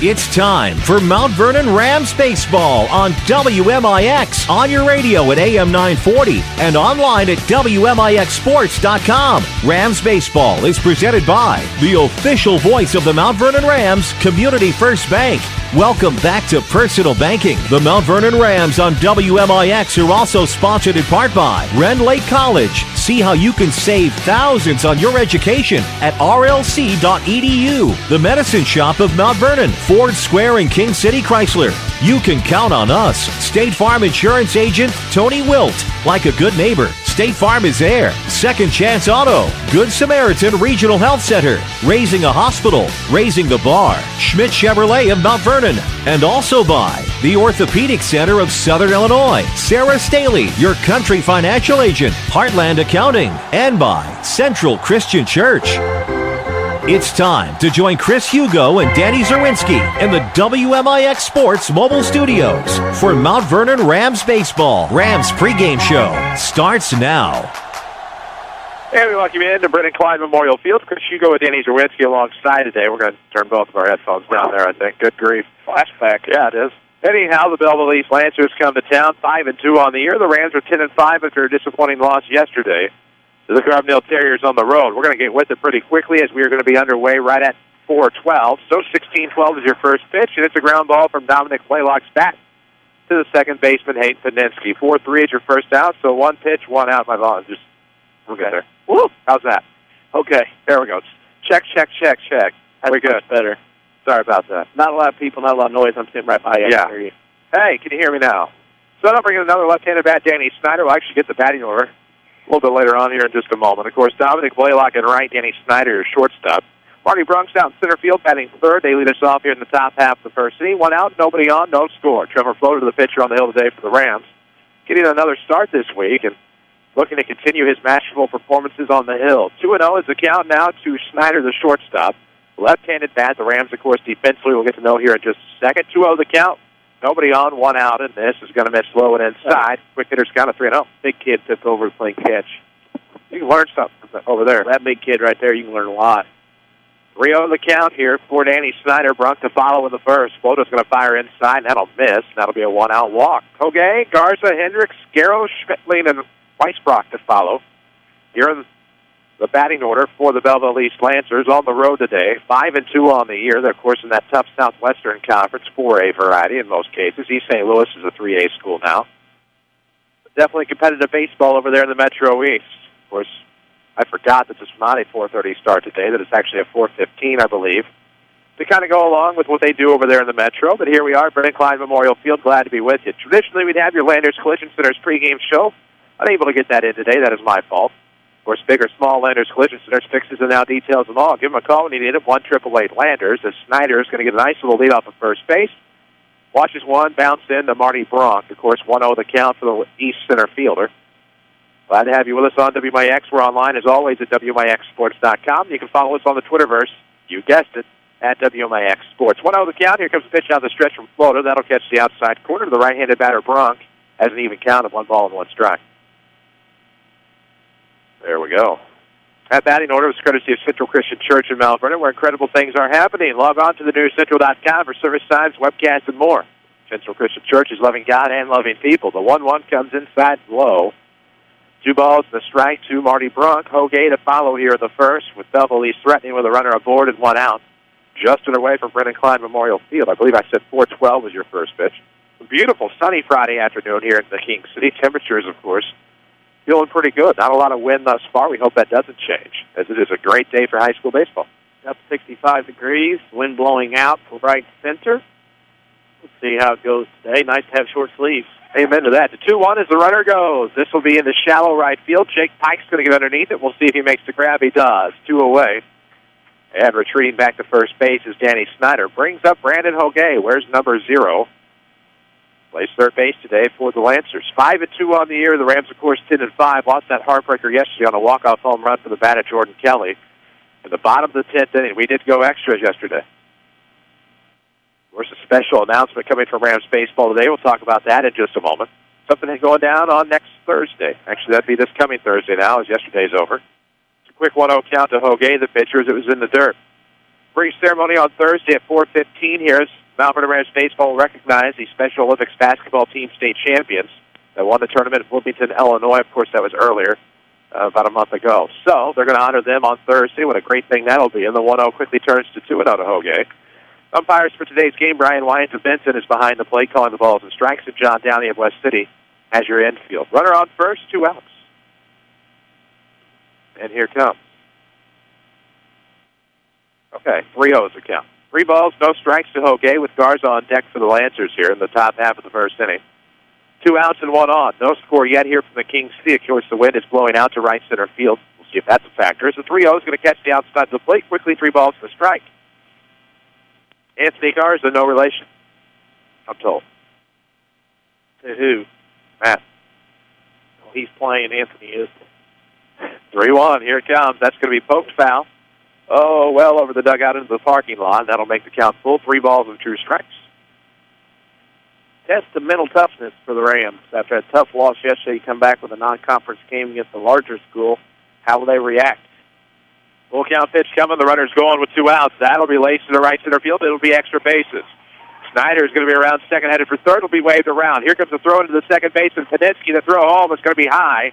It's time for Mount Vernon Rams baseball on WMIX, on your radio at AM 940 and online at WMIXsports.com. Rams baseball is presented by the official voice of the Mount Vernon Rams, Community First Bank. Welcome back to Personal Banking. The Mount Vernon Rams on WMIX are also sponsored in part by Ren Lake College. See how you can save thousands on your education at rlc.edu. The Medicine Shop of Mount Vernon, Ford Square and King City Chrysler. You can count on us. State Farm Insurance Agent Tony Wilt. Like a good neighbor, State Farm is there. Second Chance Auto. Good Samaritan Regional Health Center. Raising a Hospital. Raising the Bar. Schmidt Chevrolet of Mount Vernon. And also by the Orthopedic Center of Southern Illinois. Sarah Staley, your country financial agent. Heartland Accounting. And by Central Christian Church. It's time to join Chris Hugo and Danny Czerwinski in the WMIX Sports mobile studios for Mount Vernon Rams baseball. Rams pregame show starts now. And we welcome you in to Brennan Klein Memorial Field. Chris Hugo and Danny Czerwinski alongside today. We're going to turn both of our headphones down there, I think. Good grief. Flashback. Yeah, it is. Anyhow, the Belleville East Lancers come to town 5-2 on the year. The Rams are 10-5 after a disappointing loss yesterday to the Carbondale Terriers on the road. We're going to get with it pretty quickly as we are going to be underway right at 4:12. So 16-12 is your first pitch, and it's a ground ball from Dominic Blaylock's bat to the second baseman, Hayden Paninsky. 4-3 is your first out, so one pitch, one out. My ball is just, we'll get there. Woo! How's that? Okay, there we go. Check. We're good. Better. Sorry about that. Not a lot of people, not a lot of noise. I'm sitting right by you. Yeah. I can hear you. Hey, can you hear me now? So I'm bringing another left-handed bat, Danny Snyder. We'll actually get the batting order a little bit later on here in just a moment. Of course, Dominic Blaylock at right, Danny Snyder is shortstop. Marty Brunk's out in center field, batting third. They lead us off here in the top half of the first inning. One out, nobody on, no score. Trevor Floater, the pitcher on the hill today for the Rams, getting another start this week and looking to continue his masterful performances on the hill. 2-0 is the count now to Snyder, the shortstop. Left-handed bat. The Rams, of course, defensively we'll get to know here in just a second. 2-0 the count. Nobody on, one out, and this is going to miss low and inside. Quick hitter's count of 3-0. Big kid took over playing catch. You can learn something over there. That big kid right there, you can learn a lot. 3-0 the count here for Danny Snyder. Brunk to follow in the first. Flota's going to fire inside, and that'll miss. That'll be a one-out walk. Hogue, Garza, Hendricks, Garrow, Schmittling, and Weisbrock to follow. Here in the batting order for the Belleville East Lancers on the road today. 5-2 on the year. They're, of course, in that tough Southwestern Conference, 4A variety in most cases. East St. Louis is a 3A school now. Definitely competitive baseball over there in the Metro East. Of course, I forgot that this is not a 4:30 start today, that it's actually a 4:15, I believe, to kind of go along with what they do over there in the Metro. But here we are, Brennan Klein Memorial Field. Glad to be with you. Traditionally, we'd have your Landers Collision Center's pregame show. Unable to get that in today. That is my fault. Of course, big or small, Landers Collision Center's fixes and now details them all. Give them a call when you need it, 1-888 Landers, as Snyder is going to get a nice little lead off of first base. Watches one, bounce in to Marty Brunk. Of course, 1-0 the count for the East center fielder. Glad to have you with us on WMIX. We're online, as always, at WMIXsports.com. You can follow us on the Twitterverse. You guessed it, at WMIX Sports. 1-0 the count. Here comes the pitch down the stretch from Floater. That'll catch the outside corner. The right-handed batter, Brunk, has an even count of 1 ball and 1 strike. There we go. That batting order was courtesy of Central Christian Church in Mount Vernon, where incredible things are happening. Log on to thenewscentral.com for service times, webcasts, and more. Central Christian Church is loving God and loving people. The 1-1 comes inside low. 2 balls and a strike to Marty Brunk. Hogue to follow here in the first, with Belleville East threatening with a runner aboard and 1 out. Just underway from Brennan Klein Memorial Field. I believe I said 4:12 was your first pitch. A beautiful sunny Friday afternoon here in the King City. Temperatures, of course, feeling pretty good. Not a lot of wind thus far. We hope that doesn't change, as it is a great day for high school baseball. Up 65 degrees, wind blowing out for right center. Let's see how it goes today. Nice to have short sleeves. Amen to that. The 2-1 as the runner goes. This will be in the shallow right field. Jake Pike's going to get underneath it. We'll see if he makes the grab. He does. 2 away. And retreating back to first base is Danny Snyder. Brings up Brandon Hogue. Where's number 0? Plays third base today for the Lancers. 5-2 on the year. The Rams, of course, 10-5. Lost that heartbreaker yesterday on a walk-off home run for the bat of Jordan Kelly. In the bottom of the 10th inning, we did go extras yesterday. Of course, a special announcement coming from Rams baseball today. We'll talk about that in just a moment. Something going down on next Thursday. Actually, that'd be this coming Thursday now, as yesterday's over. It's a quick 1-0 count to Hogue, the pitcher, as it was in the dirt. Brief ceremony on Thursday at 4:15 here as Mount Vernon Rams baseball will recognize the Special Olympics basketball team state champions that won the tournament in Bloomington, Illinois. Of course, that was earlier, about a month ago. So they're going to honor them on Thursday. What a great thing that'll be. And the 1-0 quickly turns to 2-0 to Hoge. Umpires for today's game, Brian Wyans of Benton is behind the plate calling the balls and strikes, and John Downey of West City has your infield. Runner on first, 2 outs. And here comes. Okay, 3-0 is the count. 3 balls, no strikes to Hoge with Garza on deck for the Lancers here in the top half of the first inning. 2 outs and 1 on. No score yet here from the King City. Of course, the wind is blowing out to right center field. We'll see if that's a factor. As the 3-0 is going to catch the outside of the plate. Quickly, 3 balls to strike. Anthony Garza, no relation, I'm told. To who? Matt. Well, he's playing, Anthony is. 3-1, here it comes. That's going to be poked foul. Oh, well over the dugout into the parking lot. That'll make the count full. 3 balls and 2 strikes. Test of mental toughness for the Rams. After a tough loss yesterday, you come back with a non-conference game against a larger school. How will they react? Full count pitch coming. The runner's going with 2 outs. That'll be laced to the right center field. It'll be extra bases. Snyder is going to be around second, headed for third. It'll be waved around. Here comes the throw into the second baseman. Paninsky, the throw home is going to be high.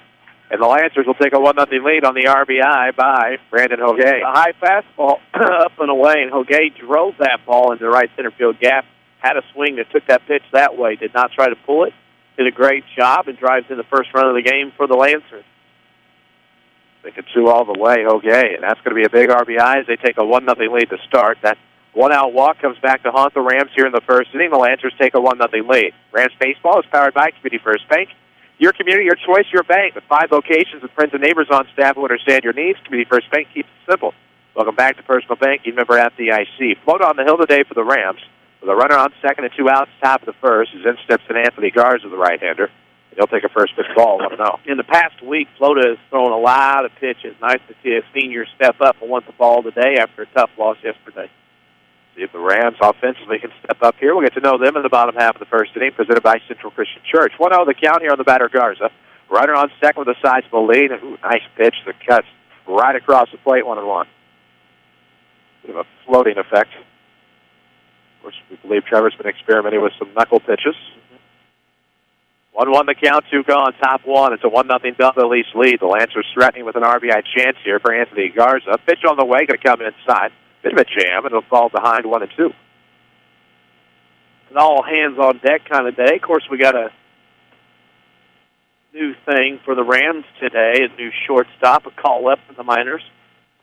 And the Lancers will take a 1-0 lead on the RBI by Brandon Hoge. A high fastball up and away, and Hoge drove that ball into the right center field gap. Had a swing that took that pitch that way. Did not try to pull it. Did a great job and drives in the first run of the game for the Lancers. They can 2 all the way, Hoge, and that's going to be a big RBI as they take a 1-0 lead to start. That 1-out walk comes back to haunt the Rams here in the first inning. The Lancers take a 1-0 lead. Rams baseball is powered by Community First Bank. Your community, your choice, your bank. With 5 locations and friends and neighbors on staff who understand your needs, Community First Bank keeps it simple. Welcome back to Personal Banking, member FDIC. Float on the hill today for the Rams. With a runner on second and 2 outs, top of the first, is in steps in Anthony Garza, the right-hander. He'll take a first pitch ball, 1-0. In the past week, Florida has thrown a lot of pitches. Nice to see a senior step up and want the ball today after a tough loss yesterday. See if the Rams offensively can step up here. We'll get to know them in the bottom half of the first inning, presented by Central Christian Church. 1-0 the count here on the batter, Garza. Runner on second with a sizable lead. Ooh, nice pitch. The cuts right across the plate, 1-1. Bit of a floating effect. Of course, we believe Trevor's been experimenting with some knuckle pitches. 1-1 the count, 2 gone, top 1. It's a 1-0 Belleville East lead. The Lancers threatening with an RBI chance here for Anthony Garza. Pitch on the way, going to come inside. Bit of a jam, and it'll fall behind 1-2. An all hands on deck kind of day. Of course, we got a new thing for the Rams today, a new shortstop, a call up from the minors.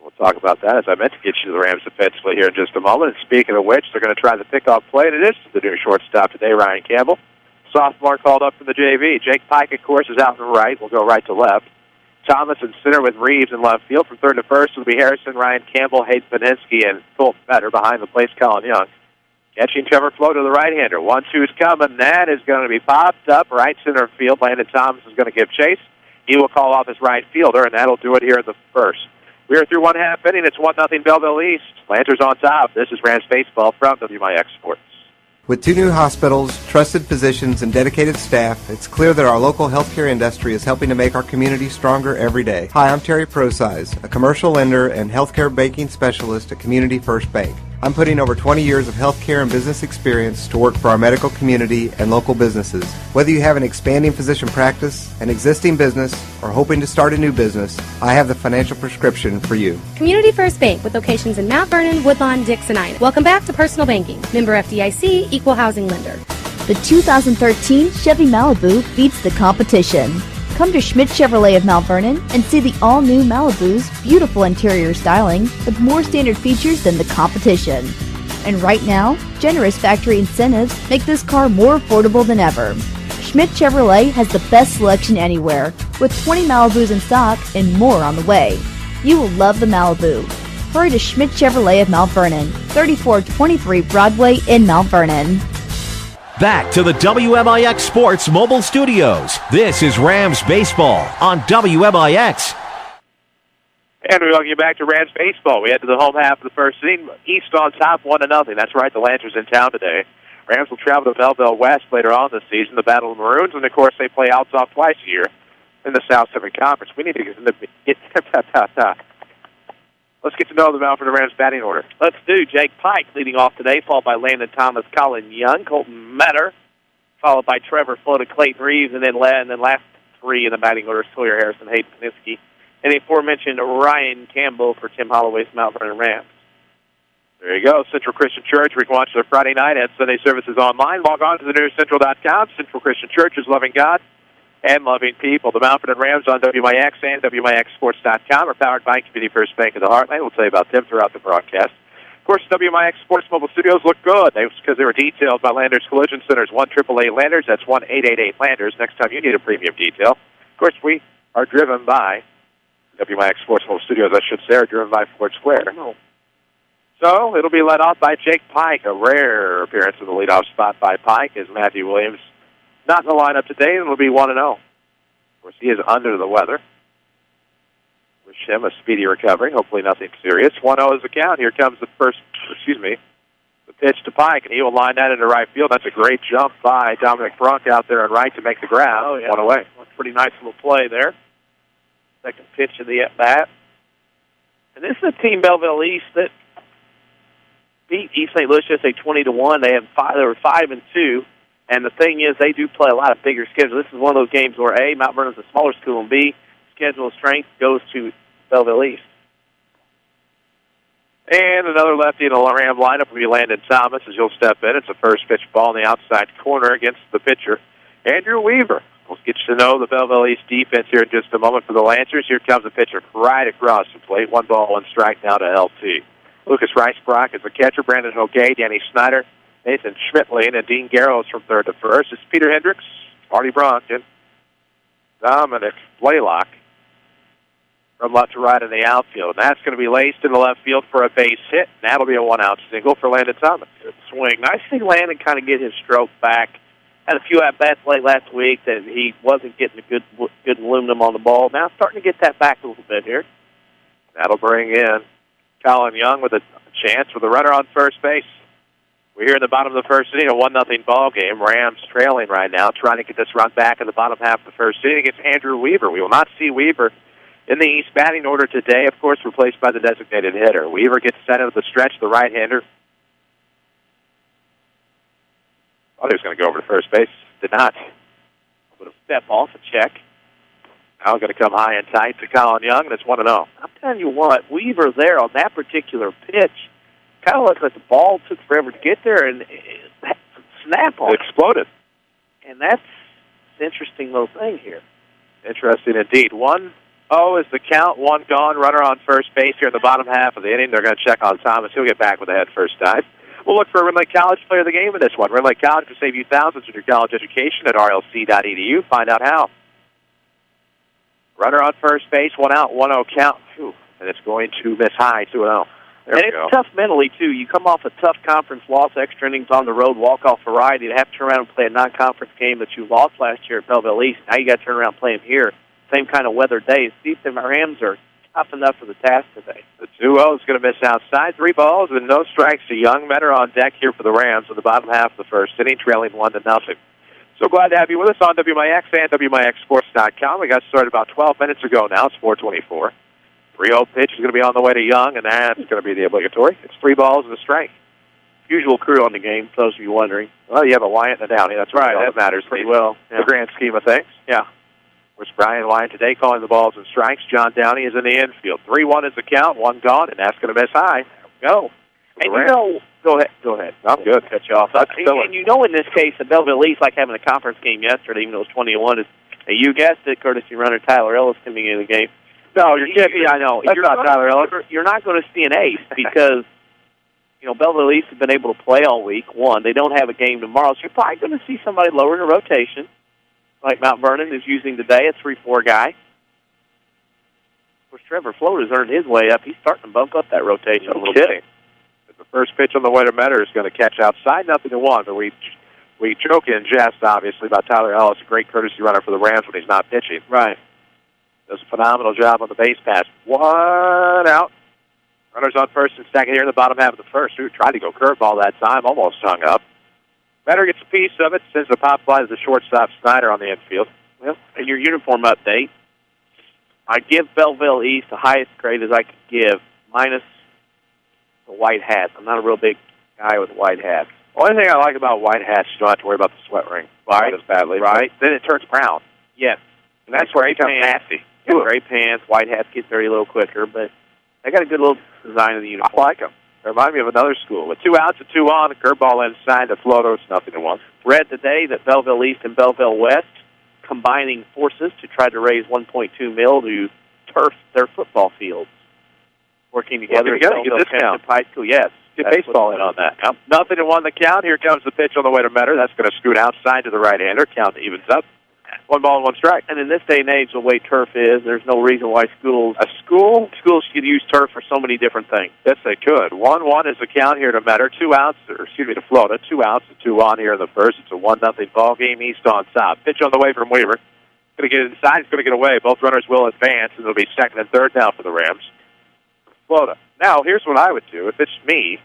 We'll talk about that, as I meant to get you to the Rams defensively here in just a moment. And speaking of which, they're going to try the pickoff play, and it is the new shortstop today, Ryan Campbell. Sophomore called up from the JV. Jake Pike, of course, is out and right. We'll go right to left. Thomas in center with Reeves in left field. From third to first will be Harrison, Ryan Campbell, Hayden Paninsky, and Fulton Better behind the place, Colin Young. Catching Trevor Flo to the right-hander. 1-2's coming. That is going to be popped up right center field. Landon Thomas is going to give chase. He will call off his right fielder, and that'll do it here in the first. We are through 1/2 inning. It's 1-0 Belleville East. Lancers on top. This is Rams baseball from WMIX Sports. With 2 new hospitals, trusted physicians, and dedicated staff, it's clear that our local healthcare industry is helping to make our community stronger every day. Hi, I'm Terry Prosize, a commercial lender and healthcare banking specialist at Community First Bank. I'm putting over 20 years of healthcare and business experience to work for our medical community and local businesses. Whether you have an expanding physician practice, an existing business, or hoping to start a new business, I have the financial prescription for you. Community First Bank with locations in Mount Vernon, Woodlawn, Dixon, Ina. Welcome back to Personal Banking. Member FDIC, Equal Housing Lender. The 2013 Chevy Malibu beats the competition. Come to Schmidt Chevrolet of Mount Vernon and see the all-new Malibu's beautiful interior styling with more standard features than the competition. And right now, generous factory incentives make this car more affordable than ever. Schmidt Chevrolet has the best selection anywhere, with 20 Malibus in stock and more on the way. You will love the Malibu. Hurry to Schmidt Chevrolet of Mount Vernon, 3423 Broadway in Mount Vernon. Back to the WMIX Sports Mobile Studios. This is Rams Baseball on WMIX. And we welcome you back to Rams Baseball. We head to the home half of the first inning. East on top, 1-0. That's right, the Lancers in town today. Rams will travel to Belleville West later on this season, the Battle of the Maroons, and of course they play outs-off twice a year in the South Pacific Conference. We need to get Let's get to know the Mount Vernon Rams batting order. Let's do. Jake Pike leading off today, followed by Landon Thomas, Colin Young, Colton Metter, followed by Trevor Floda, Clayton Reeves, and then last three in the batting order, Sawyer Harrison, Hayden Paniski, and the aforementioned Ryan Campbell for Tim Holloway's Mount Vernon Rams. There you go, Central Christian Church. We can watch their Friday night and Sunday services online. Log on to thenewscentral.com. Central Christian Church is loving God and loving people. The Mount Vernon Rams on WMIX and WMIXsports.com are powered by Community First Bank of the Heartland. We'll tell you about them throughout the broadcast. Of course, WMIX Sports Mobile Studios look good because they were detailed by Landers Collision Centers, 1-888-LANDERS. That's 1-888-LANDERS. Next time you need a premium detail. Of course, we are driven by WMIX Sports Mobile Studios, I should say, are driven by Ford Square. So it'll be led off by Jake Pike, a rare appearance in the leadoff spot by Pike, as Matthew Williams not in the lineup today, and it'll be 1-0. Of course, he is under the weather. Wish him a speedy recovery. Hopefully nothing serious. 1-0 is the count. Here comes the pitch to Pike, and he will line that into right field. That's a great jump by Dominic Brunk out there on right to make the grab. Oh, yeah. One away. That's a pretty nice little play there. Second pitch of the at-bat. And this is a team, Belleville East, that beat East St. Louis just 20-1. They were 5-2, and the thing is, they do play a lot of bigger schedules. This is one of those games where A, Mount Vernon's a smaller school, and B, schedule strength goes to Belleville East. And another lefty in the Ram lineup will be Landon Thomas as he'll step in. It's a first pitch ball in the outside corner against the pitcher, Andrew Weaver. We'll get you to know the Belleville East defense here in just a moment for the Lancers. Here comes the pitcher right across the plate. 1-1 strike now to LT. Lucas Rice-Brock is the catcher. Brandon Hogue, Danny Snyder, Nathan Schmidtling, and Dean Garrows from third to first. It's Peter Hendricks, Marty Bronson, Dominic Blaylock from left to right in the outfield. And that's going to be laced in the left field for a base hit. And that'll be a one-out single for Landon Thomas. Good swing. Nice to see Landon kind of get his stroke back. Had a few at-bats late last week that he wasn't getting a good aluminum on the ball. Now starting to get that back a little bit here. That'll bring in Colin Young with a chance with a runner on first base. We're here in the bottom of the first inning, a 1-0 ball game. Rams trailing right now, trying to get this run back in the bottom half of the first inning against Andrew Weaver. We will not see Weaver in the East batting order today, of course, replaced by the designated hitter. Weaver gets set into the stretch, the right-hander. Thought he was going to go over to first base. Did not. But a step off, a check. Now going to come high and tight to Colin Young, and it's 1-0. I'm telling you what, Weaver there on that particular pitch kind of looked like the ball took forever to get there, and that snap on it exploded. And that's an interesting little thing here. Interesting indeed. 1-0 is the count. 1 gone. Runner on first base here in the bottom half of the inning. They're going to check on Thomas. He'll get back with a head first dive. We'll look for a Red Lake College player of the game in this one. Red Lake College will save you thousands with your college education at rlc.edu. Find out how. Runner on first base, 1 out, 1-0 count. Whew. And it's going to miss high, 2-0. And it's tough mentally, too. You come off a tough conference loss, extra innings on the road, walk-off variety, to have to turn around and play a non-conference game that you lost last year at Belleville East. Now you got to turn around and play them here. Same kind of weather days. See if the Rams are tough enough for the task today. The 2-0 is going to miss outside. 3 balls and no strikes to Young. Metter on deck here for the Rams in the bottom half of the first inning, trailing 1-0. So glad to have you with us on WMIX and WMIXsports.com. We got started about 12 minutes ago now. It's 4:24. 3-0 pitch is going to be on the way to Young, and that's going to be the obligatory. It's 3 balls and a strike. Usual crew on the game, for those of you wondering. Well, you have a Wyatt and a Downey. That's right. That matters pretty well in the grand scheme of things. Yeah. Of course, Brian Wyatt today calling the balls and strikes. John Downey is in the infield. 3-1 is the count. 1 gone, and that's going to miss high. Go. And you know, go ahead. I'm good. Cut you off. And you know, in this case, the Belleville East, like having a conference game yesterday, even though it was 21, is you guessed it, courtesy runner Tyler Ellis coming into the game. No, you're kidding. I know. That's not Tyler Ellis. You're not going to see an ace because, you know, Belleville East has been able to play all week. One, they don't have a game tomorrow, so you're probably going to see somebody lower in the rotation, like Mount Vernon is using today, a 3-4 guy. Of course, Trevor Float has earned his way up. He's starting to bump up that rotation a little bit. The first pitch on the way to Metter is going to catch outside, 0-1, but we joke and jest, obviously, about Tyler Ellis, a great courtesy runner for the Rams when he's not pitching. Right. Does a phenomenal job on the base pass. 1 out. Runners on first and second here in the bottom half of the first. Who tried to go curveball that time, almost hung up. Metter gets a piece of it, sends the pop fly to the shortstop Snyder on the infield. Well, in your uniform update, I give Belleville East the highest grade as I could give minus the white hats. I'm not a real big guy with white hats. The only thing I like about white hats, you don't have to worry about the sweat ring. Right. As badly. Right. Then it turns brown. Yes. And that's where it becomes nasty. Gray pants, white hats get dirty a little quicker, but they got a good little design of the uniform. I like them. They remind me of another school. With 2 outs and 2 on, a curveball inside, the floater, it's 0-1. Read today that Belleville East and Belleville West combining forces to try to raise $1.2 million to turf their football fields. Working together. Get discount. High school, yes. Get baseball in on that. Yep. 0-1 the count. Here comes the pitch on the way to Metter. That's going to scoot outside to the right-hander. Count evens up. 1 ball and 1 strike. And in this day and age, the way turf is, there's no reason why schools could use turf for so many different things. Yes, they could. 1-1 is the count here to Metter. 2 outs, to Florida. 2 outs and 2 on here in the first. It's a 1-0 ball game. East on top. Pitch on the way from Weaver. Going to get inside. He's going to get away. Both runners will advance, and it'll be second and third now for the Rams. Florida. Now, here's what I would do. If it's me,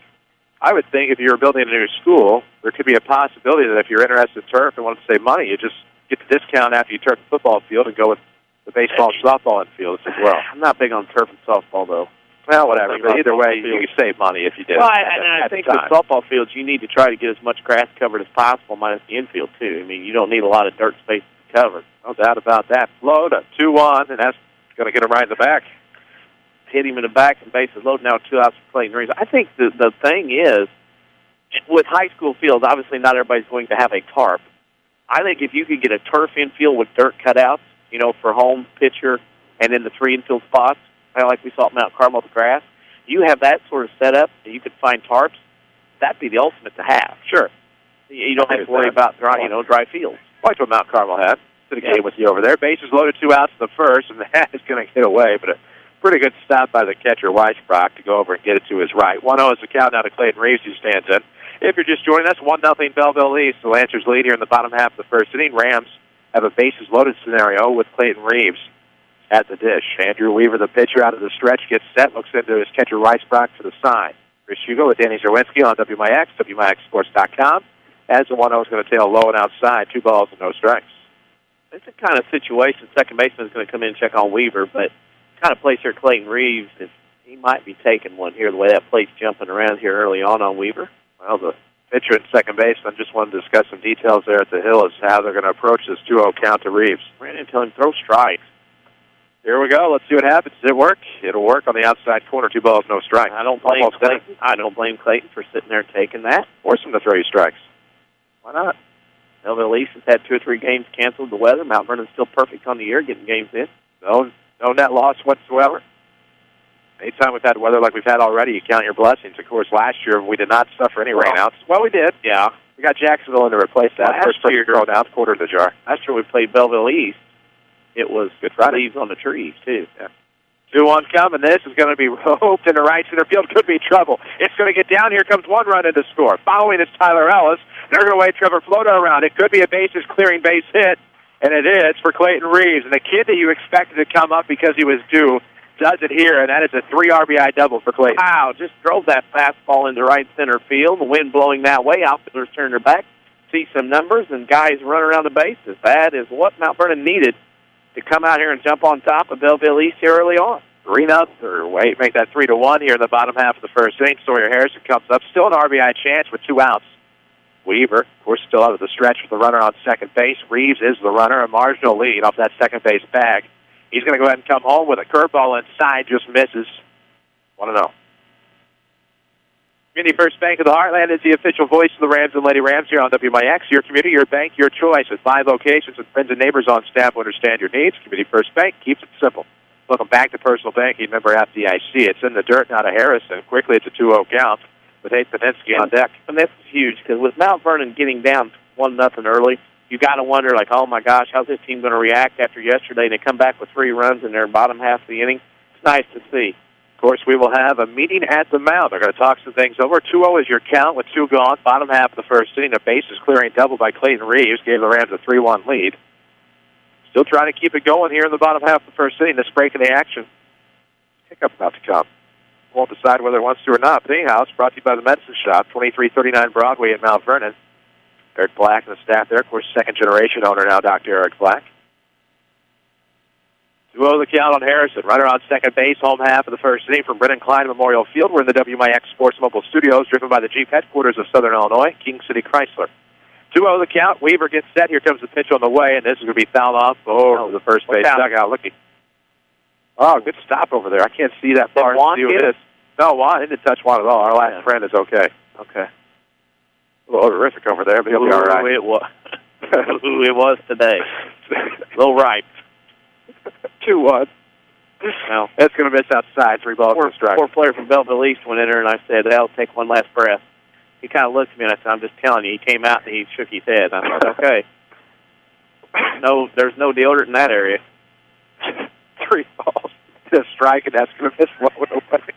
I would think if you were building a new school, there could be a possibility that if you're interested in turf and want to save money, you just get the discount after you turf the football field and go with the baseball and softball infields as well. I'm not big on turf and softball, though. Well, whatever. But either way, you could save money if you did. Well, I think with softball fields, you need to try to get as much grass covered as possible, minus the infield, too. I mean, you don't need a lot of dirt space to cover. No doubt about that. Florida, 2-1, and that's going to get him right in the back. Hit him in the back and bases loaded. Now 2 outs for Clayton Reeves. I think the thing is, with high school fields, obviously not everybody's going to have a tarp. I think if you could get a turf infield with dirt cutouts, for home, pitcher, and in the 3 infield spots, kind of like we saw at Mount Carmel with the grass, you have that sort of setup that you could find tarps, that'd be the ultimate to have. Sure. You don't have to worry about dry fields. Like what Mount Carmel had. Did a game with you over there. Bases loaded, 2 outs in the first, and the hat is going to get away, but a pretty good stop by the catcher, Weisbrock, to go over and get it to his right. 1-0 is the count now to Clayton Reeves, who stands in. If you're just joining us, 1-0 Belleville East. The Lancers lead here in the bottom half of the first inning. Rams have a bases-loaded scenario with Clayton Reeves at the dish. Andrew Weaver, the pitcher, out of the stretch, gets set, looks into his catcher, Weisbrock, for the sign. Chris Hugo with Danny Czerwinski on WMIX, WMIXSports.com. As the 1-0 is going to tail low and outside, 2 balls and no strikes. It's a kind of situation. Second baseman is going to come in and check on Weaver, but kind of place here Clayton Reeves, he might be taking one here, the way that plate's jumping around here early on Weaver. Well, the pitcher at second base, I just wanted to discuss some details there at the Hill as how they're going to approach this 2-0 count to Reeves. Ran in and tell him throw strikes. Here we go. Let's see what happens. Does it work? It'll work on the outside corner. 2 balls, no strikes. I don't blame Clayton. I don't blame Clayton for sitting there taking that. Force him to throw you strikes. Why not? Belleville East has had 2 or 3 games canceled. The weather. Mount Vernon's still perfect on the year, getting games in. No net loss whatsoever. Anytime we've had weather like we've had already, you count your blessings. Of course, last year we did not suffer any rainouts. Well, we did. Yeah. We got Jacksonville in to replace that. First year thrown out, quarter of the jar. Last year we played Belleville East. It was Good Friday. Leaves on the trees, too. Yeah. 2-1 coming. This is going to be roped into right center field. Could be trouble. It's going to get down. Here comes 1 run in to score. Following is Tyler Ellis. They're going to wait Trevor Floto around. It could be a bases-clearing base hit, and it is for Clayton Reeves. And the kid that you expected to come up because he was due does it here, and that is a 3 RBI double for Clayton. Wow, just drove that fastball into right center field. The wind blowing that way. Outfielders turn their back, see some numbers, and guys run around the bases. That is what Mount Vernon needed to come out here and jump on top of Belleville East here early on. 3-0, or wait, make that 3-1 here in the bottom half of the first inning. Sawyer Harrison comes up, still an RBI chance with 2 outs. Weaver, of course, still out of the stretch with the runner on second base. Reeves is the runner, a marginal lead off that second base bag. He's going to go ahead and come home with a curveball inside, just misses. 1-0. Community First Bank of the Heartland is the official voice of the Rams and Lady Rams here on WMIX. Your community, your bank, your choice. With 5 locations and friends and neighbors on staff who understand your needs, Community First Bank keeps it simple. Welcome back to Personal Banking, member FDIC. It's in the dirt now to Harrison. Quickly, it's a 2-0 count with Hayes Paninsky on deck. And that's huge, because with Mount Vernon getting down 1-0 early, you got to wonder, like, oh, my gosh, how's this team going to react after yesterday? They come back with 3 runs in their bottom half of the inning. It's nice to see. Of course, we will have a meeting at the mound. They're going to talk some things over. 2-0 is your count with 2 gone. Bottom half of the first inning. A bases clearing double by Clayton Reeves gave the Rams a 3-1 lead. Still trying to keep it going here in the bottom half of the first inning. This break in the action. Hiccup about to come. Won't decide whether it wants to or not. But anyhow, it's brought to you by the Medicine Shop, 2339 Broadway in Mount Vernon. Eric Black and the staff there. Of course, second-generation owner now, Dr. Eric Black. 2-0 the count on Harrison. Runner on second base, home half of the first inning from Brennan Klein Memorial Field. We're in the WMIX Sports Mobile Studios, driven by the Jeep headquarters of Southern Illinois, King City Chrysler. 2-0 the count. Weaver gets set. Here comes the pitch on the way, and this is going to be fouled off over the first base dugout. Looking. Oh, good stop over there. I can't see that far. No, Juan didn't touch Juan at all. Our last friend is okay. Okay. A little horrific over there, but he'll be all right. It was. It was today. A little ripe. 2-1. Well, that's going to miss outside. 3 balls to strike. Poor player from Belleville East went in there, and I said, "I'll take one last breath." He kind of looked at me, and I said, "I'm just telling you." He came out, and he shook his head. I said, "Okay." No, there's no deodorant in that area. 3 balls to strike, and that's going to miss low and away.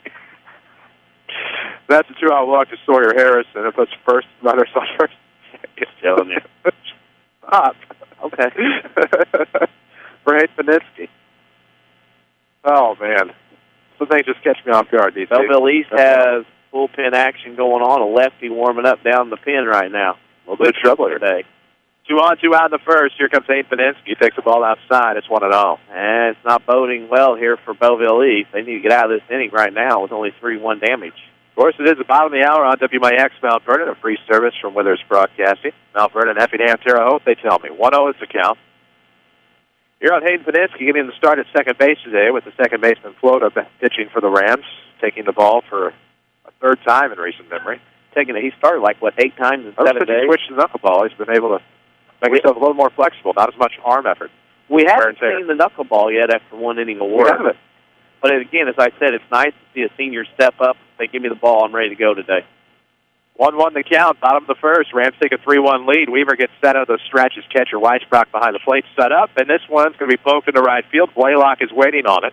That's a 2-out walk to Sawyer Harrison. It puts first runners on first. Just telling you. Stop. Okay. Brad Paninsky. Oh, man. Some things just catch me off guard these days. Belleville East has bullpen action going on. A lefty warming up down the pen right now. A little bit of trouble today. 2 on, 2 out in the first. Here comes Abe Paninsky. Takes the ball outside. It's 1-0. And it's not boding well here for Belleville East. They need to get out of this inning right now with only 3-1 damage. Of course, it is the bottom of the hour on WMIX Mount Vernon, a free service from Withers Broadcasting. Mount Vernon, Effingham, Terre Haute, they tell me. 1-0 is the count. Here on Hayden Paninsky getting the start at second base today with the second baseman Flota pitching for the Rams, taking the ball for a third time in recent memory. He started 8 times in 7 days. He switched the knuckleball. He's been able to make himself a little more flexible, not as much arm effort. We haven't seen the knuckleball yet after 1 inning of work. We haven't. But again, as I said, it's nice to see a senior step up. They give me the ball, I'm ready to go today. 1-1 the count, bottom of the first. Rams take a 3-1 lead. Weaver gets set out of the stretch as catcher Weisbrock behind the plate set up, and this one's going to be poked into right field. Blaylock is waiting on it.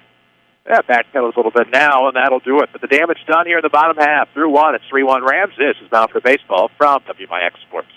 Backpedals a little bit now, and that'll do it. But the damage done here in the bottom half. Through 1, it's 3-1 Rams. This is Bound for Baseball from WMIX Sports.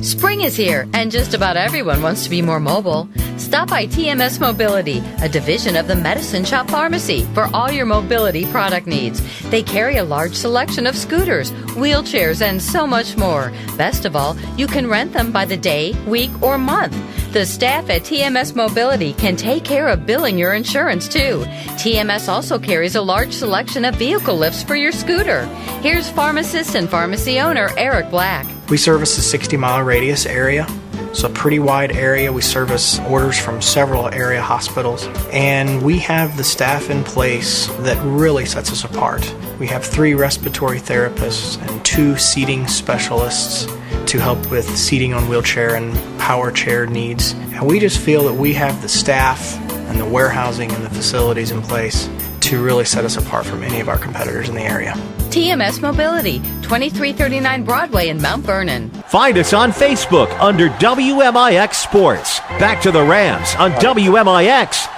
Spring is here, and just about everyone wants to be more mobile. Stop by TMS Mobility, a division of the Medicine Shop Pharmacy, for all your mobility product needs. They carry a large selection of scooters, wheelchairs, and so much more. Best of all, you can rent them by the day, week, or month. The staff at TMS Mobility can take care of billing your insurance, too. TMS also carries a large selection of vehicle lifts for your scooter. Here's pharmacist and pharmacy owner Eric Black. We service a 60-mile radius area. It's a pretty wide area. We service orders from several area hospitals, and we have the staff in place that really sets us apart. We have 3 respiratory therapists and 2 seating specialists to help with seating on wheelchair and power chair needs. And we just feel that we have the staff and the warehousing and the facilities in place to really set us apart from any of our competitors in the area. TMS Mobility, 2339 Broadway in Mount Vernon. Find us on Facebook under WMIX Sports. Back to the Rams on WMIX.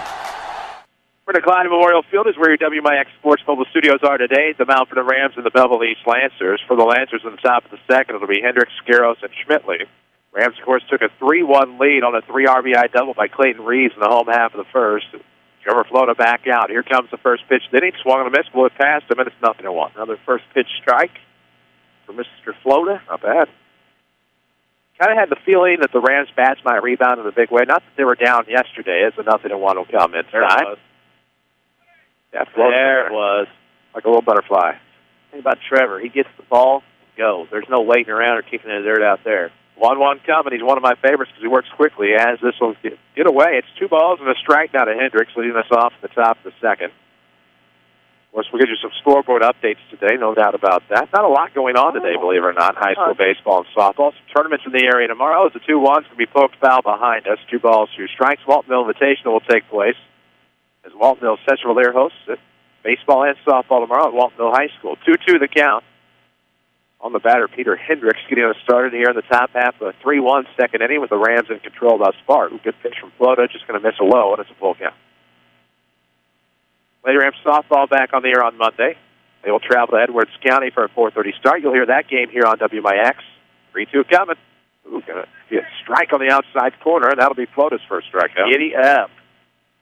We're at Klein Memorial Field is where your WMIX Sports Mobile Studios are today. The Mount Vernon Rams and the Belleville East Lancers. For the Lancers in the top of the second, it'll be Hendricks, Garros, and Schmidtley. Rams, of course, took a 3-1 lead on a 3 RBI double by Clayton Reeves in the home half of the first. Trevor Flota back out. Here comes the first pitch. Then he swung and a miss, blew it past him, and it's 0-1. Another first pitch strike for Mr. Flota. Not bad. Kind of had the feeling that the Rams bats might rebound in a big way. Not that they were down yesterday, as the 0-1 will come inside. There it was. Like a little butterfly. Think about Trevor. He gets the ball, goes. There's no waiting around or kicking in the dirt out there. 1-1 coming. He's one of my favorites because he works quickly. As this will get away, it's 2 balls and a strike now to Hendricks, leading us off at the top of the second. Of course, we'll get you some scoreboard updates today, no doubt about that. Not a lot going on today, believe it or not. High school baseball and softball. Some tournaments in the area tomorrow. As the 2-1's going to be poked foul behind us. 2 balls, 2 strikes. Walton Mill Invitational will take place as Walton Mill Central Lear hosts it. Baseball and softball tomorrow at Walton Mill High School. 2-2 the count. On the batter, Peter Hendricks getting us started here in the top half of a 3-1 second inning with the Rams in control thus far. Good pitch from Flota, just going to miss a low, and it's a full count. Lady Rams softball back on the air on Monday. They will travel to Edwards County for a 4:30 start. You'll hear that game here on WMIX. 3-2 coming. Ooh, going to be a strike on the outside corner, and that'll be Flota's first strikeout. Giddy up.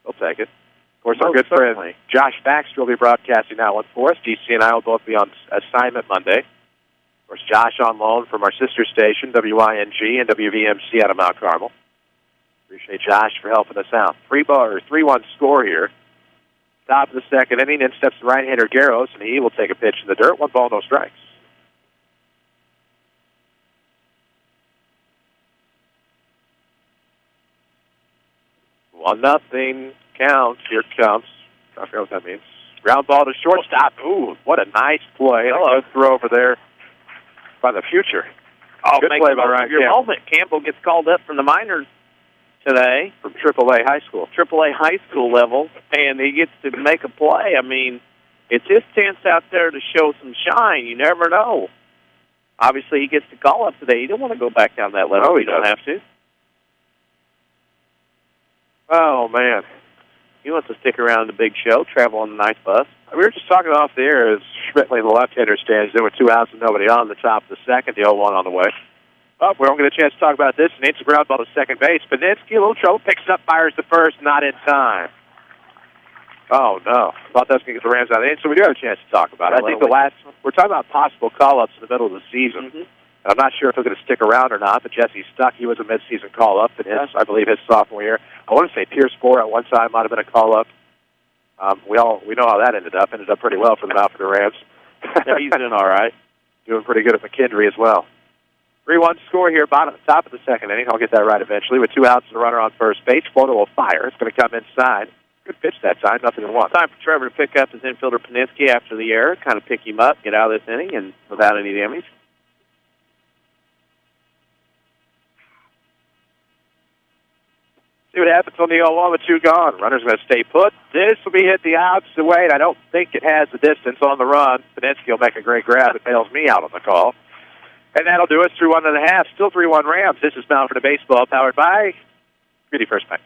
They'll take it. Of course, our good friend Josh Baxter will be broadcasting that one for us. DC and I will both be on assignment Monday. Of course, Josh on loan from our sister station, WING and WVMC out of Mount Carmel. Appreciate Josh for helping us out. 3-1 score here. Top of the second inning, in steps the right-hander Garros, and he will take a pitch in the dirt. 1 ball, no strikes. 1-0 count. Here it comes. I forget what that means. Ground ball to shortstop. Ooh, what a nice play. Hello. Good throw over there by the future. Oh, good play by Ryan Campbell. Moment. Campbell gets called up from the minors today. From AAA high school. AAA high school level, and he gets to make a play. I mean, it's his chance out there to show some shine. You never know. Obviously, he gets to call up today. He don't want to go back down that level. No, he don't have to. Oh, man. He wants to stick around the big show, travel on the nice bus. We were just talking off the air as Schmitley, the left-hander, stands. There were 2 outs and nobody on the top of the second. The 0-1 on the way. Oh, we don't get a chance to talk about this. And it's a ground ball to second base. Peninsky, a little trouble, picks up, fires the first, not in time. Oh, no. Thought that was going to get the Rams out of the inning, so we do have a chance to talk about it. I think we're talking about possible call-ups in the middle of the season. Mm-hmm. I'm not sure if he's going to stick around or not, but Jesse Stuck, he was a mid-season call-up in his, I believe, his sophomore year. I want to say Pierce Bohr at one time might have been a call-up. We know how that ended up. Ended up pretty well for the Mount Rams. Yeah, he's doing all right. Doing pretty good at McKendree as well. 3-1 score here, top of the second inning. I'll get that right eventually. With 2 outs and a runner on first base, Floto will fire. It's going to come inside. Good pitch that time, 0-1. Time for Trevor to pick up his infielder Peninsky after the error, kind of pick him up, get out of this inning, and without any damage. See what happens on the 0-1 with 2 gone. Runner's going to stay put. This will be hit the opposite way, and I don't think it has the distance on the run. Peninsky will make a great grab. It bails me out on the call. And that'll do us through 1.5. Still 3-1 Rams. This is Mount Vernon Baseball, powered by Beauty First Bank.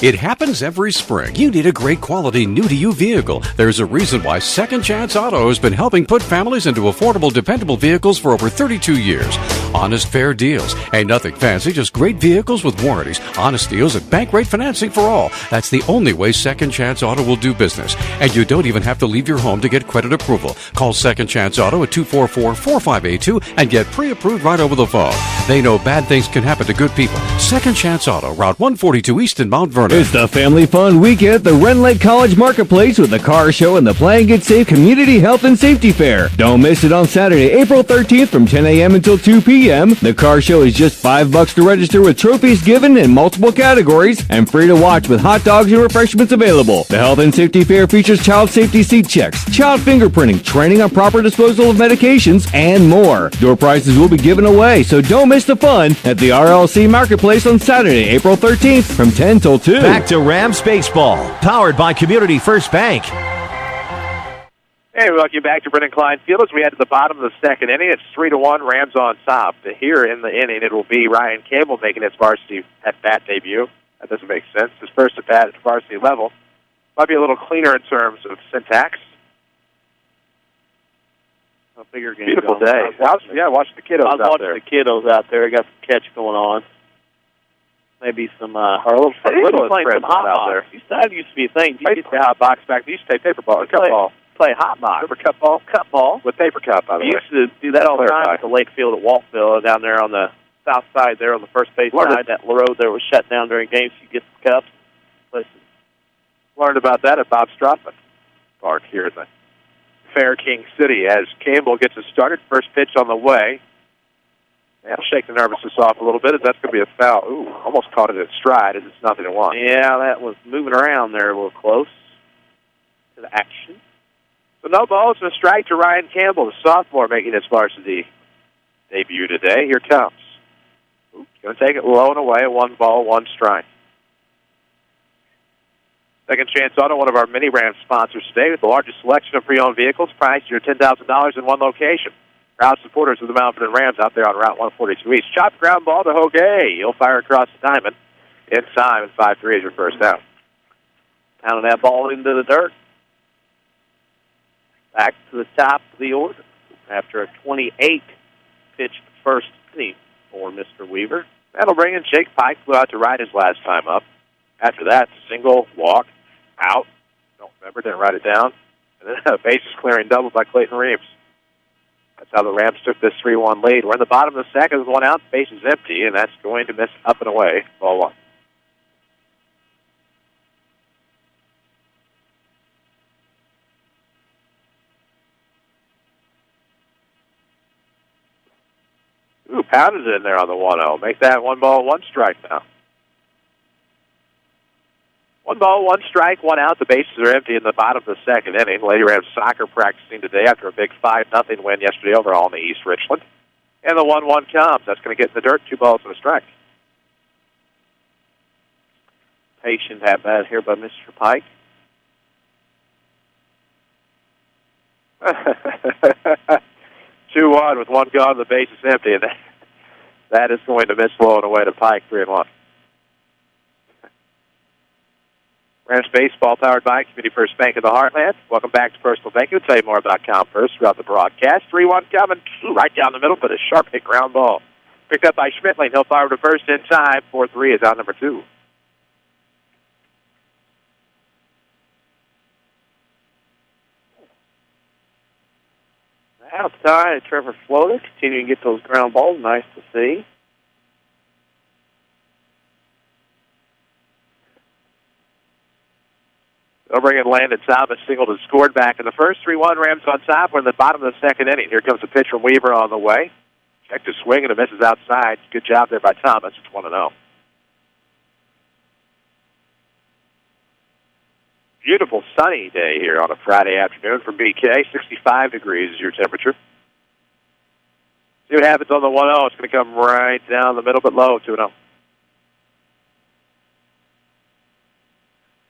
It happens every spring. You need a great quality new-to-you vehicle. There's a reason why Second Chance Auto has been helping put families into affordable, dependable vehicles for over 32 years. Honest, fair deals. Ain't nothing fancy, just great vehicles with warranties. Honest deals and bank rate financing for all. That's the only way Second Chance Auto will do business. And you don't even have to leave your home to get credit approval. Call Second Chance Auto at 244-4582 and get pre-approved right over the phone. They know bad things can happen to good people. Second Chance Auto, Route 142 East in Mount Vernon. It's the family fun weekend at the Rend Lake College Marketplace with the car show and the Playing It Safe Community Health and Safety Fair. Don't miss it on Saturday, April 13th from 10 a.m. until 2 p.m. The car show is just $5 to register with trophies given in multiple categories and free to watch with hot dogs and refreshments available. The Health and Safety Fair features child safety seat checks, child fingerprinting, training on proper disposal of medications, and more. Door prizes will be given away, so don't miss the fun at the RLC Marketplace on Saturday, April 13th from 10 till 2. Back to Rams Baseball, powered by Community First Bank. Hey, welcome back to Brennan Klein Field as we head to the bottom of the second inning. It's 3-1, Rams on top. Here in the inning, it will be Ryan Campbell making his varsity at-bat debut. That doesn't make sense. His first at-bat at varsity level. Might be a little cleaner in terms of syntax. A bigger game. Beautiful day. Watching the kiddos out there. I was watching the kiddos out there. Got some catch going on. Maybe some little playing some hot out there. That used to be a thing. You used to play hot box back. They used to play paper ball, cup ball. Play hot box. Remember cup ball? Cup ball. With paper cup, by the way. We used to do that all the time at the Lake Field at Waltville, down there on the south side there on the first base side. That road there was shut down during games. You get the cups. Listen. Learned about that at Bob Strotman Park here in the Fair King City as Campbell gets it started. First pitch on the way. That'll shake the nervousness off a little bit as that's going to be a foul. Ooh, almost caught it at stride as it's 0-1. Yeah, that was moving around there a little close to the action. So no balls and a strike to Ryan Campbell, the sophomore, making his varsity debut today. Here comes. Ooh, going to take it low and away, 1 ball, 1 strike. Second Chance Auto, one of our mini Rams sponsors today, with the largest selection of pre-owned vehicles, priced near $10,000 in one location. Proud supporters of the Mount Vernon Rams out there on Route 142 East. Chopped ground ball to Hugo. He'll fire across the diamond in time, and 5-3 is your first down. Pounding that ball into the dirt. Back to the top of the order after a 28-pitch first inning for Mr. Weaver. That'll bring in Jake Pike, flew out to right his last time up. After that, single, walk, out. Don't remember, didn't write it down. And then a bases-clearing double by Clayton Reeves. That's how the Rams took this 3-1 lead. We're in the bottom of the second with 1 out, bases empty, and that's going to miss up and away, ball 1. Ooh, pounded it in there on the 1-0. Make that 1-1 strike now. 1-1 strike, 1 out. The bases are empty in the bottom of the second inning. Lady Rams soccer practicing today after a big 5-0 win yesterday overall in the East Richland. And the 1-1 comes. That's going to get in the dirt. 2 balls and a strike. Patient at bat here by Mr. Pike. 2-1 with 1 gone. The base is empty, and that is going to miss blowing away to Pike. 3-1. Rams baseball powered by Community First Bank of the Heartland. Welcome back to Personal Banking. We'll tell you more about ComFirst throughout the broadcast. 3-1 coming, right down the middle, but a sharp hit ground ball. Picked up by Schmittling. He'll fire to first in time. 4-3 is out number 2. Outside, Trevor Floater continuing to get those ground balls. Nice to see. They'll bring in Landon Thomas, singled and scored back in the first. 3-1, Rams on top. We're in the bottom of the second inning. Here comes a pitch from Weaver on the way. Checked his swing, and it misses outside. Good job there by Thomas. It's 1-0. Beautiful sunny day here on a Friday afternoon for BK. 65 degrees is your temperature. See what happens on the 1-0. It's going to come right down the middle, but low, 2-0.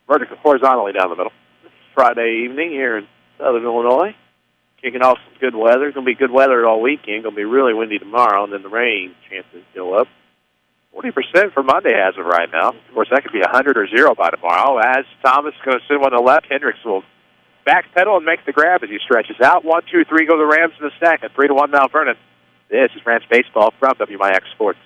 Vertical, horizontally down the middle. Friday evening here in Southern Illinois. Kicking off some good weather. It's going to be good weather all weekend. Going to be really windy tomorrow, and then the rain chances go up. 40% for Monday as of right now. Of course, that could be 100 or 0 by tomorrow. As Thomas is going to send one to the left, Hendricks will backpedal and make the grab as he stretches out. 1-2-3 go the Rams in the second. 3-1 Mount Vernon. This is Rams baseball from WMIX Sports.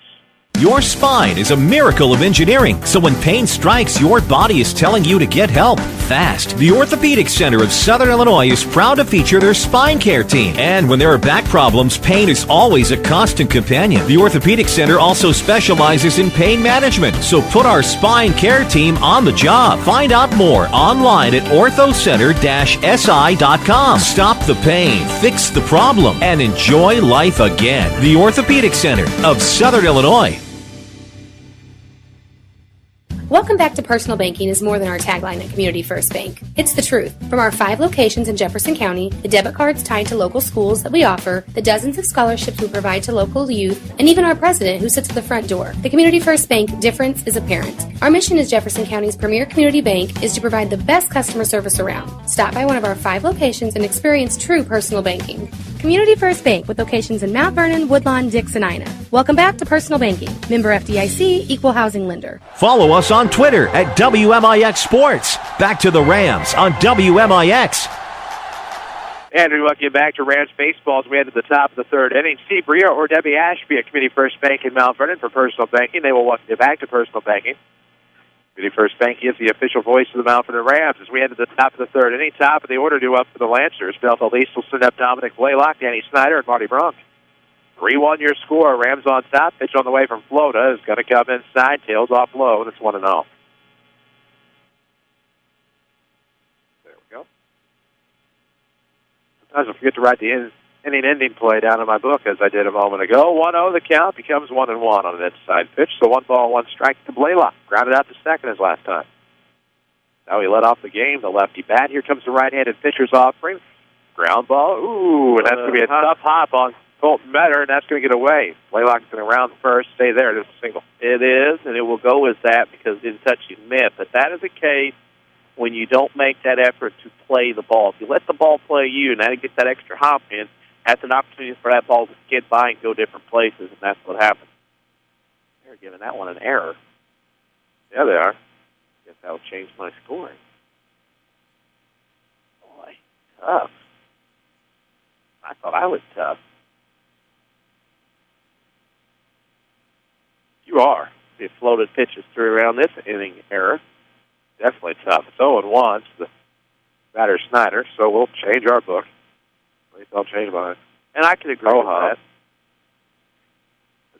Your spine is a miracle of engineering, so when pain strikes, your body is telling you to get help fast. The Orthopedic Center of Southern Illinois is proud to feature their spine care team. And when there are back problems, pain is always a constant companion. The Orthopedic Center also specializes in pain management, so put our spine care team on the job. Find out more online at orthocenter-si.com. Stop the pain, fix the problem, and enjoy life again. The Orthopedic Center of Southern Illinois. Welcome back to Personal Banking is more than our tagline at Community First Bank. It's the truth. From our 5 locations in Jefferson County, the debit cards tied to local schools that we offer, the dozens of scholarships we provide to local youth, and even our president who sits at the front door. The Community First Bank difference is apparent. Our mission as Jefferson County's premier community bank is to provide the best customer service around. Stop by one of our 5 locations and experience true personal banking. Community First Bank with locations in Mount Vernon, Woodlawn, Dix, and Ina. Welcome back to Personal Banking. Member FDIC, Equal Housing Lender. Follow us on Twitter at WMIX Sports. Back to the Rams on WMIX. And we welcome you back to Rams baseball as we head to the top of the third inning. Steve Bria or Debbie Ashby at Community First Bank in Mount Vernon for Personal Banking. They will welcome you back to Personal Banking. Community First Bank is the official voice of the Mount Vernon Rams as we head to the top of the third inning. Top of the order due up for the Lancers. Belleville East will send up Dominic Blaylock, Danny Snyder, and Marty Bronk. 3-1 your score. Rams on top. Pitch on the way from Flota is going to come inside. Tails off low, and it's 1-0. There we go. Sometimes I forget to write the inning ending play down in my book, as I did a moment ago. 1-0 the count becomes 1-1 on an inside pitch. So 1-1 strike to Blaylock. Grounded out to second his last time. Now he led off the game. The lefty bat. Here comes the right-handed pitcher's offering. Ground ball. Ooh, and that's going to be a tough hop on Colton Metter, and that's going to get away. Blaylock's going to round first. Stay there. It's a single. It is, and it will go as that because it didn't touch his mitt. But that is the case when you don't make that effort to play the ball. If you let the ball play you, and then get that extra hop in, that's an opportunity for that ball to skid by and go different places, and that's what happened. They're giving that one an error. Yeah, they are. Guess that'll change my scoring. Boy, tough. I thought I was tough. You are. The floated pitches through around this inning error. Definitely tough. It's 0-1 to the batter Snyder, so we'll change our book. At least I'll change mine. And I can agree with that.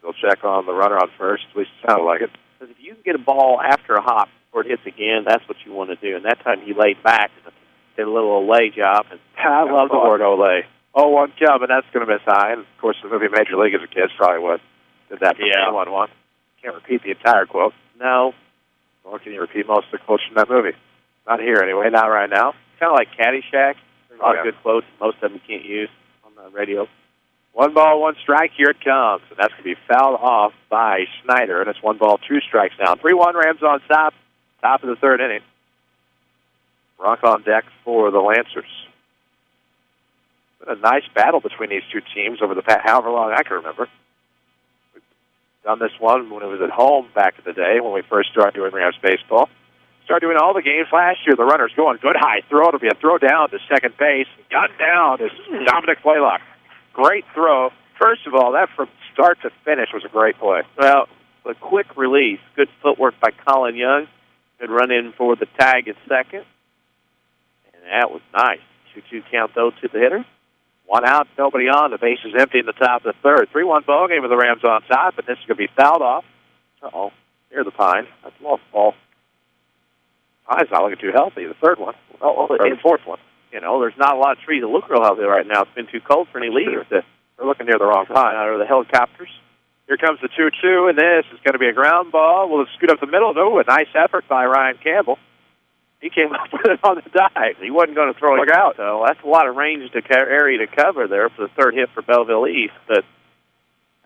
They'll check on the runner on first. At least it sounded like it. Because if you can get a ball after a hop before it hits again, that's what you want to do. And that time he laid back and did a little Olay job. And I love the word Olay. 0-1 coming. That's going to miss high. And, of course, the movie Major League as a kid is probably what Did that for 1-1. Can't repeat the entire quote. No. Nor can you repeat most of the quotes from that movie. Not here, anyway. Not right now. Kind of like Caddyshack. There's a lot of good quotes. Most of them you can't use on the radio. 1 ball, 1 strike. Here it comes. And that's going to be fouled off by Snyder. And it's 1 ball, 2 strikes now. 3-1 Rams on top. Top of the 3rd inning. Bronk on deck for the Lancers. Been a nice battle between these two teams over the past however long I can remember. We've done this one when it was at home back in the day when we first started doing Rams baseball. Started doing all the games last year. The runner's going good high throw. It'll be a throw down to second base. Gun down is Dominic Blaylock. Great throw. First of all, that from start to finish was a great play. Well, a quick release. Good footwork by Colin Young. Good run in for the tag at second. And that was nice. 2-2 count, though, to the hitter. 1 out, nobody on. The base is empty in the top of the 3rd. 3-1 ball game with the Rams on top, but this is going to be fouled off. Uh-oh. Near the pine. That's a lost ball. Pine's not looking too healthy. The 3rd one. Or the 4th one. You know, there's not a lot of trees that look real healthy right now. It's been too cold for any leaves. They're looking near the wrong pine. Or the helicopters. Here comes the 2-2, and this is going to be a ground ball. Will it scoot up the middle? No, a nice effort by Ryan Campbell. He came up with it on the dive. He wasn't going to throw it out, so that's a lot of range to area to cover there for the 3rd hit for Belleville East. But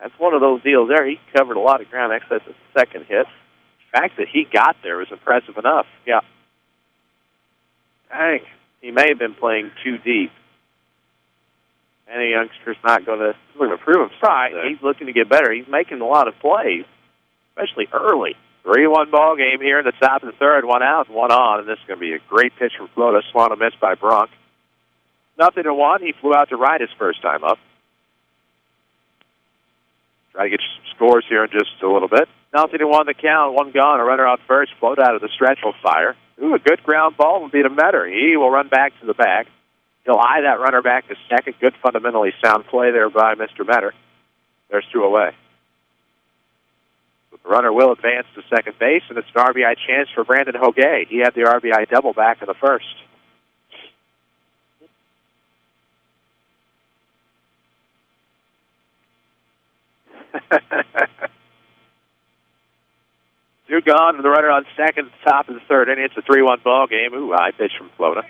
that's one of those deals there. He covered a lot of ground excess of the 2nd hit. The fact that he got there was impressive enough. Yeah. Dang. He may have been playing too deep. And the youngster's not going to prove himself. Right. He's looking to get better. He's making a lot of plays, especially early. 3-1 ball game here in the top of the 3rd. 1 out, 1 on, and this is going to be a great pitch from Flota. Swung and missed by Bronk. 0-1. He flew out to right his first time up. Try to get some scores here in just a little bit. 0-1 the count. 1 gone. A runner on first. Float out of the stretch will fire. Ooh, a good ground ball will be to Metter. He will run back to the bag. He'll eye that runner back to second. Good fundamentally sound play there by Mr. Metter. There's 2 away. The runner will advance to second base, and it's an RBI chance for Brandon Hogue. He had the RBI double back in the 1st. Two gone, and the runner on second, top of the 3rd inning. It's a 3-1 ball game. Ooh, high pitch from Flota.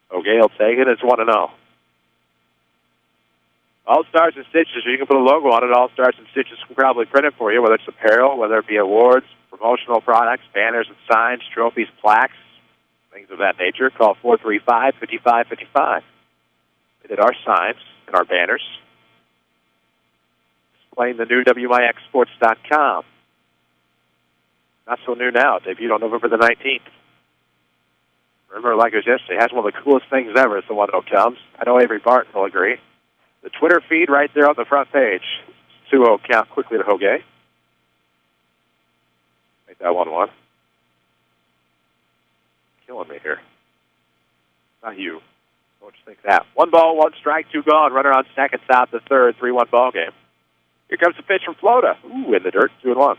Hogue will take it. It's 1-0. All Stars and Stitches, you can put a logo on it. All Stars and Stitches can probably print it for you, whether it's apparel, whether it be awards, promotional products, banners and signs, trophies, plaques, things of that nature. Call 435-5555. We did our signs and our banners. Displaying the new WMIXsports.com. Not so new now. Debuted on November the 19th. Remember, like it was yesterday, it has one of the coolest things ever. It's the 1-0 comes. I know Avery Barton will agree. The Twitter feed right there on the front page. 2-0 count quickly to Hogue. Make that 1-1. Killing me here. Not you. Don't you think that? 1 ball, 1 strike, 2 gone. Runner on second, top the 3rd, 3-1 ball game. Here comes the pitch from Flota. Ooh, in the dirt, 2-1.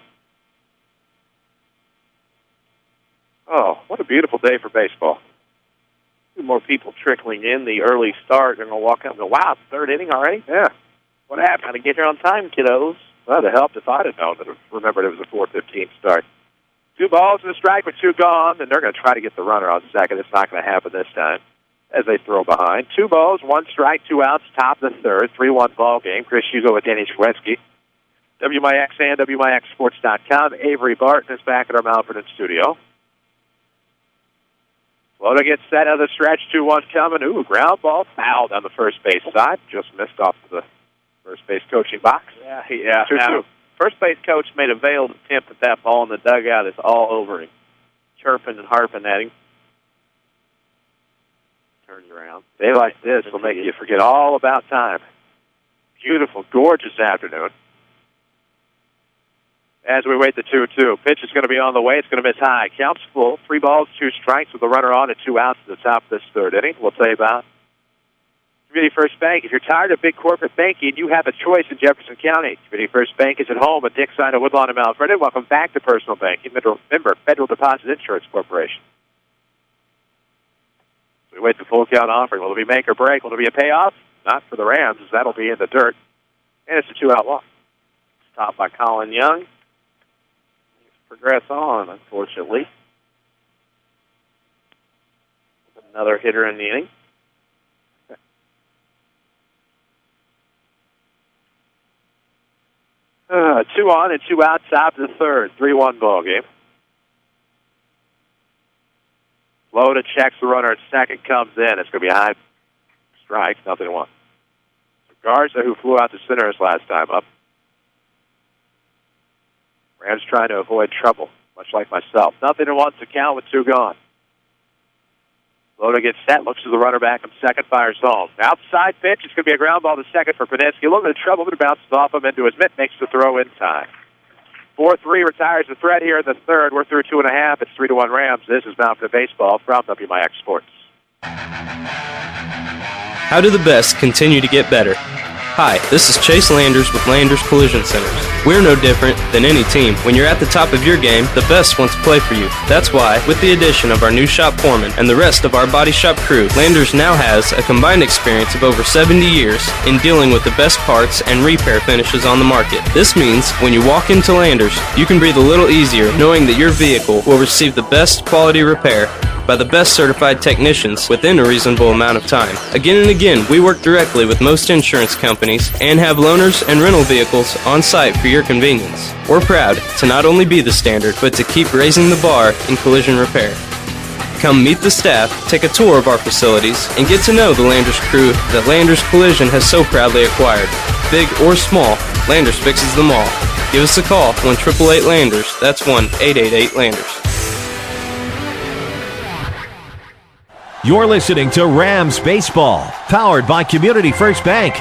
Oh, what a beautiful day for baseball. 2 more people trickling in. The early start, they're going to walk out and go, wow, 3rd inning already? Yeah. What happened? Got to get here on time, kiddos. Well, it helped if I'd have known that. Remembered it was a 4:15 start. 2 balls and a strike with 2 gone, and they're going to try to get the runner on second. It's not going to happen this time as they throw behind. 2 balls, 1 strike, 2 outs, top of the 3rd, 3-1 ball game. Chris Hugo with Danny Czerwinski. WMIX and WMIXsports.com. Avery Barton is back at our Mount Vernon studio. Flota gets set out of the stretch, 2-1 coming. Ooh, ground ball foul down the first base side. Just missed off the first base coaching box. Yeah. 2-2. Now, first base coach made a veiled attempt at that ball in the dugout. It's all over him. Chirping and harping at him. Turns around. Day like this will make you forget all about time. Beautiful, gorgeous afternoon. As we wait the 2-2. Pitch is going to be on the way. It's going to miss high. Counts full. 3 balls, 2 strikes with a runner on and 2 outs at the top of this 3rd inning. We'll tell you about Community First Bank. If you're tired of big corporate banking, you have a choice in Jefferson County. Community First Bank is at home at Dixon and Woodlawn and Mount Vernon. Welcome back to personal banking. Member Federal Deposit Insurance Corporation. We wait the full count offering. Will it be make or break? Will it be a payoff? Not for the Rams, as that'll be in the dirt. And it's a 2-out walk. top by Colin Young. Progress on, unfortunately. Another hitter in the inning. 2 on and 2 out, top of the third. 3-1 ball game. Loda checks the runner at second, comes in. It's going to be a high strike, 0-1. Garza, who flew out to center his last time up. Rams trying to avoid trouble, much like myself. 0-1 to count with 2 gone. Loda gets set, looks to the runner back, and second fires home. Outside pitch, it's going to be a ground ball to second for Paninsky. A little bit of trouble, but it bounces off him into his mitt, makes the throw in time. 4-3 retires the threat here in the third. We're through 2.5. It's 3-1 Rams. This is Bound for Baseball from WMIX Sports. How do the best continue to get better? Hi, this is Chase Landers with Landers Collision Centers. We're no different than any team. When you're at the top of your game, the best want to play for you. That's why, with the addition of our new shop foreman and the rest of our body shop crew, Landers now has a combined experience of over 70 years in dealing with the best parts and repair finishes on the market. This means when you walk into Landers, you can breathe a little easier knowing that your vehicle will receive the best quality repair by the best certified technicians within a reasonable amount of time. Again and again, we work directly with most insurance companies and have loaners and rental vehicles on site for your convenience. We're proud to not only be the standard, but to keep raising the bar in collision repair. Come meet the staff, take a tour of our facilities, and get to know the Landers crew that Landers Collision has so proudly acquired. Big or small, Landers fixes them all. Give us a call, 1-888-LANDERS. That's 1-888-LANDERS. You're listening to Rams Baseball, powered by Community First Bank.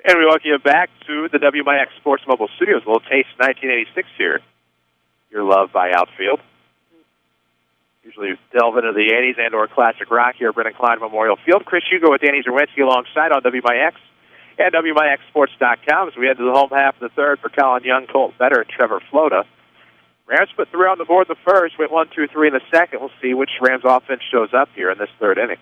And we welcome you back to the WMIX Sports Mobile Studios. A little taste of 1986 here. You're loved by Outfield. Usually delve into the 80s and or classic rock here at Brennan Klein Memorial Field. Chris Hugo with Danny Czerwinski alongside on WMIX and WMIXsports.com as we head to the home half of the third for Colin Young, Colt Better, and Trevor Flota. Rams put 3 on the board in the first, went 1, 2, 3 in the second. We'll see which Rams offense shows up here in this third inning.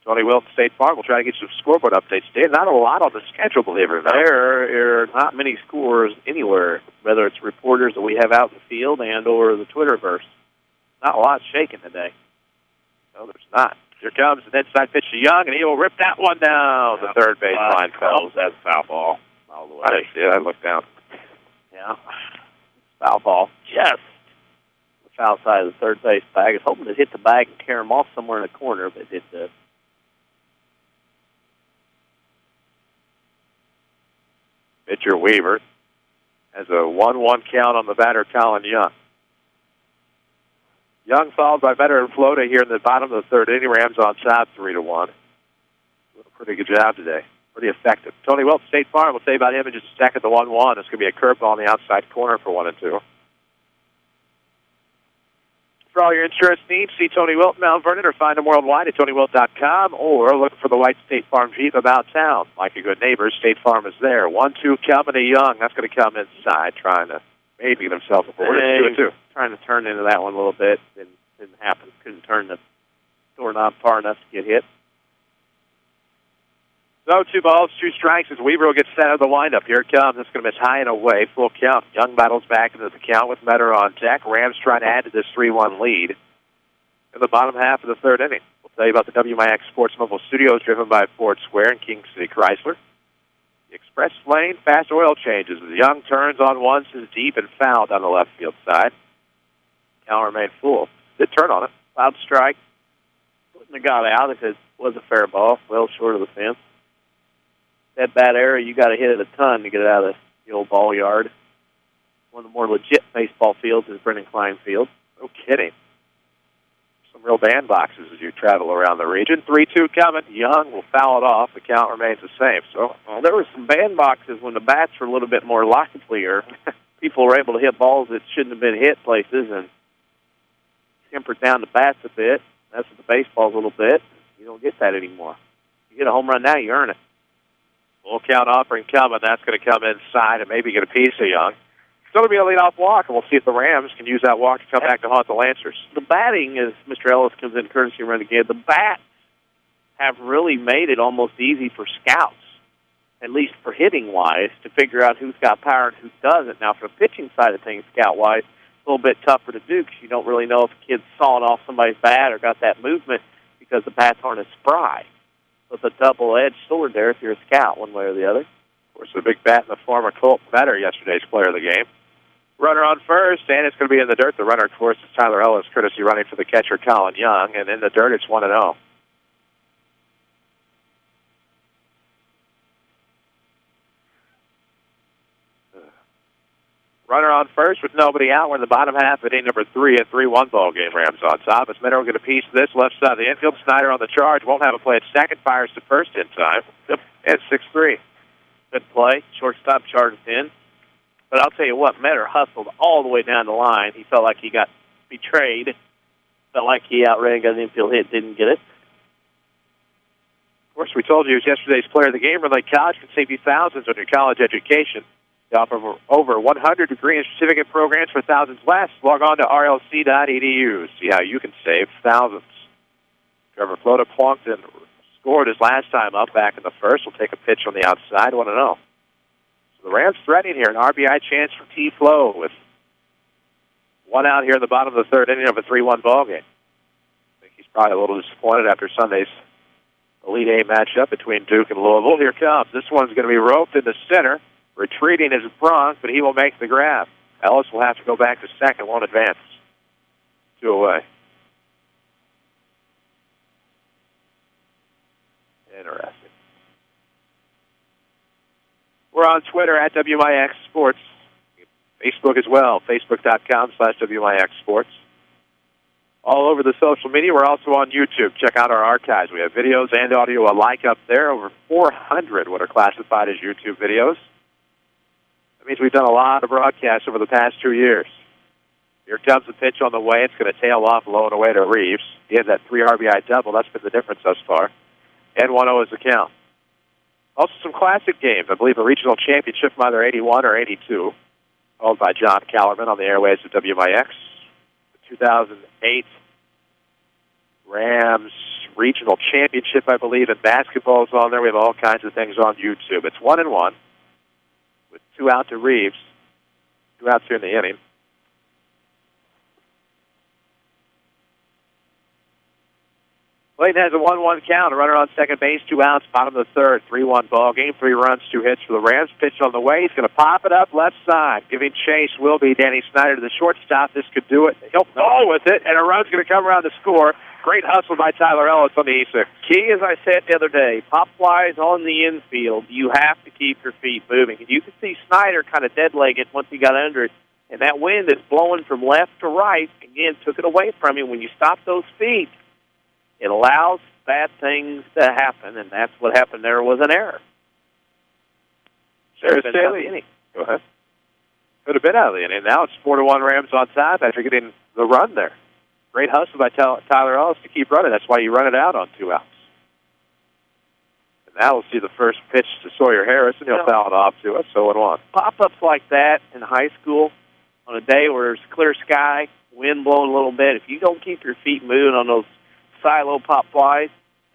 Tony Wilton, State Farm. We'll try to get some scoreboard updates today. Not a lot on the schedule, believe it or not. There are not many scores anywhere, whether it's reporters that we have out in the field and or the Twitterverse. Not a lot shaking today. No, there's not. Here comes an inside pitch to Young, and he will rip that one down. The third baseline fells. That's foul ball all the way. I didn't see it. I looked down. Yeah. Foul ball. Just the foul side of the third base bag. I was hoping to hit the bag and carry him off somewhere in the corner, but it did. Pitcher Weaver has a 1-1 count on the batter, Colin Young. Young followed by Better and Flota here in the bottom of the third inning. Rams on top 3-1. Pretty good job today. Pretty effective. Tony Wilton, State Farm. We'll say about him in just a second. The 1-1. It's going to be a curveball on the outside corner for 1 and 2. For all your insurance needs, see Tony Wilton, Mount Vernon, or find him worldwide at TonyWilton.com, or look for the white State Farm Jeep about town. Like a good neighbor, State Farm is there. 1-2 coming to Young. That's going to come inside, trying to maybe get himself aboard. 2-2. Trying to turn into that one a little bit. Didn't happen. Couldn't turn the doorknob far enough to get hit. So 2 balls, 2 strikes as Weaver will get set of the windup. Here it comes. It's going to miss high and away. Full count. Young battles back into the count with Metter on deck. Rams trying to add to this 3-1 lead in the bottom half of the third inning. We'll tell you about the WMIX Sports Mobile Studios driven by Ford Square and King City Chrysler. The Express Lane fast oil changes as Young turns on one, is deep and foul down the left field side. Count remained full. Did turn on it. Loud strike. Wouldn't have got out if it was a fair ball, well short of the fence. That bad area, you got to hit it a ton to get it out of the old ball yard. One of the more legit baseball fields is Brennan Klein Field. No kidding. Some real bandboxes as you travel around the region. 3-2 coming. Young will foul it off. The count remains the same. So there were some bandboxes when the bats were a little bit more livelier. People were able to hit balls that shouldn't have been hit places and tempered down the bats a bit. That's with the baseballs a little bit. You don't get that anymore. You get a home run now, you earn it. Full count offering coming. That's going to come inside and maybe get a piece of Young. It's going to be a leadoff walk, and we'll see if the Rams can use that walk to come back to haunt the Lancers. The batting, as Mr. Ellis comes in courtesy run again, the bats have really made it almost easy for scouts. at least for hitting-wise, to figure out who's got power and who doesn't. Now, for the pitching side of things, scout-wise, it's a little bit tougher to do because you don't really know if a kid's sawing off somebody's bat or got that movement because the bats aren't as spry. So it's a double-edged sword there if you're a scout, one way or the other. Of course, the big bat in the former Colt Better, yesterday's player of the game. Runner on first, and it's going to be in the dirt. The runner, of course, is Tyler Ellis, courtesy running for the catcher, Colin Young. And in the dirt, it's 1-0. Runner on first with nobody out. We're in the bottom half of inning number 3, a 3-1 ball game. Rams on top. As Minero will get a piece of this left side of the infield. Snyder on the charge. Won't have a play at second. Fires to first in time. Yep. And 6-3. Good play. Shortstop charged in. But I'll tell you what, Metter hustled all the way down the line. He felt like he got betrayed. Felt like he outran, got an infield hit, didn't get it. Of course, we told you he was yesterday's player of the game. Red College can save you thousands on your college education. They offer over 100 degree and certificate programs for thousands less. Log on to rlc.edu. See how you can save thousands. Trevor Flota plunked and scored his last time up back in the first. Will take a pitch on the outside, 1-0. So the Rams threatening here. An RBI chance for T. Flo with one out here in the bottom of the third inning of a 3-1 ball game. I think he's probably a little disappointed after Sunday's Elite Eight matchup between Duke and Louisville. Here comes. This one's going to be roped in the center. Retreating is Bronk, but he will make the grab. Ellis will have to go back to second, won't advance. 2 away. Interesting. We're on Twitter at WMIX Sports. Facebook as well, facebook.com/WMIX Sports. All over the social media. We're also on YouTube. Check out our archives. We have videos and audio alike up there. Over 400 what are classified as YouTube videos. That means we've done a lot of broadcasts over the past 2 years. Here comes the pitch on the way. It's going to tail off low and away to Reeves. He had that 3 RBI double. That's been the difference thus far. And 1-0 is the count. Also some classic games. I believe a regional championship from either 81 or 82, called by John Callerman on the airways of WMIX. The 2008 Rams regional championship, I believe, and basketball is on there. We have all kinds of things on YouTube. It's 1-1 with 2 out to Reeves. 2 outs here in the inning. Clayton has a 1-1 count. A runner on second base, 2 outs, bottom of the third. 3-1 ball game. 3 runs, 2 hits for the Rams. Pitch on the way. He's going to pop it up left side. Giving chase will be Danny Snyder to the shortstop. This could do it. He'll fall with it, and a run's going to come around to score. Great hustle by Tyler Ellis on the E6. Key, as I said the other day, pop flies on the infield. You have to keep your feet moving. And you can see Snyder kind of dead-legged once he got under it. And that wind is blowing from left to right. Again, took it away from him. When you stop those feet, it allows bad things to happen, and that's what happened there was an error. Sarah Staley. Go ahead. Could have been out of the inning. Now it's 4-1 Rams on top after getting the run there. Great hustle by Tyler Ellis to keep running. That's why you run it out on 2 outs. And now we'll see the first pitch to Sawyer Harrison. He'll foul it off to us, 0-1. Pop-ups like that in high school on a day where there's clear sky, wind blowing a little bit, if you don't keep your feet moving on those silo pop flies,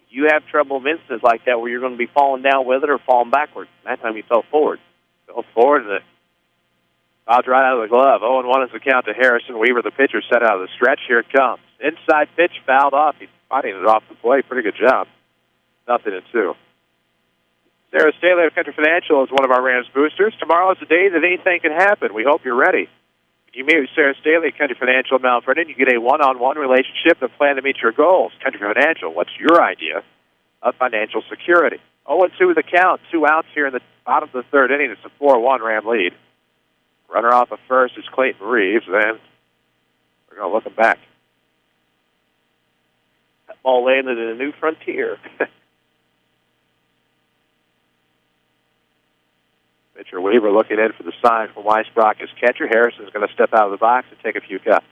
you have trouble in instances like that where you're going to be falling down with it or falling backwards. That time you fell forward. Fell forward, and it bounced right out of the glove. 0-1 is the count to Harrison. Weaver, the pitcher, set out of the stretch. Here it comes. Inside pitch, fouled off. He's fighting it off the plate. Pretty good job. 0-2. Sarah Staley of Country Financial is one of our Rams boosters. Tomorrow is the day that anything can happen. We hope you're ready. You meet with Sarah Staley at Country Financial in Mount Vernon. You get a one-on-one relationship and plan to meet your goals. Country Financial, what's your idea of financial security? 0-2 the count. 2 outs here in the bottom of the third inning. It's a 4-1 Ram lead. Runner off of first is Clayton Reeves, and we're going to look him back. That ball landed in a new frontier. Pitcher Weaver looking in for the sign from Weisbrock as catcher. Harrison's going to step out of the box and take a few cuts.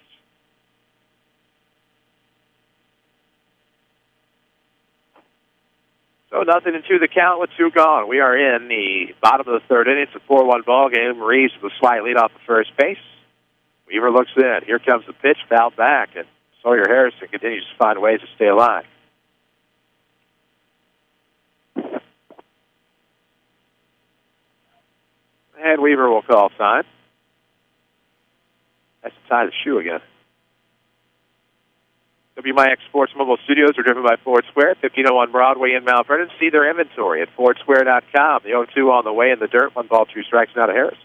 So 0-2 the count with 2 gone. We are in the bottom of the third inning. It's a 4-1 ball game. Reeves with a slight lead off the first base. Weaver looks in. Here comes the pitch, fouled back, and Sawyer Harrison continues to find ways to stay alive. And Weaver will call sign. That's the tie of the shoe again. WMIX Sports Mobile Studios are driven by Ford Square, 1501 Broadway in Mount Vernon. See their inventory at FordSquare.com. The 0-2 on the way in the dirt. 1 ball, 2 strikes now to Harrison.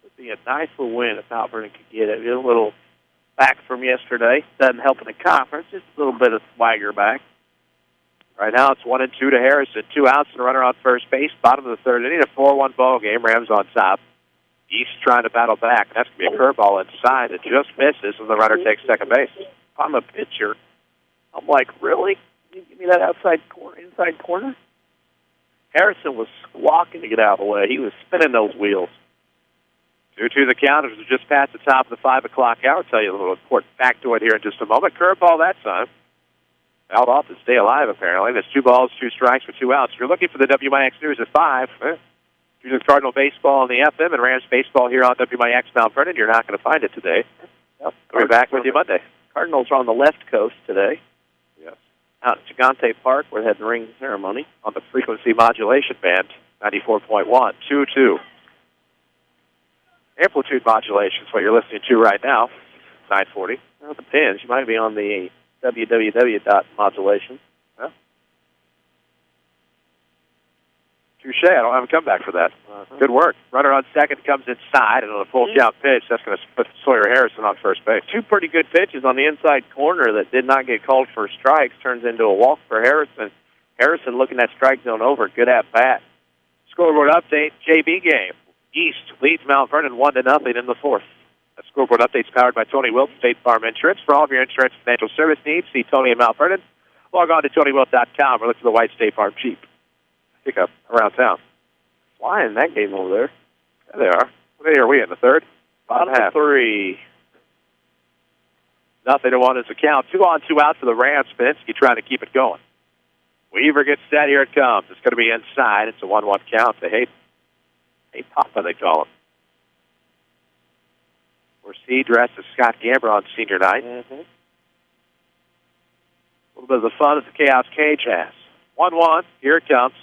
It would be a nice little win if Mount Vernon could get it. A little back from yesterday. Doesn't help in the conference. Just a little bit of swagger back. Right now it's 1-2 to Harrison. 2 outs and a runner on first base. Bottom of the third inning. A 4-1 ball game. Rams on top. East trying to battle back. That's going to be a curveball inside. It just misses, and the runner takes second base. If I'm a pitcher, I'm like, really? You give me that inside corner? Harrison was squawking to get out of the way. He was spinning those wheels. 2-2 the count. It was just past the top of the 5 o'clock hour. I'll tell you a little important factoid here in just a moment. Curveball that time. Out off to stay alive, apparently. There's 2 balls, 2 strikes for 2 outs. If you're looking for the WMIX News at 5, there's Cardinal baseball on the FM and Rams baseball here on WMIX Mount Vernon. You're not going to find it today. Yep. We'll be back with you Monday. Cardinals are on the left coast today. Yes. Out at Gigante Park, where they had the ring ceremony. On the frequency modulation band, 94.1, 2-2. Amplitude modulation is what you're listening to right now, 940. Well, it depends. You might be on the www.modulation. Well, touche. I don't have a comeback for that. Good work. Runner on second comes inside, and on a full count pitch, that's going to put Sawyer Harrison on first base. 2 pretty good pitches on the inside corner that did not get called for strikes. Turns into a walk for Harrison. Harrison looking that strike zone over. Good at bat. Scoreboard update, JV game. East leads Mount Vernon 1-0 in the 4th. The scoreboard update's powered by Tony Wilt, State Farm Insurance. For all of your insurance and financial service needs, see Tony in Mount Vernon. Log on to TonyWilt.com or look for the white State Farm Jeep. Pick up around town. Flying that game over there. There they are. What inning are we in, the 3rd? Bottom half. 3. 0-1 is the count. 2 on, 2 out for the Rams. Czerwinski trying to keep it going. Weaver gets set. Here it comes. It's going to be inside. It's a 1-1 count to Hayden. Hey, Papa, they call him. C dressed as Scott Gamber on senior night. Mm-hmm. A little bit of the fun that the Chaos Cage has. 1-1. Here it comes.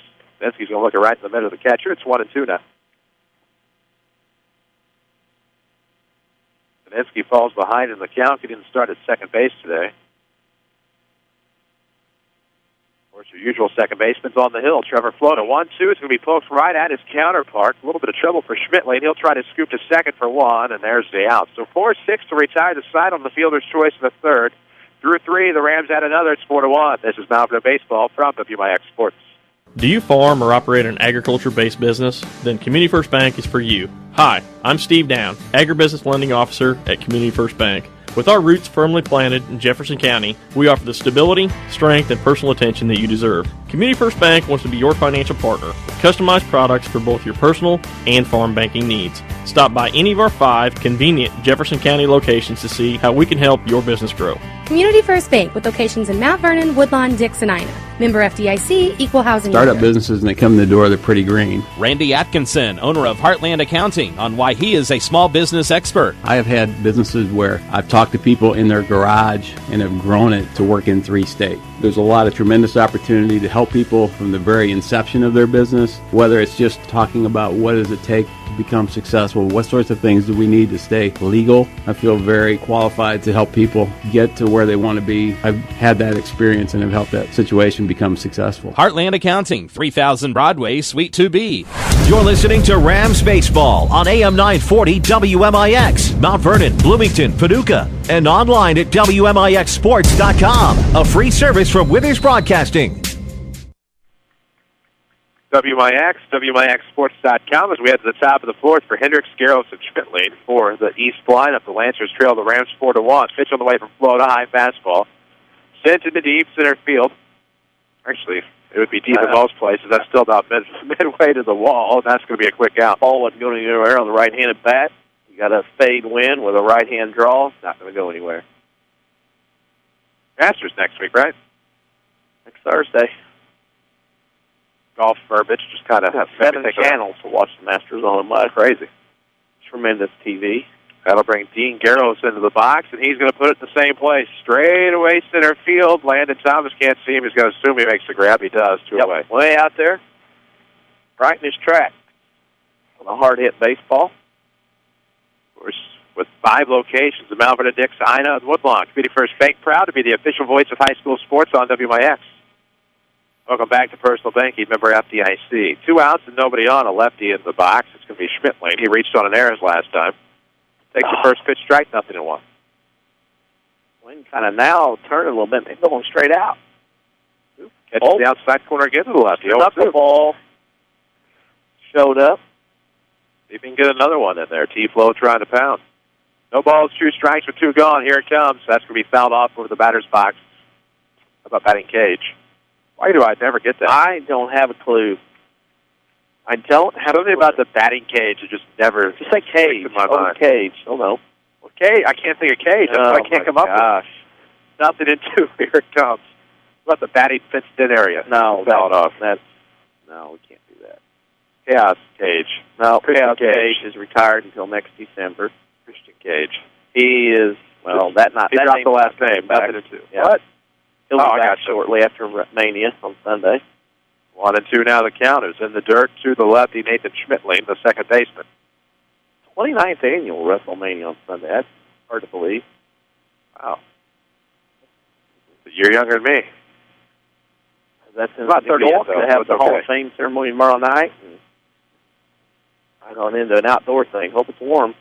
Czerwinski's going to look it right in the middle of the catcher. It's 1-2 now. Czerwinski falls behind in the count. He didn't start at second base today. Of course, your usual second baseman's on the hill. Trevor Flota. 1-2. It's going to be poked right at his counterpart. A little bit of trouble for Schmittling. He'll try to scoop to second for 1, and there's the out. So 4-6 to retire the side on the fielder's choice in the 3rd. Through 3, the Rams add another. It's 4-1. This is Mount Vernon Baseball from WMIX Sports. Do you farm or operate an agriculture-based business? Then Community First Bank is for you. Hi, I'm Steve Down, Agribusiness Lending Officer at Community First Bank. With our roots firmly planted in Jefferson County, we offer the stability, strength, and personal attention that you deserve. Community First Bank wants to be your financial partner with customized products for both your personal and farm banking needs. Stop by any of our 5 convenient Jefferson County locations to see how we can help your business grow. Community First Bank with locations in Mount Vernon, Woodlawn, Dix, and Ina. Member FDIC, Equal Housing Startup Lender. businesses, and they come in the door, they're pretty green. Randy Atkinson, owner of Heartland Accounting, on why he is a small business expert. I have had businesses where I've talked to people in their garage and have grown it to work in 3 states. There's a lot of tremendous opportunity to help people from the very inception of their business, whether it's just talking about what does it take to become successful, what sorts of things do we need to stay legal. I feel very qualified to help people get to where they want to be. I've had that experience and have helped that situation become successful. Heartland Accounting, 3000 Broadway, Suite 2B. You're listening to Rams Baseball on AM 940 WMIX, Mount Vernon, Bloomington, Paducah, and online at WMIXsports.com. A free service from Withers Broadcasting. WMIX, WMIXsports.com as we head to the top of the 4th for Hendricks, Garros, and Schmittling for the East lineup. The Lancers trail the Rams 4-1. Pitch on the way from Florida, high fastball. Sent into deep center field. Actually, it would be deep in most places. That's still about midway to the wall, and that's going to be a quick out. Ball wasn't going anywhere on the right-handed bat. You got a fade win with a right-hand draw. It's not going to go anywhere. Masters next week, right? Next Thursday. Golf verbiage just kind of have 7 channels to watch the Masters on. Crazy. Tremendous TV. That'll bring Dean Garros into the box, and he's going to put it in the same place. Straight away center field. Landon Thomas can't see him. He's going to assume he makes the grab. He does. 2 away. Way out there. Right in his track. on a hard-hit baseball. Of course, with 5 locations, the Mount Vernon, Dix, Ina, and Woodlawn. Community First Bank, proud to be the official voice of high school sports on WMIX. Welcome back to Personal Banking, member FDIC. 2 outs and nobody on, a lefty in the box. It's going to be Schmidtling. He reached on an error last time. Takes the first pitch, strike, 0-1. Wind kind of now turning a little bit. Maybe going straight out. Catches the outside corner again to the left. Knuckleball showed up. See if he can get another one in there. T-Flow trying to pound. No balls, 2 strikes with 2 gone. Here it comes. That's going to be fouled off over the batter's box. How about batting cage? Why do I never get that? I don't have a clue. I don't have something about the batting cage. It just never. Just say cage. In my mind. Cage. Oh no. Well, cage. I can't think of cage. That's what I can't come up with. 0-2. Here it comes. What about the batting fenced in area? No, fouled off. No, we can't do that. Chaos Cage. No, Chaos Cage is retired until next December. Christian Cage. He is. Well, that not. He that dropped the last name. 0-2. Yeah. What? He'll be back shortly after Mania on Sunday. 1-2 now the count is in the dirt to the lefty, Nathan Schmidtling, the second baseman. 29th annual WrestleMania on Sunday. That's hard to believe. Wow. A year younger than me. That's in about 31. They have the Hall of Fame ceremony tomorrow night. And I'm going into an outdoor thing. Hope it's warm.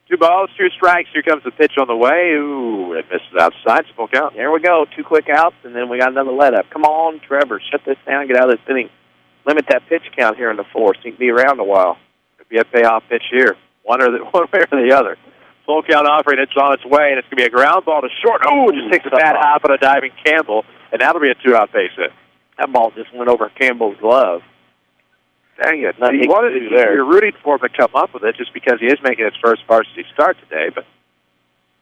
2 balls, 2 strikes. Here comes the pitch on the way. Ooh, it misses outside. Full count. There we go. 2 quick outs, and then we got another let-up. Come on, Trevor. Shut this down. Get out of this inning. Limit that pitch count here in the 4th so you can be around a while. Could be a payoff pitch here. One way or the other. Full count offering. It's on its way, and it's going to be a ground ball to short. Ooh, just takes a bad hop on a diving Campbell, and that'll be a 2-out base hit. That ball just went over Campbell's glove. Dang it. You're rooting for him to come up with it just because he is making his first varsity start today, but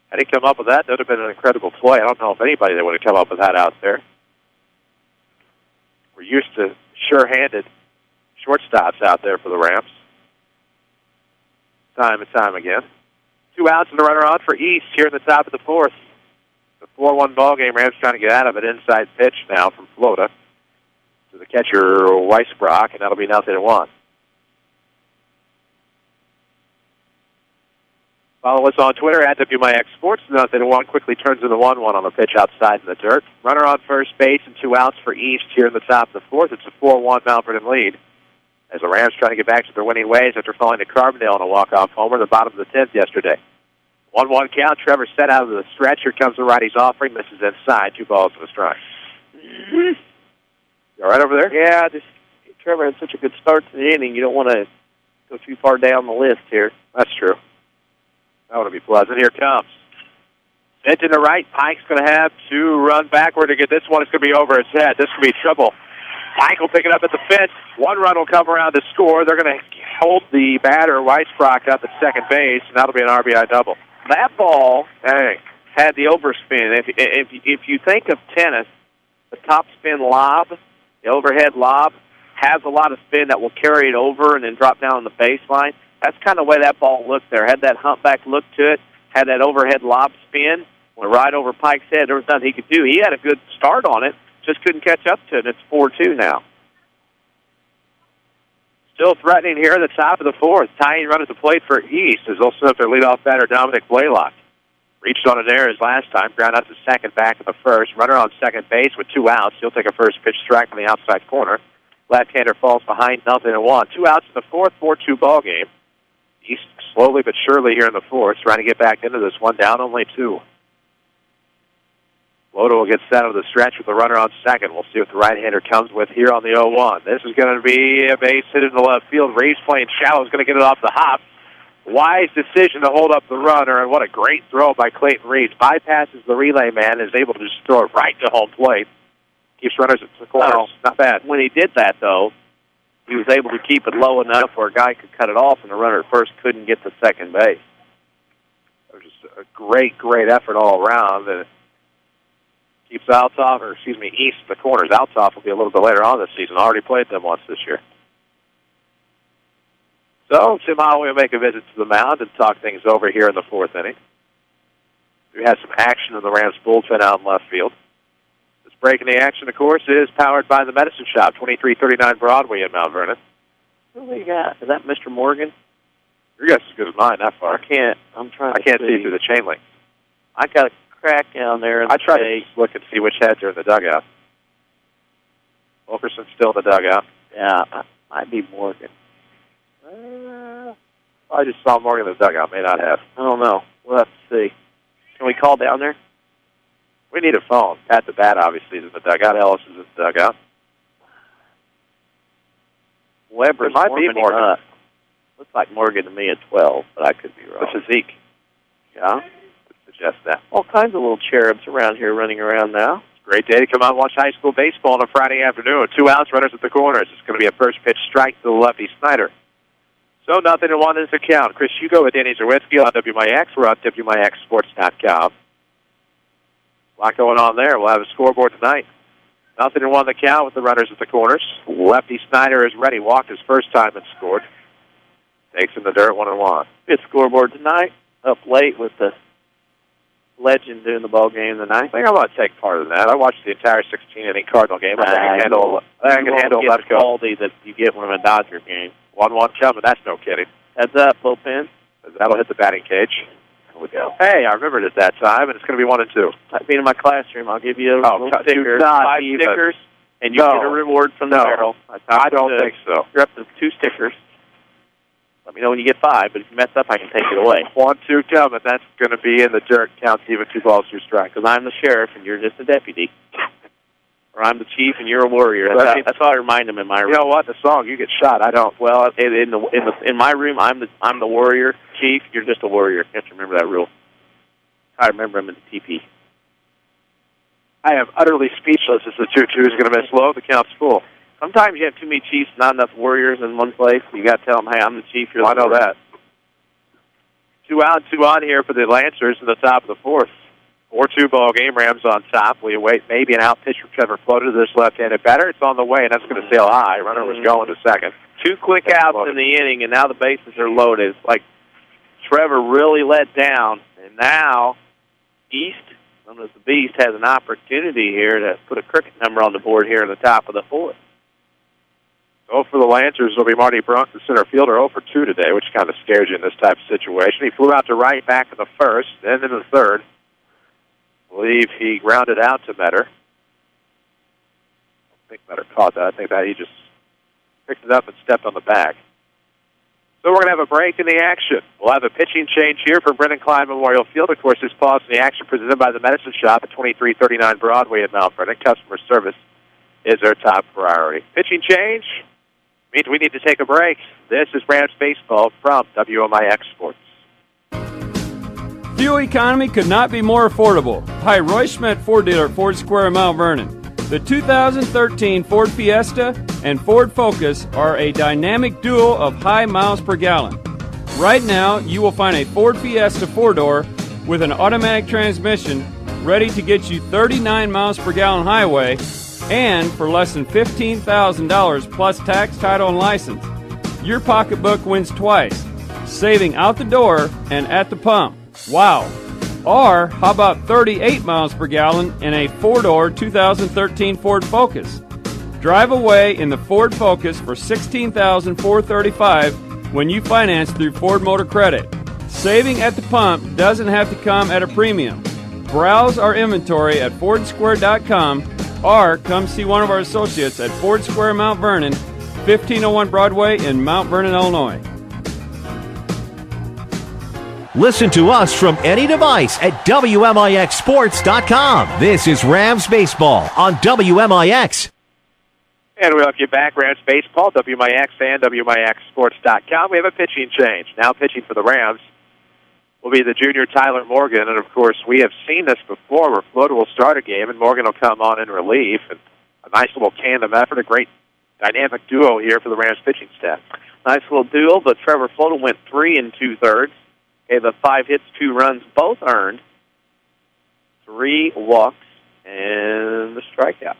had he come up with that, that would have been an incredible play. I don't know if anybody that would have come up with that out there. We're used to sure-handed shortstops out there for the Rams. Time and time again. 2 outs and a runner on for East here in the top of the 4th. The 4-1 ball game. Rams trying to get out of it. Inside pitch now from Flota to the catcher, Weisbrock, and that'll be 0-1. Follow us on Twitter at WMIX Sports. 0-1 quickly turns into 1-1 on the pitch outside in the dirt. Runner on first base and 2 outs for East here in the top of the 4th. It's a 4-1 Mount Vernon lead as the Rams trying to get back to their winning ways after falling to Carbondale on a walk-off homer, the bottom of the 10th yesterday. 1-1 count. Trevor set out of the stretch. Here comes the righty's offering. Misses inside. 2 balls and a strike. You all right over there? Yeah, Trevor had such a good start to the inning. You don't want to go too far down the list here. That's true. That would be pleasant. Here it comes. Pitch in the right. Pike's going to have to run backward to get this one. It's going to be over his head. This could be trouble. Pike will pick it up at the fence. 1 run will come around to score. They're going to hold the batter, Weisbrock, up at second base, and that'll be an RBI double. That ball had the overspin. If you think of tennis, the top spin lob, the overhead lob, has a lot of spin that will carry it over and then drop down on the baseline. That's kind of the way that ball looked there. Had that humpback look to it, had that overhead lob spin, went right over Pike's head. There was nothing he could do. He had a good start on it, just couldn't catch up to it. It's 4-2 now. Still threatening here at the top of the 4th. Tying run at the plate for East as they'll set up their leadoff batter, Dominic Blaylock. Reached on an error his last time, ground out to second back in the first. Runner on second base with 2 outs. He'll take a first pitch strike from the outside corner. Left-hander falls behind 0-1. 2 outs in the 4th, 4-2 ball game. East slowly but surely here in the 4th, trying to get back into this one, down only 2. Flota will get set over the stretch with the runner on second. We'll see what the right-hander comes with here on the 0-1. This is going to be a base hit in the left field. Reeves playing shallow is going to get it off the hop. Wise decision to hold up the runner, and what a great throw by Clayton Reeves. Bypasses the relay man and is able to just throw it right to home plate. Keeps runners at the corners. Well, not bad. When he did that, though, he was able to keep it low enough where a guy could cut it off and the runner at first couldn't get to second base. It was just a great effort all around. And keeps East the corners. Althoff will be a little bit later on this season. Already played them once this year. So, Tim Holloway will make a visit to the mound and talk things over here in the 4th inning. We had some action in the Rams bullpen out in left field. This break in the action, of course, is powered by the Medicine Shop, 2339 Broadway in Mount Vernon. What do we got? Is that Mr. Morgan? Your guess is as good as mine that far. I can't see through the chain link. I got a crack down there. I try to look and see which heads are in the dugout. Wilkerson's still in the dugout. Yeah, might be Morgan. I just saw Morgan in the dugout. May not have. I don't know. We'll have to see. Can we call down there? We need a phone. Pat the Bat obviously is in the dugout. Ellis is in the dugout. Weber's might be Morgan. Up. Looks like Morgan to me at 12, but I could be wrong. Which is Zeke. Yeah? Would suggest that. All kinds of little cherubs around here running around now. Great day to come out and watch high school baseball on a Friday afternoon. 2 outs, runners at the corners. It's going to be a first pitch strike to the lefty Snyder. So 0-1 is the count. Chris Hugo with Danny Czerwinski on WMIX. We're on WMIXsports.com. A lot going on there. We'll have a scoreboard tonight. 0-1 the count with the runners at the corners. Lefty Snyder is ready. Walked his first time and scored. Takes in the dirt 1-1. Good scoreboard tonight. Up late with the legend doing the ball game tonight. I think I'm going to take part in that. I watched the entire 16-inning Cardinal game. I think I can handle left go. Quality that you get from a Dodger game. 1-1 coming. That's no kidding. Heads up, bullpen. That'll hit the batting cage. Here we go. Hey, I remembered it that time, and it's going to be 1-2. I've been in my classroom. I'll give you a little sticker, 5 stickers, and you get a reward from the barrel. I don't think so. You're up to 2 stickers. Let me know when you get 5, but if you mess up, I can take it away. 1-2 coming. That's going to be in the dirt. Counts even 2 balls, 2 strikes. Because I'm the sheriff, and you're just a deputy. Or I'm the chief, and you're a warrior. That's how I remind them in my room. You know what? The song, you get shot. I don't. Well, in my room, I'm the warrior chief. You're just a warrior. You have to remember that rule. I remember him in the TP. I am utterly speechless as the 2-2 is going to miss low. The count's full. Sometimes you have too many chiefs, not enough warriors in one place. You got to tell them, hey, I'm the chief. You're the warrior. I know that. 2 out, 2 on here for the Lancers in the top of the 4th. 4-2 ball game. Rams on top. We await maybe an out pitch from Trevor Floater to this left-handed batter. It's on the way, and that's going to sail high. Runner was going to second. 2 quick outs in the inning, and now the bases are loaded. It's like Trevor really let down, and now East, known as the Beast, has an opportunity here to put a cricket number on the board here in the top of the 4th. For the Lancers will be Marty Brunk, the center fielder, 0 for 2 today, which kind of scares you in this type of situation. He flew out to right back in the first, then in the third. I believe he grounded out to Metter. I think Metter caught that. I think that he just picked it up and stepped on the back. So we're going to have a break in the action. We'll have a pitching change here for Brennan Klein Memorial Field. Of course, this pause in the action presented by the Medicine Shop at 2339 Broadway in Mount Vernon. Customer service is our top priority. Pitching change means we need to take a break. This is Rams Baseball from WMIX Sports. Fuel economy could not be more affordable. Hi, Roy Schmidt, Ford dealer at Ford Square in Mount Vernon. The 2013 Ford Fiesta and Ford Focus are a dynamic duo of high miles per gallon. Right now, you will find a Ford Fiesta 4-door with an automatic transmission ready to get you 39 miles per gallon highway and for less than $15,000 plus tax, title, and license. Your pocketbook wins twice, saving out the door and at the pump. Wow. Or how about 38 miles per gallon in a 4-door 2013 Ford Focus? Drive away in the Ford Focus for $16,435 when you finance through Ford Motor Credit. Saving at the pump doesn't have to come at a premium. Browse our inventory at FordSquare.com or come see one of our associates at Ford Square Mount Vernon, 1501 Broadway in Mount Vernon, Illinois. Listen to us from any device at WMIXsports.com. This is Rams Baseball on WMIX. And we welcome you back, Rams Baseball, WMIX and WMIXsports.com. We have a pitching change. Now pitching for the Rams will be the junior Tyler Morgan. And, of course, we have seen this before where Floater will start a game and Morgan will come on in relief. And a nice little tandem effort, a great dynamic duo here for the Rams pitching staff. Nice little duo, but Trevor Floater went 3 2/3. Okay, the 5 hits, 2 runs, both earned. 3 walks and the strikeout.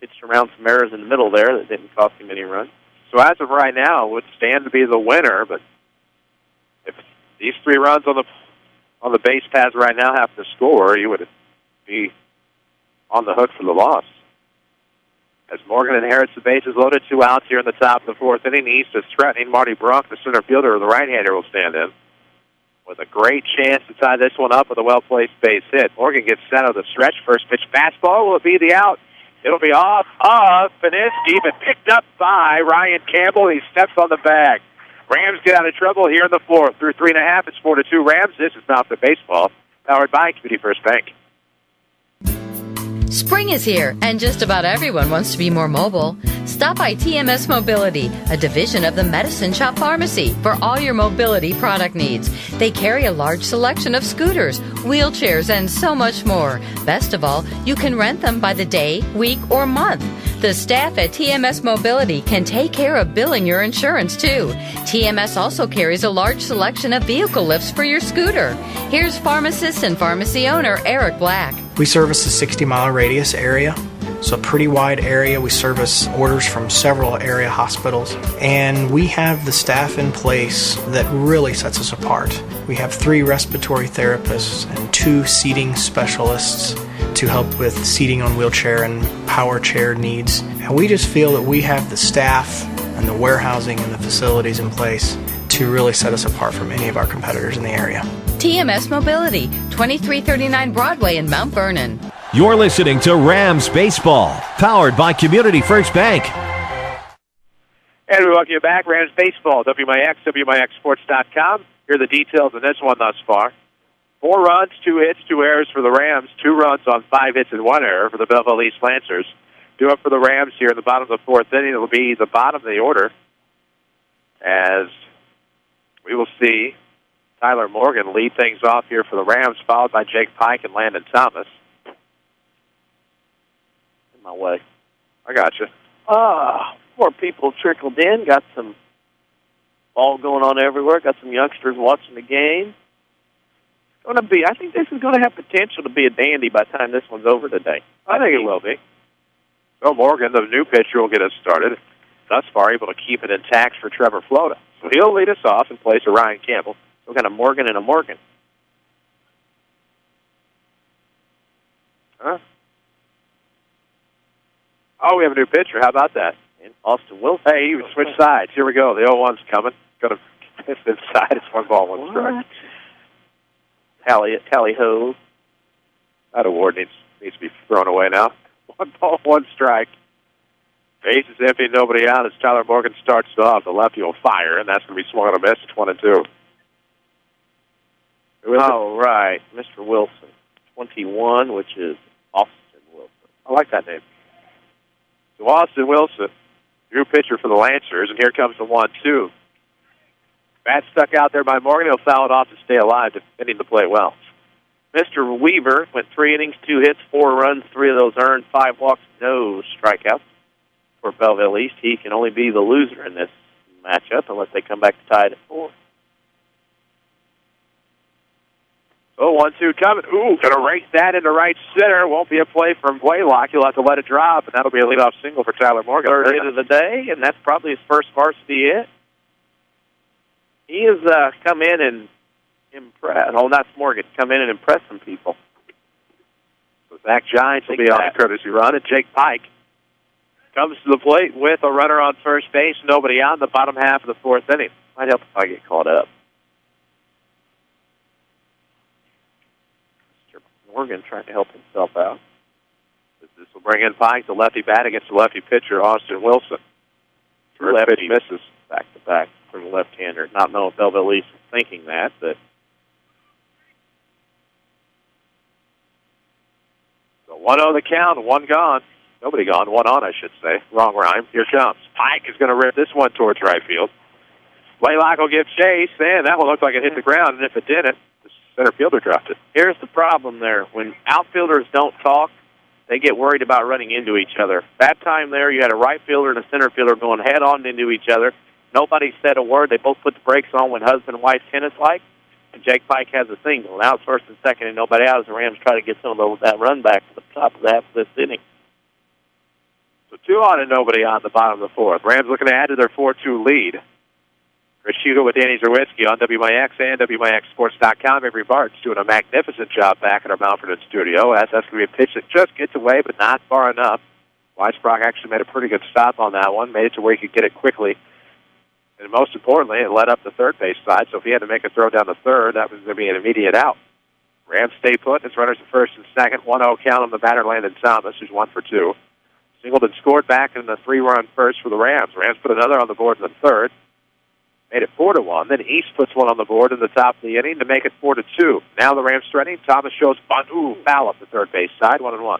Pitched around some errors in the middle there that didn't cost him any runs. So as of right now, it would stand to be the winner, but if these 3 runs on the base paths right now have to score, you would be on the hook for the loss. As Morgan inherits the bases loaded, 2 outs here in the top of the 4th inning. East is threatening. Marty Brunk, the center fielder, the right-hander, will stand in with a great chance to tie this one up with a well-placed base hit. Morgan gets set on the stretch. First pitch fastball. Will it be the out? It'll be off of Czerwinski, but picked up by Ryan Campbell. He steps on the bag. Rams get out of trouble here in the 4th. Through 3.5, it's 4-2 Rams. This is Mountain Baseball, powered by Community First Bank. Spring is here, and just about everyone wants to be more mobile. Stop by TMS Mobility, a division of the Medicine Shop Pharmacy, for all your mobility product needs. They carry a large selection of scooters, wheelchairs, and so much more. Best of all, you can rent them by the day, week, or month. The staff at TMS Mobility can take care of billing your insurance, too. TMS also carries a large selection of vehicle lifts for your scooter. Here's pharmacist and pharmacy owner Eric Black. We service the 60-mile radius area. It's a pretty wide area. We service orders from several area hospitals, and we have the staff in place that really sets us apart. We have 3 respiratory therapists and 2 seating specialists to help with seating on wheelchair and power chair needs. And we just feel that we have the staff and the warehousing and the facilities in place to really set us apart from any of our competitors in the area. TMS Mobility, 2339 Broadway in Mount Vernon. You're listening to Rams Baseball, powered by Community First Bank. And we welcome you back. Rams Baseball, WMIX, WMIXSports.com. Here are the details of this one thus far. 4 runs, 2 hits, 2 errors for the Rams. 2 runs on 5 hits and 1 error for the Belleville East Lancers. 2 up for the Rams here in the bottom of the 4th inning. It'll be the bottom of the order, as we will see Tyler Morgan lead things off here for the Rams, followed by Jake Pike and Landon Thomas. In my way. I got you. More people trickled in. Got some ball going on everywhere. Got some youngsters watching the game. I think this is going to have potential to be a dandy by the time this one's over today. I think it will be. So Morgan, the new pitcher, will get us started. Thus far, able to keep it intact for Trevor Flota. So he'll lead us off in place of Ryan Campbell. So we've got a Morgan and a Morgan. Huh? Oh, we have a new pitcher. How about that? And Austin Wilson. Hey, you switch sides. Here we go. The 0-1's coming. Going to miss inside. It's 1 ball, 1 strike. Tally ho. That award needs to be thrown away now. 1 ball, 1 strike. Base is empty, nobody out as Tyler Morgan starts it off. The lefty will fire, and that's going to be swung on a miss. It's 1-2. All right, Mr. Wilson, 21, which is Austin Wilson. I like that name. So Austin Wilson, new pitcher for the Lancers, and here comes the 1-2. Bat stuck out there by Morgan. He'll foul it off to stay alive, defending the play well. Mr. Weaver went 3 innings, 2 hits, 4 runs, 3 of those earned, 5 walks, no strikeouts. For Belleville East, he can only be the loser in this matchup unless they come back to tie it at 4. Oh, 1-2 coming. Ooh, going to race that into right center. Won't be a play from Blaylock. He'll have to let it drop, and that'll be a leadoff single for Tyler Morgan. 3rd hit of the day, and that's probably his first varsity hit. He has come in and impressed. Oh, that's Morgan. Come in and impress some people. So Zach Giants will be on the courtesy run, and Jake Pike comes to the plate with a runner on first base, nobody out in the bottom half of the 4th inning. Might help if I get caught up. Mr. Morgan trying to help himself out. This will bring in Pike, the lefty bat against the lefty pitcher, Austin Wilson. First pitch misses back-to-back for the left-hander. Not knowing if Belleville East is thinking that, but... So 1-0 the count, 1 gone. Nobody gone, 1 on, I should say. Wrong rhyme. Here comes. Pike is going to rip this one towards right field. Blaylock will give chase, and that one looked like it hit the ground, and if it didn't, the center fielder dropped it. Here's the problem there. When outfielders don't talk, they get worried about running into each other. That time there, you had a right fielder and a center fielder going head-on into each other. Nobody said a word. They both put the brakes on when husband and wife tennis-like, and Jake Pike has a single. Now it's 1st and 2nd, and nobody out as the Rams try to get some of that run back to the top of the half of this inning. So 2 on and nobody on the bottom of the 4th. Rams looking to add to their 4-2 lead. Chris Hugo with Danny Czerwinski on WMIX and WMIXSports.com. Avery Bart's doing a magnificent job back at our Mount Vernon studio. As that's going to be a pitch that just gets away, but not far enough Weisbrock actually made a pretty good stop on that one, made it to where he could get it quickly. And most importantly, it led up the third base side, so if he had to make a throw down the third, that was going to be an immediate out. Rams stay put. It's runners at first and second. 1-0 count on the batter, Landon Thomas, who's 1 for 2. Singleton scored back in the 3-run first for the Rams. Rams put another on the board in the third. Made it 4-1. Then East puts one on the board in the top of the inning to make it 4-2. Now the Rams threatening. Thomas shows bunt. Foul up the third base side. 1-1.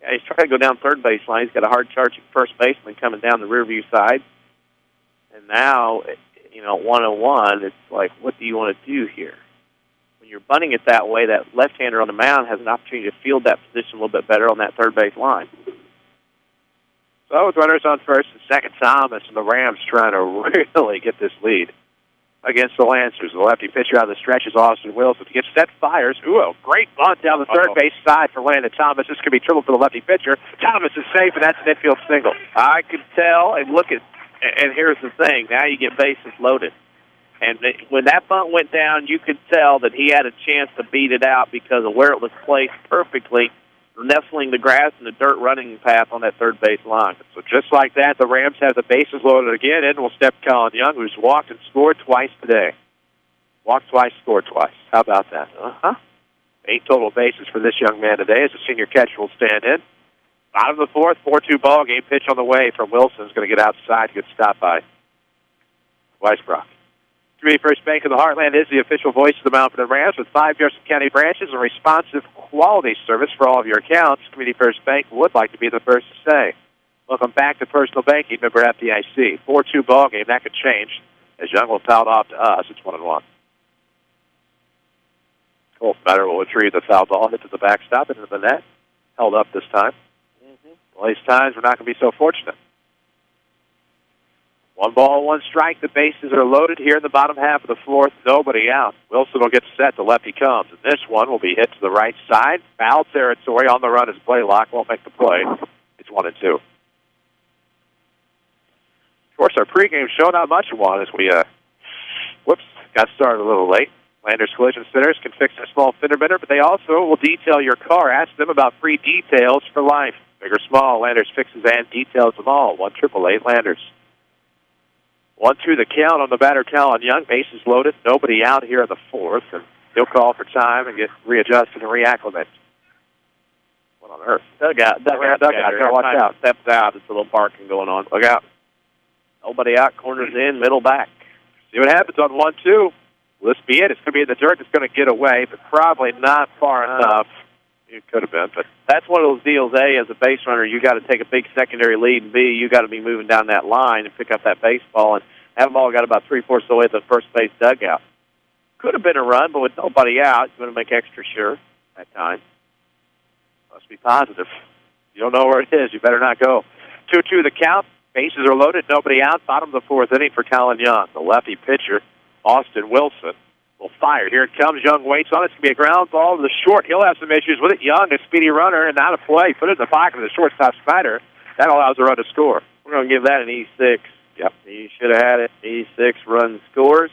Yeah, he's trying to go down third base line. He's got a hard charging first baseman coming down the rearview side. And now, 1-1, it's like, what do you want to do here? When you're bunting it that way, that left-hander on the mound has an opportunity to field that position a little bit better on that third base line. So with runners on first and second, Thomas and the Rams trying to really get this lead against the Lancers. The lefty pitcher out of the stretch is Austin Wilson. He gets set, fires. A great bunt down the third base side for Landon Thomas. This could be trouble for the lefty pitcher. Thomas is safe, and that's an infield single. I could tell, and look at, and here's the thing. Now you get bases loaded. And when that bunt went down, you could tell that he had a chance to beat it out because of where it was placed perfectly, nestling the grass and the dirt running path on that third base line. So just like that, the Rams have the bases loaded again. In will step Colin Young, who's walked and scored twice today. Walked twice, scored twice. How about that? 8 total bases for this young man today as the senior catcher will stand in. Bottom of the fourth, 4-2 ball game. Pitch on the way from Wilson. Is going to get outside. Good stop by Weisbrock. Community First Bank of the Heartland is the official voice of the Mount Vernon Rams with 5 Jefferson County branches and responsive quality service for all of your accounts. Community First Bank would like to be the first to say. Welcome back to Personal Banking, member FDIC. 4-2 ball game. That could change as Young will foul off to us. It's 1-1. Colton Metter will retrieve the foul ball, hit to the backstop into the net. Held up this time. Well, these times we're not going to be so fortunate. 1 ball, 1 strike. The bases are loaded here in the bottom half of the fourth. Nobody out. Wilson will get set. The lefty comes. And this one will be hit to the right side. Foul territory on the run as Blaylock won't make the play. It's 1-2. Of course, our pregame show, not much of one as we, got started a little late. Landers Collision Centers can fix a small fender bender, but they also will detail your car. Ask them about free details for life. Big or small, Landers fixes and details them all. 1-888 Landers. 1-2 the count on the batter, Colin Young. Bases loaded, nobody out here in the fourth, and he'll call for time and get readjusted and reacclimated. What on earth? Dugout. Watch out. Steps out. It's a little barking going on. Look out. Nobody out. Corners in. Middle back. See what happens on 1-2. Will this be it? It's going to be in the dirt. It's going to get away, but probably not far enough. It could have been, but that's one of those deals. A, as a base runner, you got to take a big secondary lead, and B, you got to be moving down that line and pick up that baseball. And that ball got about 3/4 of the way to the first base dugout. Could have been a run, but with nobody out, you're going to make extra sure that time. Must be positive. You don't know where it is. You better not go. 2-2 the count. Bases are loaded. Nobody out. Bottom of the fourth inning for Colin Young. The lefty pitcher, Austin Wilson, will fire. Here it comes. Young waits on it. It's going to be a ground ball to the short. He'll have some issues with it. Young, a speedy runner, and out of play. Put it in the pocket of the shortstop Snyder. That allows a run to score. We're going to give that an E6. Yep. You should have had it. E6 run scores.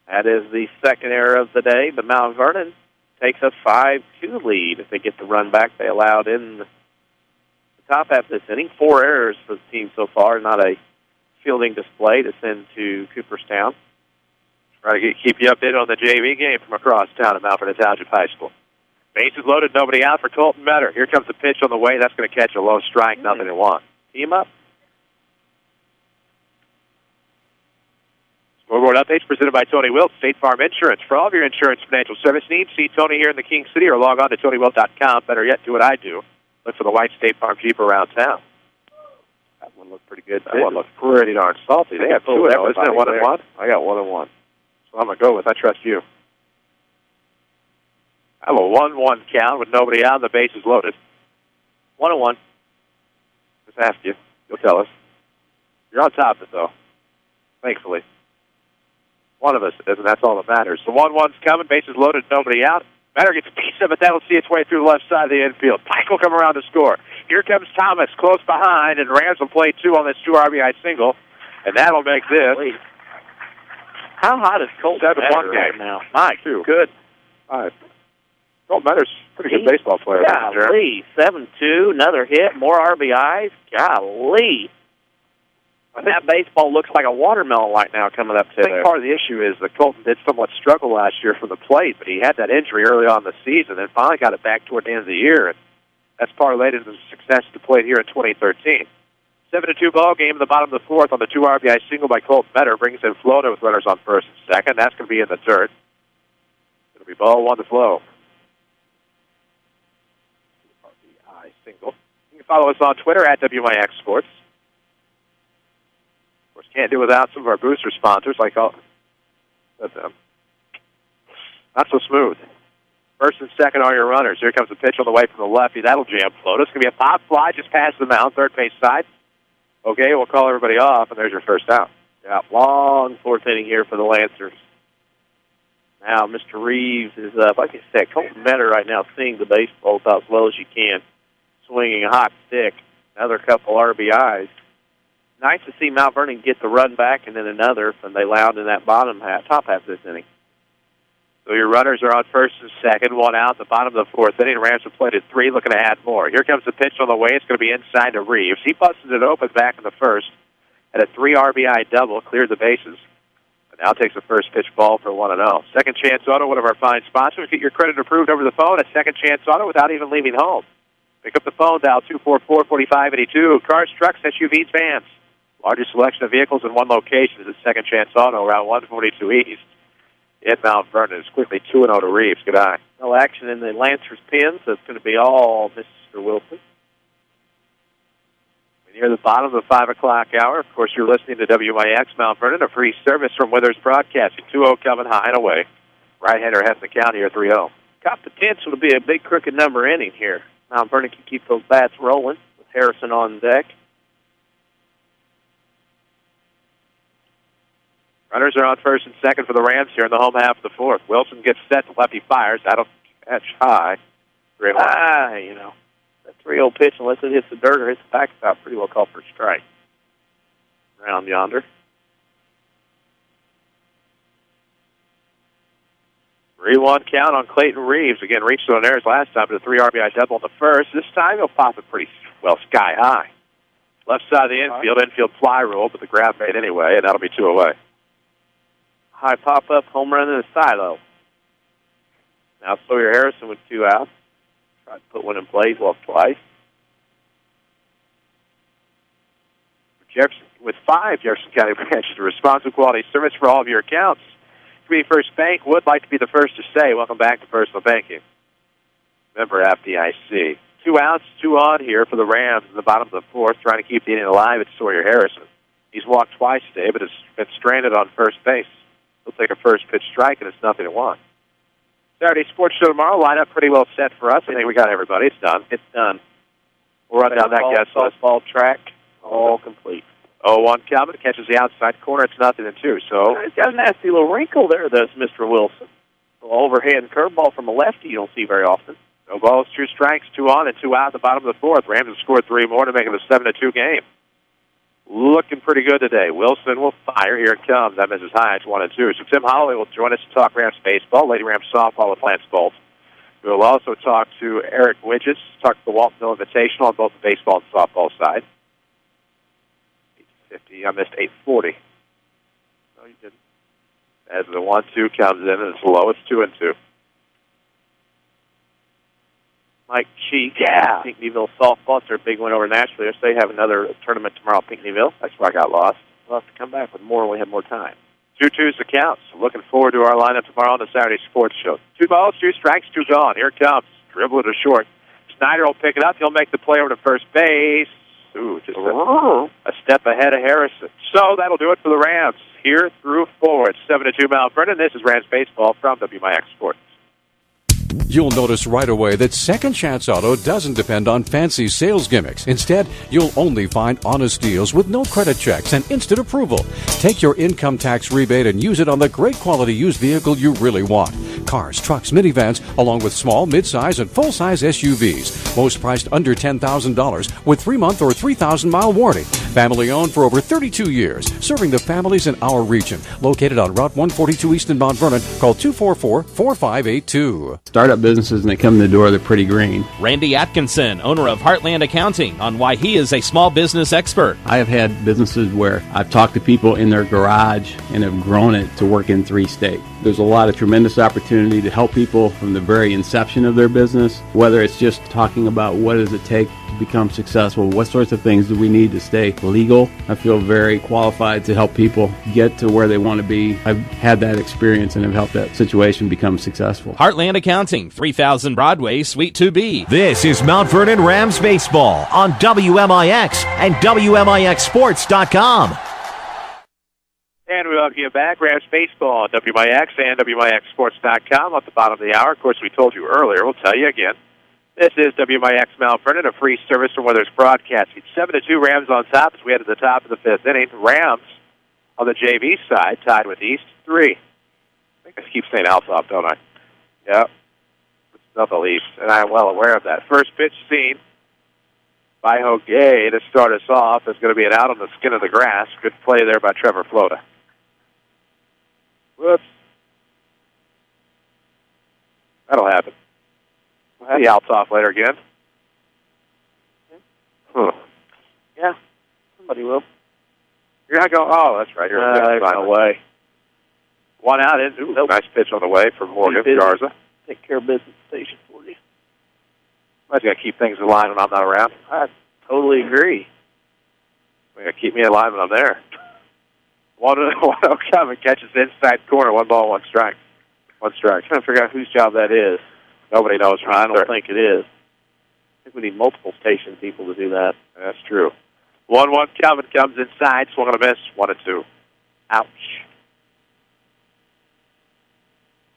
That is the second error of the day. But Mount Vernon takes a 5-2 lead. If they get the run back they allowed in the top half of this inning. 4 errors for the team so far. Not a fielding display to send to Cooperstown. Try to keep you updated on the JV game from across town at Mount Vernon Township High School. Bases loaded, nobody out for Colton Metter. Here comes the pitch on the way. That's going to catch a low strike, nothing to want. Team up. Scoreboard updates presented by Tony Wilt, State Farm Insurance. For all of your insurance financial service needs, see Tony here in the King City or log on to TonyWilt.com. Better yet, do what I do. Look for the white State Farm Jeep around town. That one looked pretty good, That one looks pretty darn salty. They have 2-0, isn't it? 1-1? I got 1-1. So I'm going to go with I trust you. I have a 1-1 count with nobody out and the bases loaded. 1-1. Just ask you. You'll tell us. You're on top of it, though. Thankfully. One of us is, and that's all that matters. The 1-1's coming. Bases loaded, nobody out. Matter gets a piece of it. That'll see its way through the left side of the infield. Pike will come around to score. Here comes Thomas close behind, and Rams will play 2 on this 2 RBI single, and that'll make this. How hot is Colton 7-1 right now? My, two. good. 5. Colton Metter's a pretty good baseball player. Golly, 7-2, another hit, more RBIs. Golly. That baseball looks like a watermelon right now coming up to I think part of the issue is that Colton did somewhat struggle last year from the plate, but he had that injury early on in the season and finally got it back toward the end of the year. And that's parlayed into the success of the plate here in 2013. 7-2 ball game in the bottom of the fourth on the 2 RBI single by Colton Metter. Brings in Flota with runners on first and second. That's going to be in the dirt. It'll be ball 1 to Flo. RBI single. You can follow us on Twitter at WMIX Sports. Of course, can't do without some of our booster sponsors like all. But, not so smooth. First and second are your runners. Here comes the pitch on the way from the lefty. That'll jam Flota. It's going to be a pop fly just past the mound, third base side. Okay, we'll call everybody off, and there's your first out. Yeah, long fourth inning here for the Lancers. Now, Mr. Reeves is up. Like I said, Colton Metter right now seeing the baseball about as well as you can, swinging a hot stick. Another couple RBIs. Nice to see Mount Vernon get the run back and then another, and they allowed in that top half of this inning. So your runners are on first and second, 1 out. The bottom of the fourth inning, Rams have played at 3, looking to add more. Here comes the pitch on the way. It's going to be inside to Reeves. He busted it open back in the first. Had a 3 RBI double, cleared the bases. And now takes the first pitch ball for 1-0. Second Chance Auto, one of our fine sponsors. Get your credit approved over the phone at Second Chance Auto without even leaving home. Pick up the phone, dial 244-4582. Cars, trucks, SUVs, vans. Largest selection of vehicles in one location is at Second Chance Auto, around 142 East. In Mount Vernon is quickly 2-0 to Reeves. Good eye. No action in the Lancers pins, so it's going to be all Mr. Wilson. Near the bottom of the 5 o'clock hour, of course, you're listening to WMIX Mount Vernon, a free service from Withers Broadcasting. 2-0 coming high and away. Right-hander has the count here, 3-0. Got potential to be a big crooked number inning here. Mount Vernon can keep those bats rolling with Harrison on deck. Runners are on first and second for the Rams here in the home half of the fourth. Wilson gets set. The lefty fires. That'll catch high. 3-0. That 3-0 pitch, unless it hits the dirt or hits the backstop, pretty well called for a strike. Around yonder. 3-1 count on Clayton Reeves. Again, reached on errors last time, but a 3 RBI double in the first. This time he'll pop it pretty well sky high. Left side of the infield fly roll, but the grab made anyway, and that'll be 2 away. High pop-up, home run in the silo. Now Sawyer Harrison with 2 outs. Tried to put one in play, he's walked twice. Jefferson, with 5 Jefferson County branches, a responsive quality service for all of your accounts. Community First Bank would like to be the first to say, welcome back to personal banking. Member FDIC. 2 outs, 2 on here for the Rams in the bottom of the fourth, trying to keep the inning alive. It's Sawyer Harrison. He's walked twice today, but has been stranded on first base. He'll take a first pitch strike, and it's 0-1. Saturday Sports Show tomorrow. Lineup pretty well set for us. I think we got everybody. It's done. It's done. We'll run down that guest list. Softball track, all complete. 0-1 coming. Catches the outside corner. It's 0-2. So it's got a nasty little wrinkle there, does Mr. Wilson. A little overhand curveball from a lefty you don't see very often. No balls, 2 strikes, 2 on and 2 out at the bottom of the fourth. Rams have scored 3 more to make it a 7-2 game. Looking pretty good today. Wilson will fire. Here it comes. That misses high. It's 1-2. So Tim Holloway will join us to talk Rams baseball, Lady Rams softball with Lance Bolt. We will also talk to Eric Widgets, talk to the Waltonville Invitational on both the baseball and softball side. 8:50. I missed 8:40. No, you didn't. As the 1-2 comes in, and it's low. It's 2-2. Mike Cheek, Pinckneyville softball. It's their big win over Nashville. They have another tournament tomorrow at Pinckneyville. That's where I got lost. We'll have to come back with more when we have more time. 2-2's the count. So looking forward to our lineup tomorrow on the Saturday Sports Show. 2 balls, 2 strikes, 2 gone. Here it comes. Dribble to short. Snyder will pick it up. He'll make the play over to first base. Ooh, just a step ahead of Harrison. So that'll do it for the Rams. Here through 4. It's 7-2 Mount Vernon. This is Rams Baseball from WMIX Sports. You'll notice right away that Second Chance Auto doesn't depend on fancy sales gimmicks. Instead, you'll only find honest deals with no credit checks and instant approval. Take your income tax rebate and use it on the great quality used vehicle you really want. Cars, trucks, minivans, along with small, mid-size, and full-size SUVs. Most priced under $10,000 with 3-month or 3,000-mile warranty. Family owned for over 32 years, serving the families in our region. Located on Route 142 East in Mount Vernon. Call 244-4582. Startup businesses, and they come in the door, they're pretty green. Randy Atkinson, owner of Heartland Accounting, on why he is a small business expert. I have had businesses where I've talked to people in their garage and have grown it to work in 3 states. There's a lot of tremendous opportunity to help people from the very inception of their business, whether it's just talking about what does it take to become successful, what sorts of things do we need to stay legal. I feel very qualified to help people get to where they want to be. I've had that experience and have helped that situation become successful. Heartland Accounting, 3000 Broadway, Suite 2B. This is Mount Vernon Rams baseball on WMIX and WMIXsports.com. And we welcome you back. Rams baseball on WMIX and WMIXsports.com at the bottom of the hour. Of course, we told you earlier. We'll tell you again. This is WMIX Mount Vernon, a free service from Weathers Broadcasting. 7-2 Rams on top as we head to the top of the 5th inning. Rams on the JV side, tied with East 3. I think I keep saying Alsop, don't I? Yep. It's Belleville East, and I'm well aware of that. First pitch seen by Hugo to start us off is going to be an out on the skin of the grass. Good play there by Trevor Flota. Whoops. That'll happen. We'll have the outs off later again. Huh. Yeah, somebody will. You're not going, oh, that's right. There's no way. One out in. Ooh, nope. Nice pitch on the way for Morgan Garza. Take care of business station for you. I just got to keep things in line when I'm not around. I totally agree. You got to keep me in line when I'm there. 1-0 coming, catches inside corner, 1 ball, 1 strike. 1 strike. Trying to figure out whose job that is. Nobody knows. I don't think it is. I think we need multiple station people to do that. That's true. 1-1 coming, comes inside, swung on a miss, 1-2. Ouch.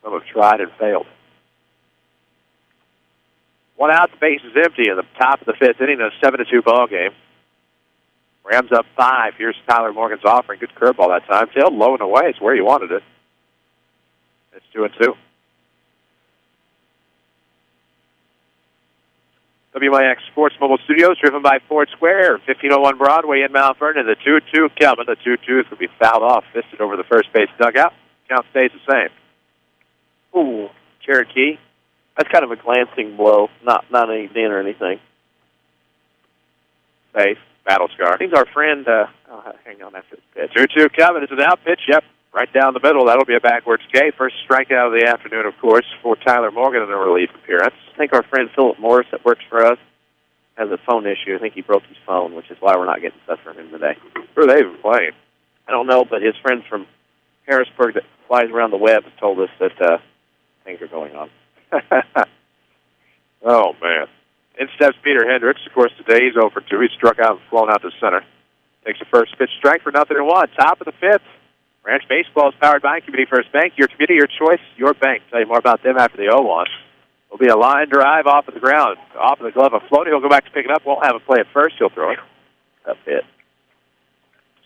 Some have tried and failed. 1 out, the base is empty in the top of the 5th inning, a 7-2 ball game. Rams up 5. Here's Tyler Morgan's offering. Good curveball that time. Tailed low and away. It's where you wanted it. It's 2-2. WMIX Sports Mobile Studios, driven by Ford Square, 1501 Broadway in Mount Vernon. The 2-2 coming. The 2-2 is going to be fouled off, fisted over the first base dugout. Count stays the same. Ooh, Cherokee. That's kind of a glancing blow, not any dent or anything. Safe. Battle scar. Seems our friend, hang on after the pitch. 2-2 coming. It's an out pitch. Yep. Right down the middle. That'll be a backwards K. First strikeout of the afternoon, of course, for Tyler Morgan in a relief appearance. I think our friend Philip Morris that works for us has a phone issue. I think he broke his phone, which is why we're not getting stuff from him today. Who are they even playing? I don't know, but his friends from Harrisburg that flies around the web have told us that things are going on. Oh, man. In steps Peter Hendricks. Of course, today he's 0-for-2. He's struck out and flown out to center. Takes the first pitch strike for 0-1. Top of the 5th. Ranch Baseball is powered by Community First Bank. Your community, your choice, your bank. Tell you more about them after the 0-1. Will be a line drive off of the ground. Off of the glove of Floaty. He'll go back to pick it up. Won't have a play at first. He'll throw it. That's it.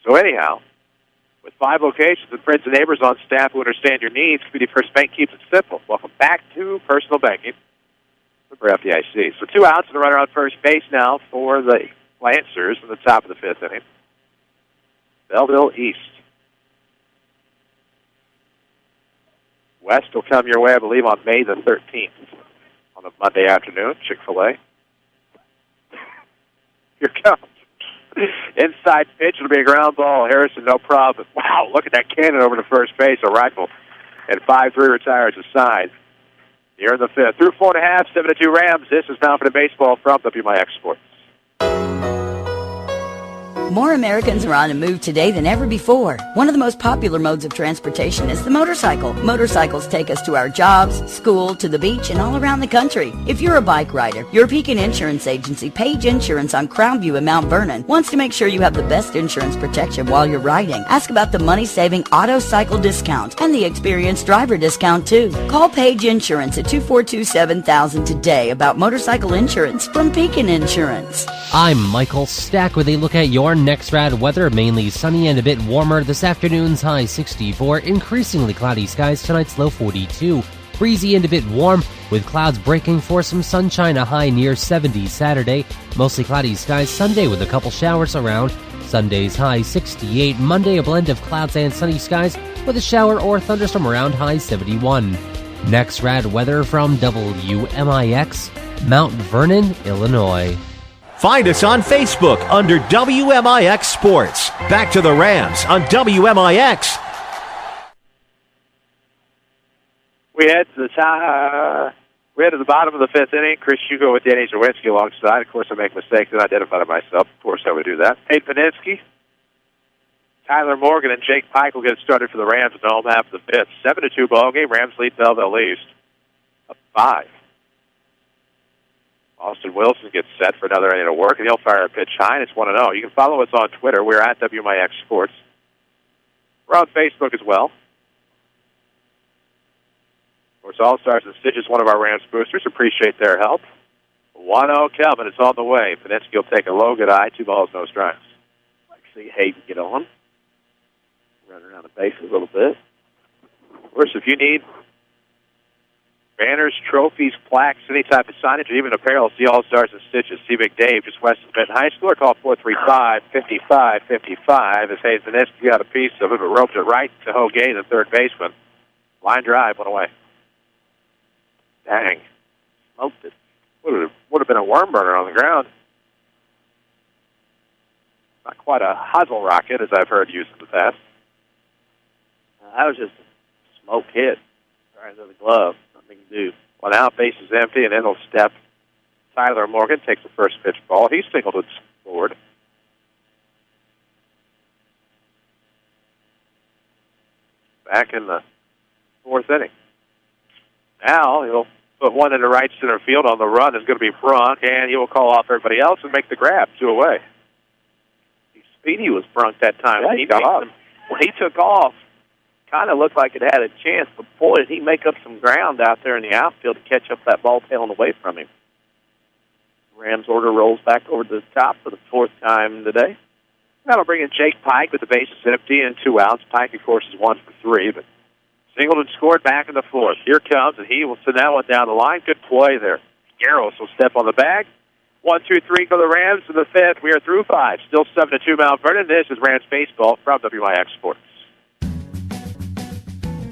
So anyhow, with 5 locations and friends and neighbors on staff who understand your needs, Community First Bank keeps it simple. Welcome back to personal banking for FDIC. So 2 outs and a runner on first base now for the Lancers in the top of the 5th inning. Belleville East. West will come your way, I believe, on May the 13th on a Monday afternoon, Chick-fil-A. Here comes. Inside pitch, it'll be a ground ball. Harrison, no problem. Wow, look at that cannon over to first base, a rifle. And 5-3 retires aside. Here in the 5th. Through 4.5, 7-2 Rams. This is Mount Vernon Baseball from WMIX Sports. More Americans are on the move today than ever before. One of the most popular modes of transportation is the motorcycle. Motorcycles take us to our jobs, school, to the beach, and all around the country. If you're a bike rider, your Pekin Insurance Agency, Page Insurance on Crownview in Mount Vernon, wants to make sure you have the best insurance protection while you're riding. Ask about the money-saving auto cycle discount and the experienced driver discount, too. Call Page Insurance at 242-7000 today about motorcycle insurance from Pekin Insurance. I'm Michael Stack with a look at your next rad weather. Mainly sunny and a bit warmer. This afternoon's high 64. Increasingly cloudy skies. Tonight's low 42. Breezy and a bit warm, with clouds breaking for some sunshine, a high near 70 Saturday. Mostly cloudy skies Sunday with a couple showers around. Sunday's high 68. Monday, a blend of clouds and sunny skies with a shower or thunderstorm around, high 71. Next, rad weather from WMIX, Mount Vernon, Illinois. Find us on Facebook under WMIX Sports. Back to the Rams on WMIX. We head to the bottom of the fifth inning. Chris Hugo with Danny Czerwinski alongside. Of course, I make mistakes and identify myself. Of course, I would do that. Tate Paninsky, Tyler Morgan, and Jake Pike will get started for the Rams in the home half of the fifth. 7-2 ball game. Rams lead Belleville East. Up 5. Austin Wilson gets set for another inning of work, and he'll fire a pitch high, and it's 1-0. You can follow us on Twitter. We're at WMIX Sports. We're on Facebook as well. Of course, All Stars and Stitch is one of our Rams boosters. Appreciate their help. 1-0 Kelvin. It's on the way. Paninsky will take a low, good eye. 2 balls, no strikes. Like to see Hayden get on. Run around the base a little bit. Of course, if you need banners, trophies, plaques, any type of signage, or even apparel, see All Stars and Stitches. See Big Dave just west of Benton High School, or call 435-5555 as Hayden Paninsky got a piece of it, but roped it right to Hugo, the third baseman. Line drive, went away. Dang. Smoked it. Would have been a worm burner on the ground. Not quite a hosel rocket, as I've heard used in the past. That was just a smoke hit right into the glove. Nothing to do. One out, base is empty, and then he'll step. Tyler Morgan takes the first pitch ball. He singled and scored. Back in the fourth inning. Now he'll put one into right center field on the run. Is going to be Brunk, and he will call off everybody else and make the grab. 2 away. Speedy was Brunk that time. Yeah, he got off. When he took off, kind of looked like it had a chance, but boy, did he make up some ground out there in the outfield to catch up that ball tailing away from him. Rams order rolls back over to the top for the 4th time today. That'll bring in Jake Pike with the bases empty and 2 outs. Pike, of course, is 1 for 3, but singled and scored back in the 4th. Here comes, and he will send that one down the line. Good play there. Garros will step on the bag. 1, 2, 3 for the Rams in the 5th. We are through 5. Still 7-2 Mount Vernon. This is Rams baseball from WMIX Sports.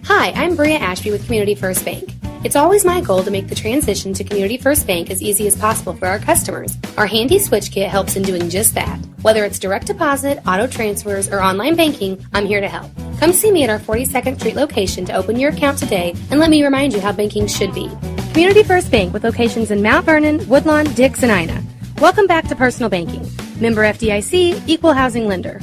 Hi, I'm Bria Ashby with Community First Bank. It's always my goal to make the transition to Community First Bank as easy as possible for our customers. Our handy switch kit helps in doing just that. Whether it's direct deposit, auto transfers, or online banking, I'm here to help. Come see me at our 42nd Street location to open your account today, and let me remind you how banking should be. Community First Bank with locations in Mount Vernon, Woodlawn, Dix, and Ina. Welcome back to Personal Banking. Member FDIC, Equal Housing Lender.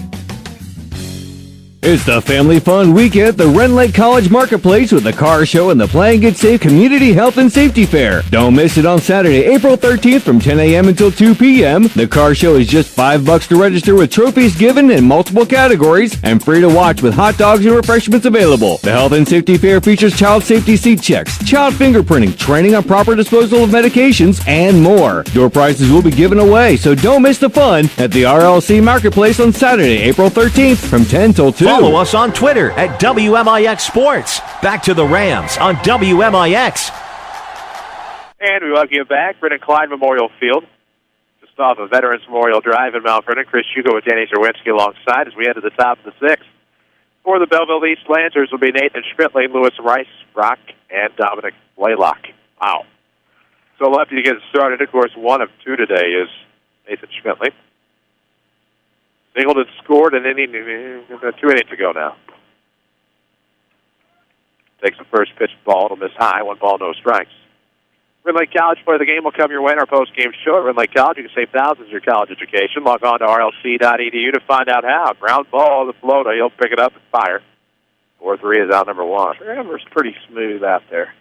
It's the family fun week at the Rend Lake College Marketplace with the car show and the Play and Get Safe Community Health and Safety Fair. Don't miss it on Saturday, April 13th from 10 a.m. until 2 p.m. The car show is just $5 to register with trophies given in multiple categories and free to watch with hot dogs and refreshments available. The Health and Safety Fair features child safety seat checks, child fingerprinting, training on proper disposal of medications, and more. Door prizes will be given away, so don't miss the fun at the RLC Marketplace on Saturday, April 13th from 10 till 2. Follow us on Twitter at WMIX Sports. Back to the Rams on WMIX. And we welcome you back. Brennan Klein Memorial Field. Just off of Veterans Memorial Drive in Mount Vernon. Chris Hugo with Danny Czerwinski alongside as we head to the top of the 6th. For the Belleville East Lancers will be Nathan Schmidtling, Lewis Rice, Brock, and Dominic Blaylock. Wow. So lefty to get it started. Of course, 1 of 2 today is Nathan Schmidtling. Singled and scored, and then 2 innings to go now. Takes the first pitch ball. It'll miss high. 1 ball, no strikes. Rend Lake College Play of the Game will come your way in our post-game show at Rend Lake College. You can save thousands in your college education. Log on to rlc.edu to find out how. Ground ball to Flota. He'll pick it up and fire. 4-3 is out number 1. Travers pretty smooth out there.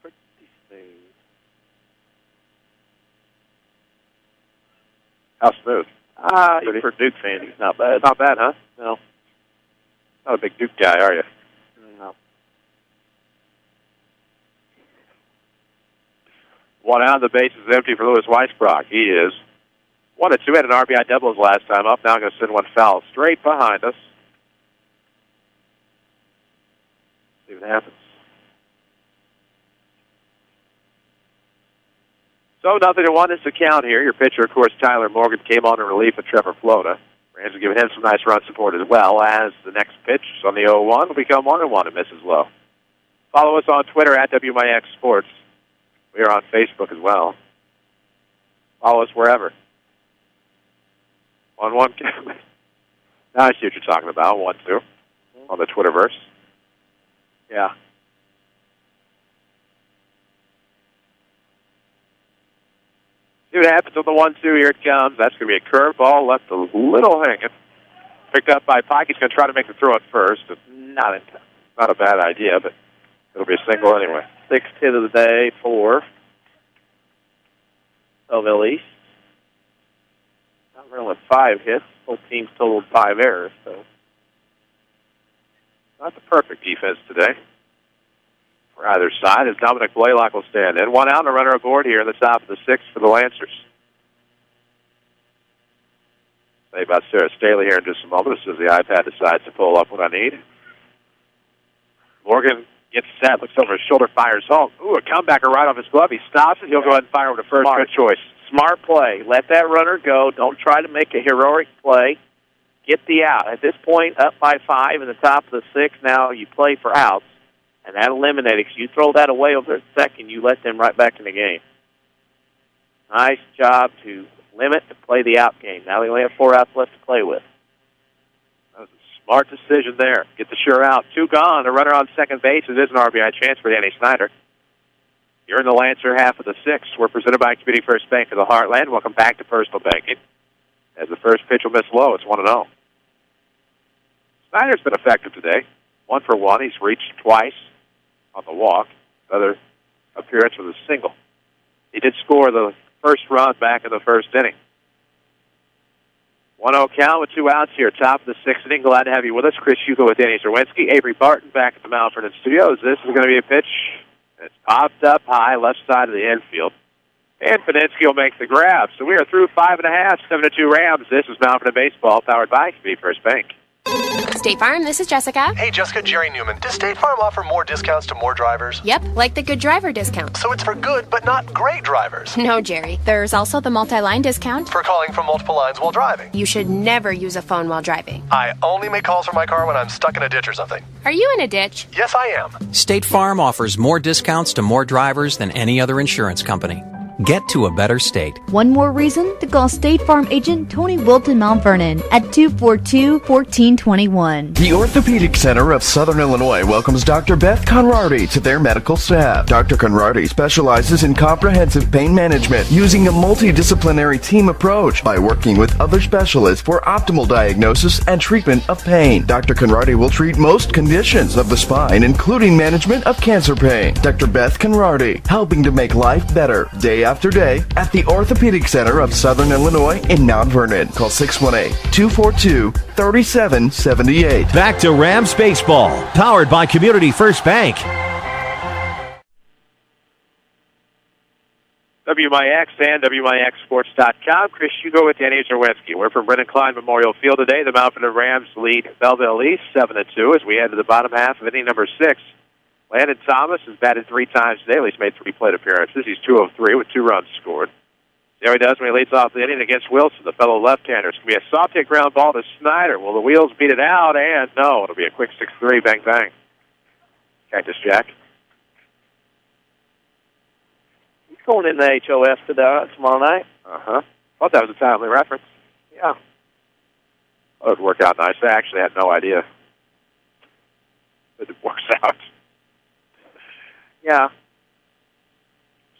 Pretty smooth. How smooth? For a Duke fan, he's not bad. Not bad, huh? No. Not a big Duke guy, are you? No. 1 out, the base is empty for Lewis Weisbrock. He is 1 of 2, had an RBI double his last time up. Now I'm going to send one foul straight behind us. See what happens. So 0-1 is the count here. Your pitcher, of course, Tyler Morgan, came on in relief of Trevor Flota. Rams are giving him some nice run support as well, as the next pitch on the 0-1 will become 1-1 and misses low. Follow us on Twitter at WMIX Sports. We are on Facebook as well. Follow us wherever. 1-1. Now I see what you're talking about. 1-2 on the Twitterverse. Yeah. See what happens on the 1-2. Here it comes. That's going to be a curveball left a little hanging. Picked up by Pike. He's going to try to make the throw at first. It's not a bad idea, but it'll be a single anyway. 6th hit of the day for Belleville East. Not really 5 hits. Both teams totaled 5 errors, so not the perfect defense today for either side, as Dominic Blaylock will stand in. 1 out and a runner aboard here in the top of the 6th for the Lancers. Say about Sarah Staley here in just a moment as the iPad decides to pull up what I need. Morgan gets set, looks over his shoulder, fires home. Ooh, a comebacker right off his glove. He stops it. He'll go ahead and fire with the first good choice. Smart play. Let that runner go. Don't try to make a heroic play. Get the out. At this point, up by 5 in the top of the 6th. Now you play for outs, and that eliminates it. You throw that away over the second, you let them right back in the game. Nice job to limit to play the out game. Now they only have 4 outs left to play with. That was a smart decision there. Get the sure out. 2 gone. A runner on second base. It is an RBI chance for Danny Snyder. You're in the Lancer half of the 6th. We're presented by Community First Bank of the Heartland. Welcome back to Personal Banking. As the first pitch will miss low, it's 1-0. Snyder's been effective today. 1 for 1. He's reached twice on the walk. Another appearance with a single. He did score the first run back in the first inning. 1-0 count with 2 outs here. Top of the 6th inning. Glad to have you with us. Chris Hugo with Danny Czerwinski. Avery Barton back at the Mount Vernon Studios. This is going to be a pitch. It's popped up high, left side of the infield. And Peninsky will make the grab. So we are through 5.5, 7-2 Rams. This is Mount Vernon Baseball, powered by Community First Bank. State Farm, this is Jessica. Hey, Jessica, Jerry Newman. Does State Farm offer more discounts to more drivers? Yep, like the good driver discount. So it's for good, but not great drivers? No, Jerry. There's also the multi-line discount. For calling from multiple lines while driving? You should never use a phone while driving. I only make calls from my car when I'm stuck in a ditch or something. Are you in a ditch? Yes, I am. State Farm offers more discounts to more drivers than any other insurance company. Get to a better state. One more reason to call State Farm agent Tony Wilton Mount Vernon at 242-1421. The Orthopedic Center of Southern Illinois welcomes Dr. Beth Conrarty to their medical staff. Dr. Conrarty specializes in comprehensive pain management using a multidisciplinary team approach by working with other specialists for optimal diagnosis and treatment of pain. Dr. Conrarty will treat most conditions of the spine, including management of cancer pain. Dr. Beth Conrarty, helping to make life better day after day at the Orthopedic Center of Southern Illinois in Mount Vernon. Call 618-242-3778. Back to Rams baseball, powered by Community First Bank. WMIX and WMIXSports.com. Chris Hugo with Danny Czerwinski. We're from Brennan Klein Memorial Field today. The Mount Vernon Rams lead Belleville East 7-2 as we head to the bottom half of inning number 6. Landon Thomas has batted 3 times today. He's made 3 plate appearances. He's 2 of 3 with 2 runs scored. There he does when he leads off the inning against Wilson, the fellow left-hander. It's going to be a soft hit ground ball to Snyder. Will the Wheels beat it out? And no, it'll be a quick 6-3, bang, bang. Cactus Jack. He's going in the HOF tomorrow night. Uh-huh. Thought that was a timely reference. Yeah. That would work out nice. I actually had no idea. But it works out. Yeah.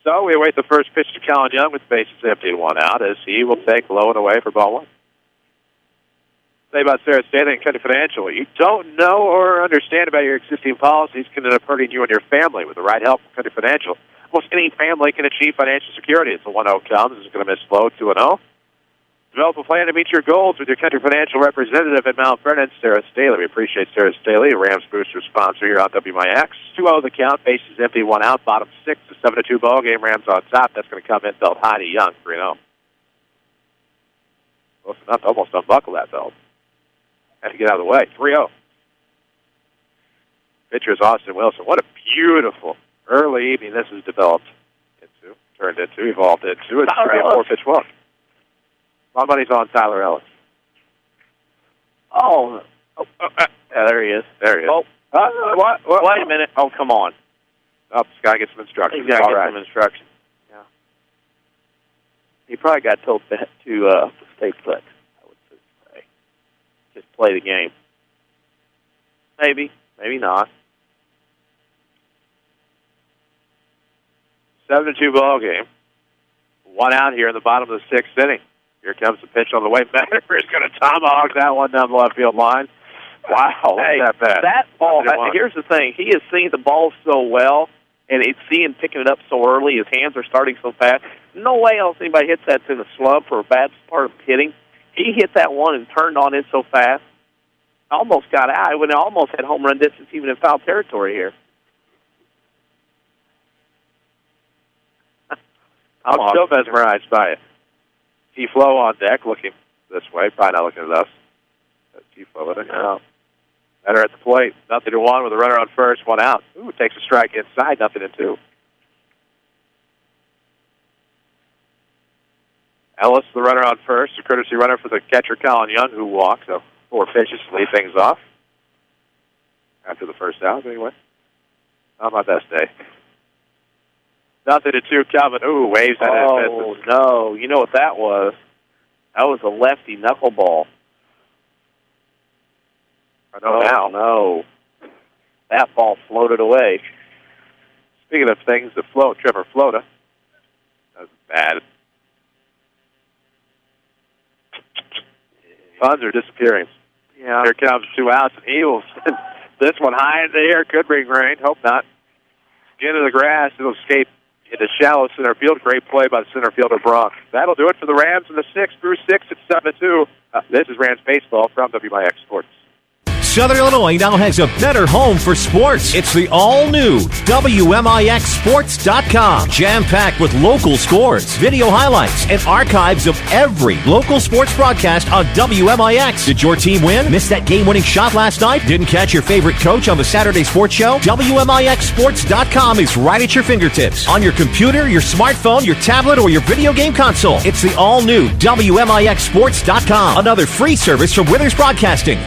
So we await the first pitch to Colin Young with bases empty and 1 out as he will take low and away for ball 1. Say about Sarah Stanley and Country Financial. You don't know or understand about your existing policies can end up hurting you and your family. With the right help from Country Financial, almost any family can achieve financial security. It's a 1-0 count. This is going to miss low, 2-0. Develop a plan to meet your goals with your Country Financial representative at Mount Vernon, Sarah Staley. We appreciate Sarah Staley, Rams Booster sponsor here on WMIX. 2-0 the count, bases empty, 1 out, bottom 6, a 7-2 ball game. Rams on top. That's going to come in belt high to Young, 3-0. Close enough to almost unbuckle that belt. Had to get out of the way, 3-0. Pitcher is Austin Wilson. What a beautiful early evening this has developed into. turned into, evolved into. It's going to be a 4-pitch walk. My money's on Tyler Ellis. Oh, yeah, there he is. There he is. Oh, what? Wait a minute. Oh, come on. Oh, this guy gets some instructions. He's got to get some instructions. Yeah. He probably got told to stay put, I would say. Just play the game. Maybe. Maybe not. 7-2 ball game. 1 out here in the bottom of the 6th inning. Here comes the pitch on the way. Matter is going to tomahawk that one down the left field line. Wow, hey, that bad. That ball, here's the thing. He has seen the ball so well, and it's seeing picking it up so early. His hands are starting so fast. No way else anybody hits that in a slump or a bad part of hitting. He hit that one and turned on it so fast. Almost got out. It almost had home run distance even in foul territory here. I'm still mesmerized by it. T-Flow on deck, looking this way. Probably not looking at us. T-Flow looking out. Better at the plate. 0-1 with a runner on first. 1 out. Ooh, takes a strike inside. 0-2. Ellis, the runner on first. A courtesy runner for the catcher, Colin Young, who walks. So 4 pitches to lead things off. After the first out, anyway. Not my best day. 0-2, Calvin. Ooh, waves at it. Oh, no. You know what that was? That was a lefty knuckleball. I know now. No. That ball floated away. Speaking of things that float, Trevor Flota. That was bad. Funds are disappearing. Yeah. Here comes 2 outs, and he will send this one high in the air. Could bring rain. Hope not. Get into the grass. It'll escape into shallow center field. Great play by the center fielder, Brock. That'll do it for the Rams in the 6th through 6 at 7-2. This is Rams Baseball from WMIX Sports. Southern Illinois now has a better home for sports. It's the all-new WMIXSports.com. Jam-packed with local scores, video highlights, and archives of every local sports broadcast on WMIX. Did your team win? Missed that game-winning shot last night? Didn't catch your favorite coach on the Saturday Sports Show? WMIXSports.com is right at your fingertips. On your computer, your smartphone, your tablet, or your video game console. It's the all-new WMIXSports.com. Another free service from Withers Broadcasting.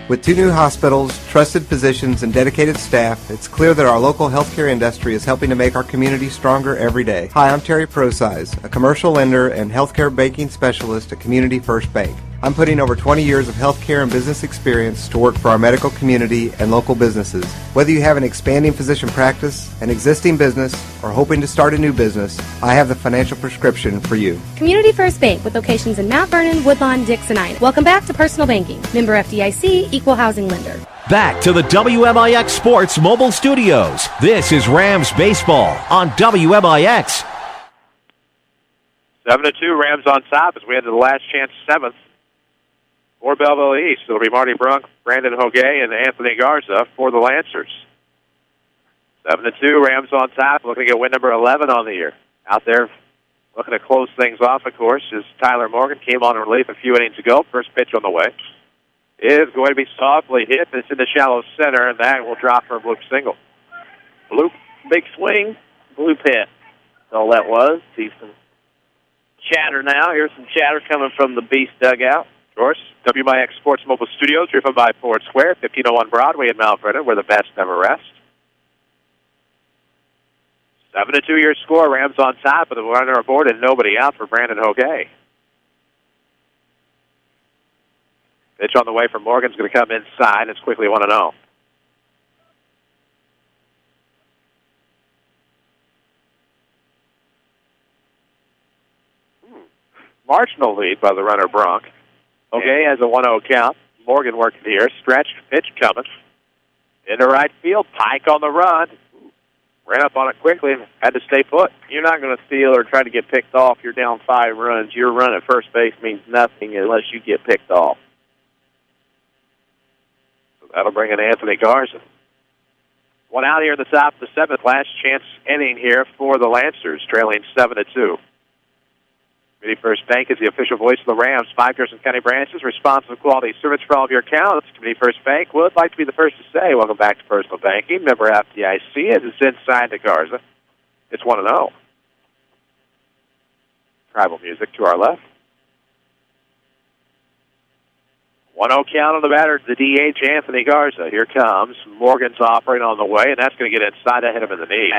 With 2 new hospitals, trusted physicians, and dedicated staff, it's clear that our local healthcare industry is helping to make our community stronger every day. Hi, I'm Terry Prosize, a commercial lender and healthcare banking specialist at Community First Bank. I'm putting over 20 years of healthcare and business experience to work for our medical community and local businesses. Whether you have an expanding physician practice, an existing business, or hoping to start a new business, I have the financial prescription for you. Community First Bank with locations in Mount Vernon, Woodlawn, Dixon, Ida. Welcome back to Personal Banking. Member FDIC, Equal Housing Lender. Back to the WMIX Sports Mobile Studios. This is Rams Baseball on WMIX. 7-2, Rams on top as we head to the last chance 7th. For Belleville East, it'll be Marty Brunk, Brandon Hogue, and Anthony Garza for the Lancers. 7-2, Rams on top, looking at win number 11 on the year. Out there, looking to close things off, of course, is Tyler Morgan. Came on in relief a few innings ago. First pitch on the way is going to be softly hit. It's in the shallow center, and that will drop for a bloop single. Bloop, big swing, bloop hit. That's all that was. See some chatter now. Here's some chatter coming from the Beast dugout. Of course, WMIX Sports Mobile Studios, driven by Ford Square, 1501 Broadway in Mount Vernon, where the best never rest. 7-2 your score. Rams on top with a runner aboard and nobody out for Brandon Hogue. Pitch on the way from Morgan's going to come inside. It's quickly 1-0. Marginal lead by the runner Bronk. Okay, has a 1-0 count. Morgan working here. Stretched pitch coming. Into right field. Pike on the run. Ran up on it quickly and had to stay put. You're not going to steal or try to get picked off. You're down 5 runs. Your run at first base means nothing unless you get picked off. So that'll bring in Anthony Garza. 1 out here in the top of the 7th. Last chance inning here for the Lancers, trailing 7-2. Community First Bank is the official voice of the Rams. 5 Jefferson County branches, responsive quality service for all of your accounts. Community First Bank would like to be the first to say, welcome back to Personal Banking. Member FDIC, as it's inside to Garza. It's 1-0. tribal music to our left. 1-0 count on the batter, the DH, Anthony Garza. Here comes. Morgan's operating on the way, and that's going to get inside. That hit him in the knee.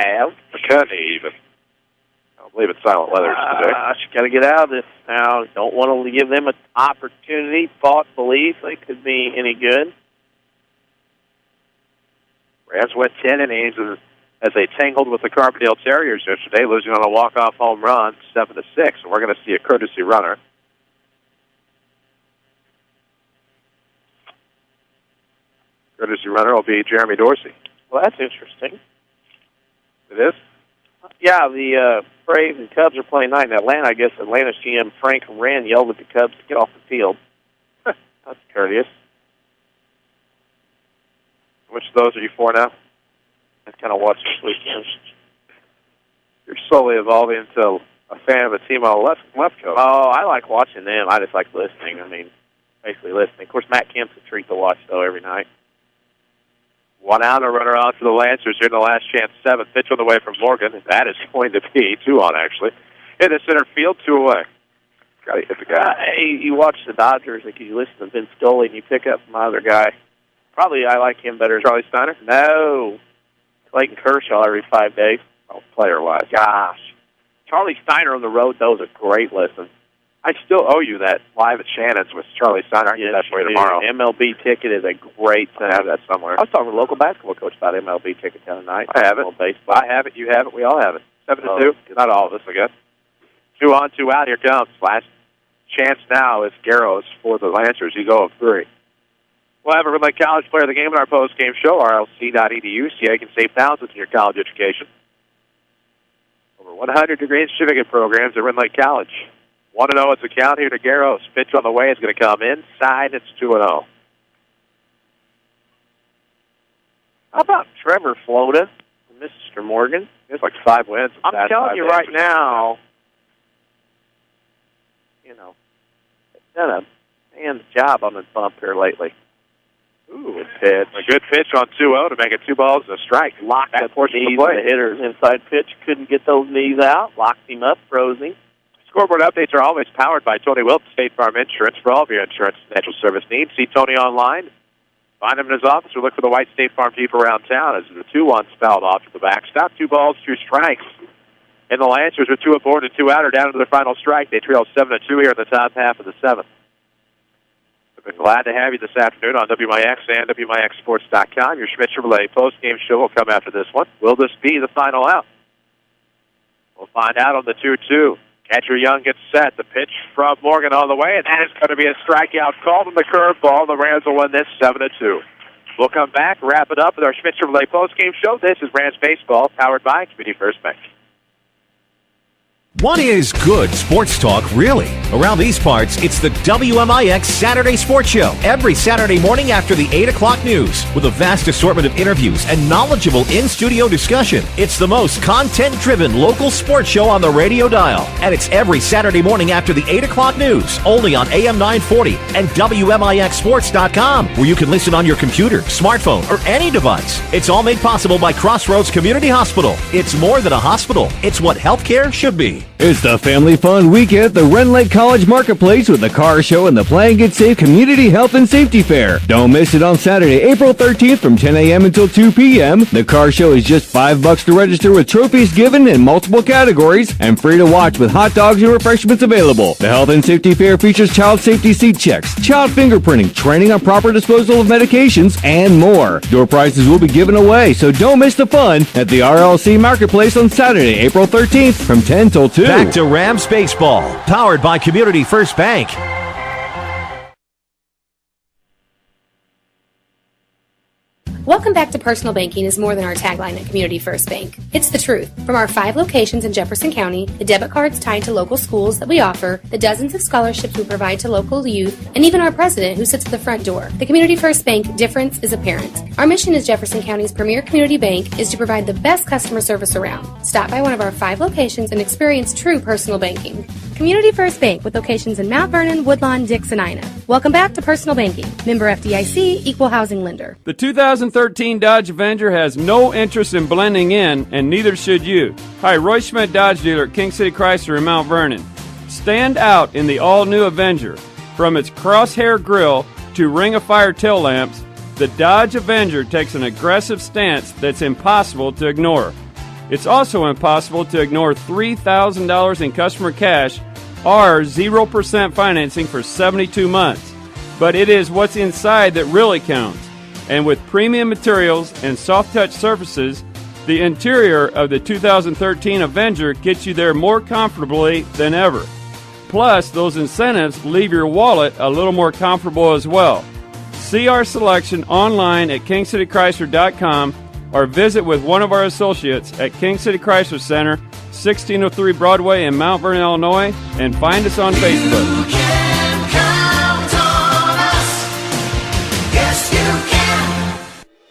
Cut knee, even. I don't believe it's silent weather today. Got to get out of this now. Don't want to give them an opportunity, false belief they could be any good. Rams went 10 innings as they tangled with the Carbondale Terriers yesterday, losing on a walk-off home run, 7-6, and we're going to see a courtesy runner. Courtesy runner will be Jeremy Dorsey. Well, that's interesting. It is? Yeah, the Braves and Cubs are playing tonight in Atlanta. I guess Atlanta's GM Frank Wren yelled at the Cubs to get off the field. That's courteous. Which of those are you for now? I kind of watched this weekend. You're slowly evolving into a fan of a team on the left coast. Oh, I like watching them. I just like listening. I mean, basically listening. Of course, Matt Kemp's a treat to watch, though, every night. 1 out, a runner out for the Lancers here in the last chance. 7th pitch on the way from Morgan. That is going to be 2 on, actually. In the center field, 2 away. Got to hit the guy. You watch the Dodgers, like you listen to Vince Scully, and you pick up my other guy. Probably I like him better. Charlie Steiner? No. Clayton Kershaw every 5 days. Oh, player-wise. Gosh. Charlie Steiner on the road, though, is a great listen. I still owe you that live at Shannon's with Charlie Steiner. Yes, that's for tomorrow. MLB ticket is a great thing. I have that somewhere. I was talking to a local basketball coach about MLB ticket the other night. I have it. Baseball. I have it. You have it. We all have it. 7-2. Not all of us, I guess. 2 on, 2 out. Here comes. Last chance now is Garros for the Lancers. You go of 3. We'll have a Red Lake College player of the game in our post-game show, rlc.edu. See how you can save thousands in your college education. Over 100 degree certificate programs at Red Lake College. 1-0 is the count here to Garros. Pitch on the way is going to come inside. It's 2-0. How about Trevor Floda, Mr. Morgan? It's like 5 wins. I'm telling you right now, you know, done a man's job on the bump here lately. Ooh, good pitch. A good pitch on 2-0 to make it 2 balls and a strike. Locked that portion of the play. The hitter's inside pitch couldn't get those knees out. Locked him up, froze him. Scoreboard updates are always powered by Tony Wilp, State Farm Insurance. For all of your insurance and financial service needs, see Tony online. Find him in his office or look for the white State Farm Jeep around town as the 2-1 fouled off to the backstop. 2 balls, 2 strikes. And the Lancers with 2 aboard and 2 out are down to their final strike. They trail 7-2 here in the top half of the 7th. We've been glad to have you this afternoon on WMIX and WMIXSports.com. Your Schmidt Chevrolet post-game show will come after this one. Will this be the final out? We'll find out on the 2-2. Catcher Young gets set. The pitch from Morgan on the way, and that is going to be a strikeout called on the curveball. The Rams will win this 7-2. We'll come back, wrap it up with our Schmidt Chevrolet post-game show. This is Rams Baseball, powered by Community First Bank. What is good sports talk, really? Around these parts, it's the WMIX Saturday Sports Show. Every Saturday morning after the 8 o'clock news. With a vast assortment of interviews and knowledgeable in-studio discussion. It's the most content-driven local sports show on the radio dial. And it's every Saturday morning after the 8 o'clock news. Only on AM 940 and WMIXSports.com. Where you can listen on your computer, smartphone, or any device. It's all made possible by Crossroads Community Hospital. It's more than a hospital. It's what healthcare should be. It's the family fun weekend at the Rend Lake College Marketplace with the car show and the Playing It Safe Community Health and Safety Fair. Don't miss it on Saturday, April 13th from 10 a.m. until 2 p.m. The car show is just $5 to register with trophies given in multiple categories and free to watch with hot dogs and refreshments available. The Health and Safety Fair features child safety seat checks, child fingerprinting, training on proper disposal of medications, and more. Door prizes will be given away, so don't miss the fun at the RLC Marketplace on Saturday, April 13th from 10 till 2. Back to Rams Baseball, powered by Community First Bank. Welcome back to Personal Banking is more than our tagline at Community First Bank. It's the truth. From our 5 locations in Jefferson County, the debit cards tied to local schools that we offer, the dozens of scholarships we provide to local youth, and even our president who sits at the front door. The Community First Bank difference is apparent. Our mission as Jefferson County's premier community bank is to provide the best customer service around. Stop by one of our 5 locations and experience true personal banking. Community First Bank with locations in Mount Vernon, Woodlawn, Dix, and Ina. Welcome back to Personal Banking. Member FDIC, Equal Housing Lender. The 2013 Dodge Avenger has no interest in blending in, and neither should you. Hi, Roy Schmidt Dodge dealer at King City Chrysler in Mount Vernon. stand out in the all-new Avenger. From its crosshair grille to ring-of-fire tail lamps, the Dodge Avenger takes an aggressive stance that's impossible to ignore. It's also impossible to ignore $3,000 in customer cash or 0% financing for 72 months. But it is what's inside that really counts. And with premium materials and soft-touch surfaces, the interior of the 2013 Avenger gets you there more comfortably than ever. Plus, those incentives leave your wallet a little more comfortable as well. See our selection online at KingCityChrysler.com or visit with one of our associates at King City Chrysler Center, 1603 Broadway in Mount Vernon, Illinois, and find us on Facebook.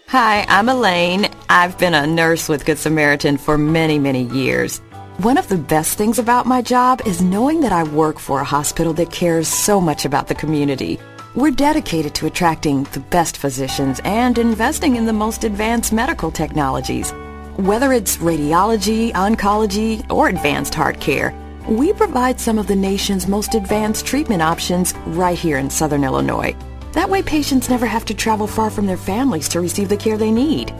Hi, I'm Elaine. I've been a nurse with Good Samaritan for many, many years. One of the best things about my job is knowing that I work for a hospital that cares so much about the community. We're dedicated to attracting the best physicians and investing in the most advanced medical technologies. Whether it's radiology, oncology, or advanced heart care, we provide some of the nation's most advanced treatment options right here in Southern Illinois. That way patients never have to travel far from their families to receive the care they need.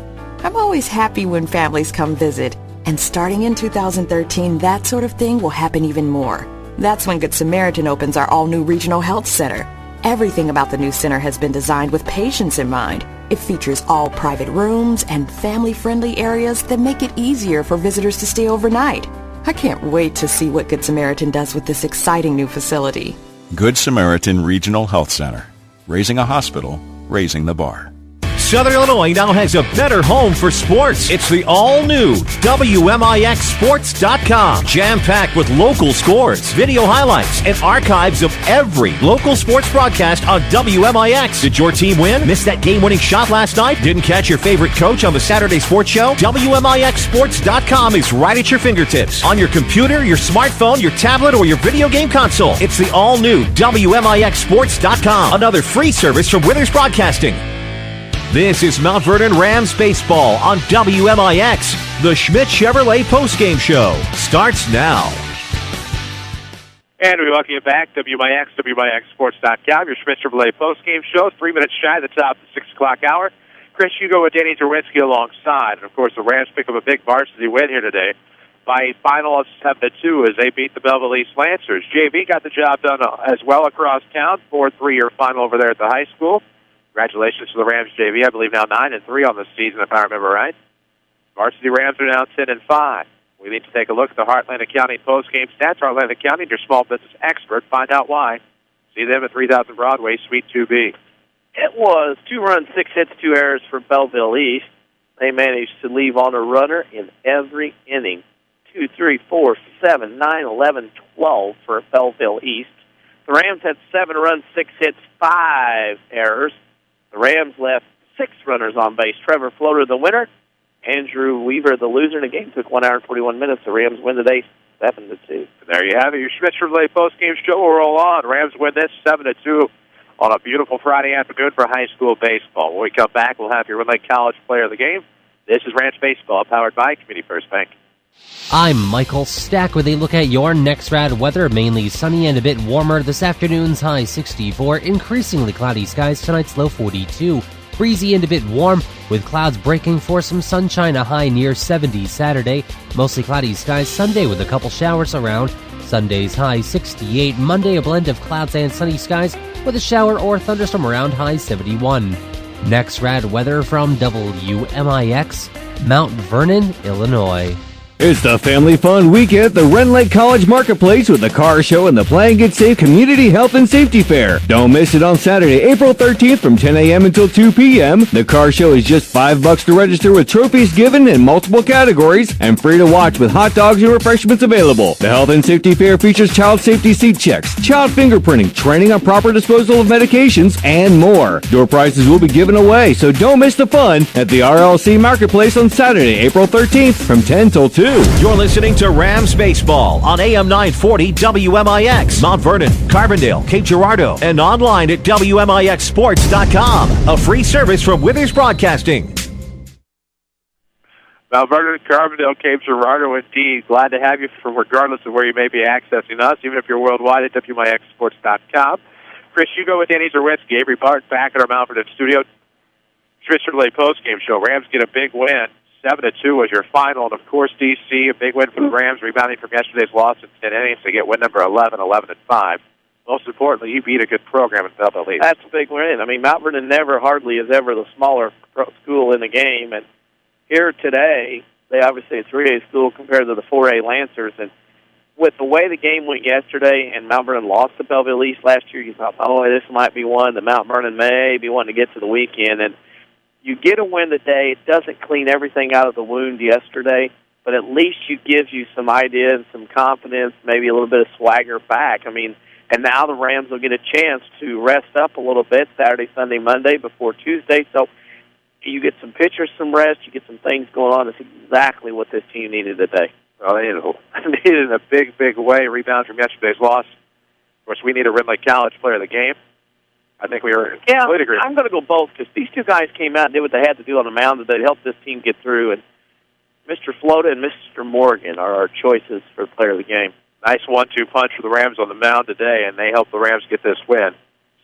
I'm always happy when families come visit, and starting in 2013, that sort of thing will happen even more. That's when Good Samaritan opens our all-new Regional Health Center. Everything about the new center has been designed with patients in mind. It features all private rooms and family-friendly areas that make it easier for visitors to stay overnight. I can't wait to see what Good Samaritan does with this exciting new facility. Good Samaritan Regional Health Center. Raising a hospital, raising the bar. Southern Illinois now has a better home for sports. It's the all-new WMIXSports.com. Jam-packed with local scores, video highlights, and archives of every local sports broadcast on WMIX. Did your team win? Missed that game-winning shot last night? Didn't catch your favorite coach on the Saturday sports show? WMIXSports.com is right at your fingertips. On your computer, your smartphone, your tablet, or your video game console. It's the all-new WMIXSports.com. Another free service from Withers Broadcasting. This is Mount Vernon Rams baseball on WMIX. The Schmidt Chevrolet postgame show starts now. And we welcome you back, WMIX, WMIXSports.com. Your Schmidt Chevrolet postgame show, 3 minutes shy of the top of the 6 o'clock hour. Chris Hugo and Danny Czerwinski alongside. And, of course, the Rams pick up a big varsity win here today by a final of 7-2 as they beat the Belleville East Lancers. JV got the job done as well across town, 4-3 year final over there at the high school. Congratulations to the Rams, JV. I believe now 9-3 on the season, if I remember right. Varsity Rams are now 10-5. We need to take a look at the Heartland County postgame stats. Heartland County, your small business expert. Find out why. See them at 3000 Broadway, Suite 2B. It was 2 runs, 6 hits, 2 errors for Belleville East. They managed to leave on a runner in every inning. 2, 3, 4, 7, 9, 11, 12 for Belleville East. The Rams had 7 runs, 6 hits, 5 errors. The Rams left 6 runners on base. Trevor Floater, the winner. Andrew Weaver, the loser. And the game took 1 hour and 41 minutes. The Rams win today 7-2. There you have it. Your Schmidt Chevrolet postgame show will roll on. Rams win this 7-2 on a beautiful Friday afternoon for high school baseball. When we come back, we'll have your Rend Lake College player of the game. This is Rams Baseball, powered by Community First Bank. I'm Michael Stack with a look at your next rad weather. Mainly sunny and a bit warmer. This afternoon's high 64. Increasingly cloudy skies. Tonight's low 42. Breezy and a bit warm with clouds breaking for some sunshine. A high near 70 Saturday. Mostly cloudy skies Sunday with a couple showers around. Sunday's high 68. Monday a blend of clouds and sunny skies with a shower or thunderstorm around. High 71. Next rad weather from WMIX, Mount Vernon, Illinois. It's the family fun weekend at the Rend Lake College Marketplace with the car show and the Play and Get Safe Community Health and Safety Fair. Don't miss it on Saturday, April 13th from 10 a.m. until 2 p.m. The car show is just $5 to register with trophies given in multiple categories and free to watch with hot dogs and refreshments available. The Health and Safety Fair features child safety seat checks, child fingerprinting, training on proper disposal of medications, and more. Door prizes will be given away, so don't miss the fun at the RLC Marketplace on Saturday, April 13th from 10 till 2. You're listening to Rams Baseball on AM 940 WMIX, Mount Vernon, Carbondale, Cape Girardeau, and online at WMIXSports.com. A free service from Withers Broadcasting. Mount Vernon and Carbondale came Gerardo indeed. Glad to have you from regardless of where you may be accessing us, even if you're worldwide at WMIXsports.com. Chris Hugo with Danny Czerwinski, Avery Barton back at our Mount Vernon studio. Chevrolet postgame show. Rams get a big win. 7-2 was your final. And, of course, D.C., a big win for the Rams, rebounding from yesterday's loss in 10 innings to get win number 11, 11-5. Most importantly, you beat a good program in Belleville East. That's a big win. I mean, Mount Vernon hardly is ever the smaller school in the game. And here today, they obviously a 3A school compared to the 4A Lancers. And with the way the game went yesterday and Mount Vernon lost to Belleville East last year, you thought, oh, this might be one that Mount Vernon may be wanting to get to the weekend. And you get a win today. It doesn't clean everything out of the wound yesterday, but at least it gives you some ideas, some confidence, maybe a little bit of swagger back. I mean, and now the Rams will get a chance to rest up a little bit Saturday, Sunday, Monday before Tuesday. So you get some pitchers, some rest, you get some things going on. That's exactly what this team needed today. Well, they needed in a big, big way. Rebound from yesterday's loss. Of course, we need a Ridley College player of the game. I think we were in complete agreement. I'm going to go both because these two guys came out and did what they had to do on the mound that helped this team get through. And Mr. Flota and Mr. Morgan are our choices for player of the game. Nice 1-2 punch for the Rams on the mound today, and they helped the Rams get this win,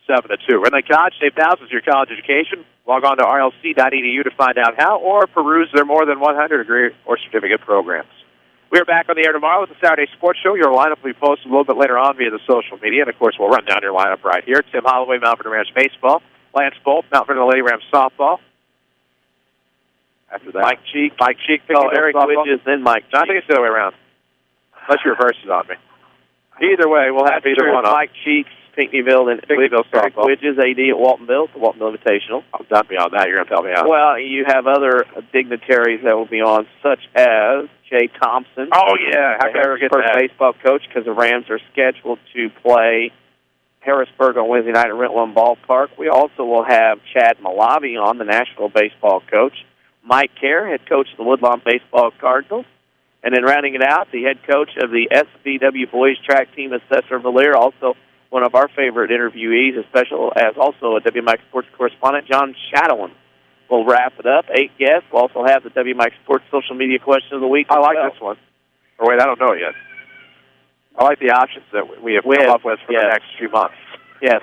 7-2. Ridley College, save thousands of your college education. Log on to rlc.edu to find out how, or peruse their more than 100 degree or certificate programs. We are back on the air tomorrow with the Saturday Sports Show. Your lineup will be posted a little bit later on via the social media. And, of course, we'll run down your lineup right here. Tim Holloway, Mount Vernon Rams baseball. Lance Bolt, Mount Vernon Lady Rams softball. After that, Mike Cheek. Eric Widges, then Mike Cheek. No, I think it's the other way around. Unless you reverse it on me. Either way, we'll have either one on. Mike Cheeks, Pinckneyville, and Pinckneyville Eric Widges, AD at Waltonville, the Waltonville Invitational. I'm done beyond that. You're going to tell me how. Well, you have other dignitaries that will be on, such as Jay Thompson. Oh, yeah. How can I forget that? Baseball coach, because the Rams are scheduled to play Harrisburg on Wednesday night at Rentland Ballpark. We also will have Chad Malavi on, the Nashville baseball coach. Mike Kerr, head coach of the Woodlawn Baseball Cardinals. And then rounding it out, the head coach of the SVW boys track team, Cesar Valier, also one of our favorite interviewees, as also a WMIX sports correspondent, John Shadowin. We'll wrap it up. 8 guests. We'll also have the WMIX sports social media question of the week. I like this one. Or wait, I don't know yet. I like the options that we have come up with for the next few months. Yes.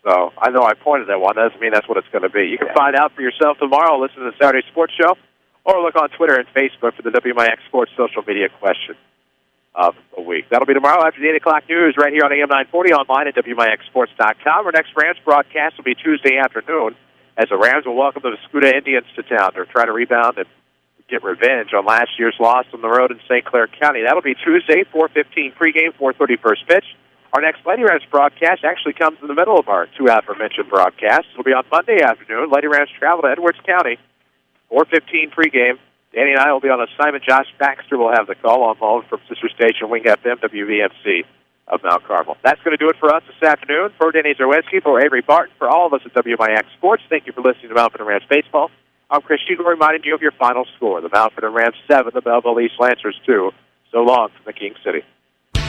So I know I pointed at one. That doesn't mean that's what it's going to be. You can find out for yourself tomorrow. Listen to the Saturday Sports Show. Or look on Twitter and Facebook for the WMIX Sports social media question of the week. That'll be tomorrow after the 8 o'clock news right here on AM 940, online at WMIXsports.com. Our next Rams broadcast will be Tuesday afternoon as the Rams will welcome the Scuda Indians to town. They're trying to rebound and get revenge on last year's loss on the road in St. Clair County. That'll be Tuesday, 4:15 pregame, 4:30 first pitch. Our next Lady Rams broadcast actually comes in the middle of our two aforementioned broadcasts. It'll be on Monday afternoon. Lady Rams travel to Edwards County. 4:15 pregame. Danny and I will be on assignment. Josh Baxter will have the call on loan from sister station Wing FM WVMC of Mount Carmel. That's going to do it for us this afternoon. For Danny Czerwinski, for Avery Barton, for all of us at WMIX Sports, thank you for listening to Mount Vernon Rams Baseball. I'm Chris Hugo reminding you of your final score. The Mount Vernon Rams 7, the Belleville East Lancers 2. So long from the King City.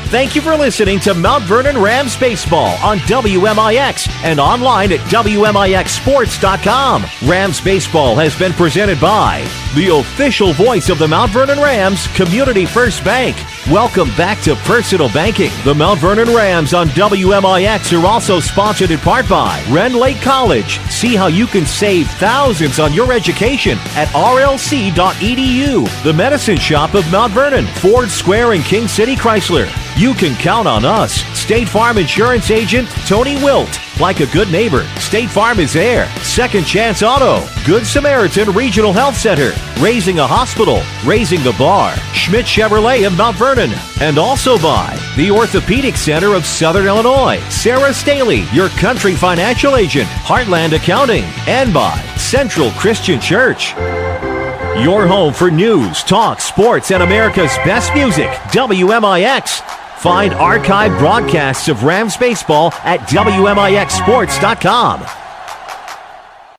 Thank you for listening to Mount Vernon Rams Baseball on WMIX and online at WMIXsports.com. Rams Baseball has been presented by the official voice of the Mount Vernon Rams, Community First Bank. Welcome back to personal banking. The Mount Vernon Rams on WMIX are also sponsored in part by Ren Lake College. See how you can save thousands on your education at rlc.edu. The Medicine Shop of Mount Vernon, Ford Square and King City Chrysler. You can count on us. State Farm Insurance Agent Tony Wilt. Like a good neighbor, State Farm is there. Second Chance Auto. Good Samaritan Regional Health Center. Raising a Hospital. Raising the Bar. Schmidt Chevrolet of Mount Vernon. And also by the Orthopedic Center of Southern Illinois. Sarah Staley, your country financial agent. Heartland Accounting. And by Central Christian Church. Your home for news, talk, sports, and America's best music, WMIX. Find archived broadcasts of Rams baseball at WMIXsports.com.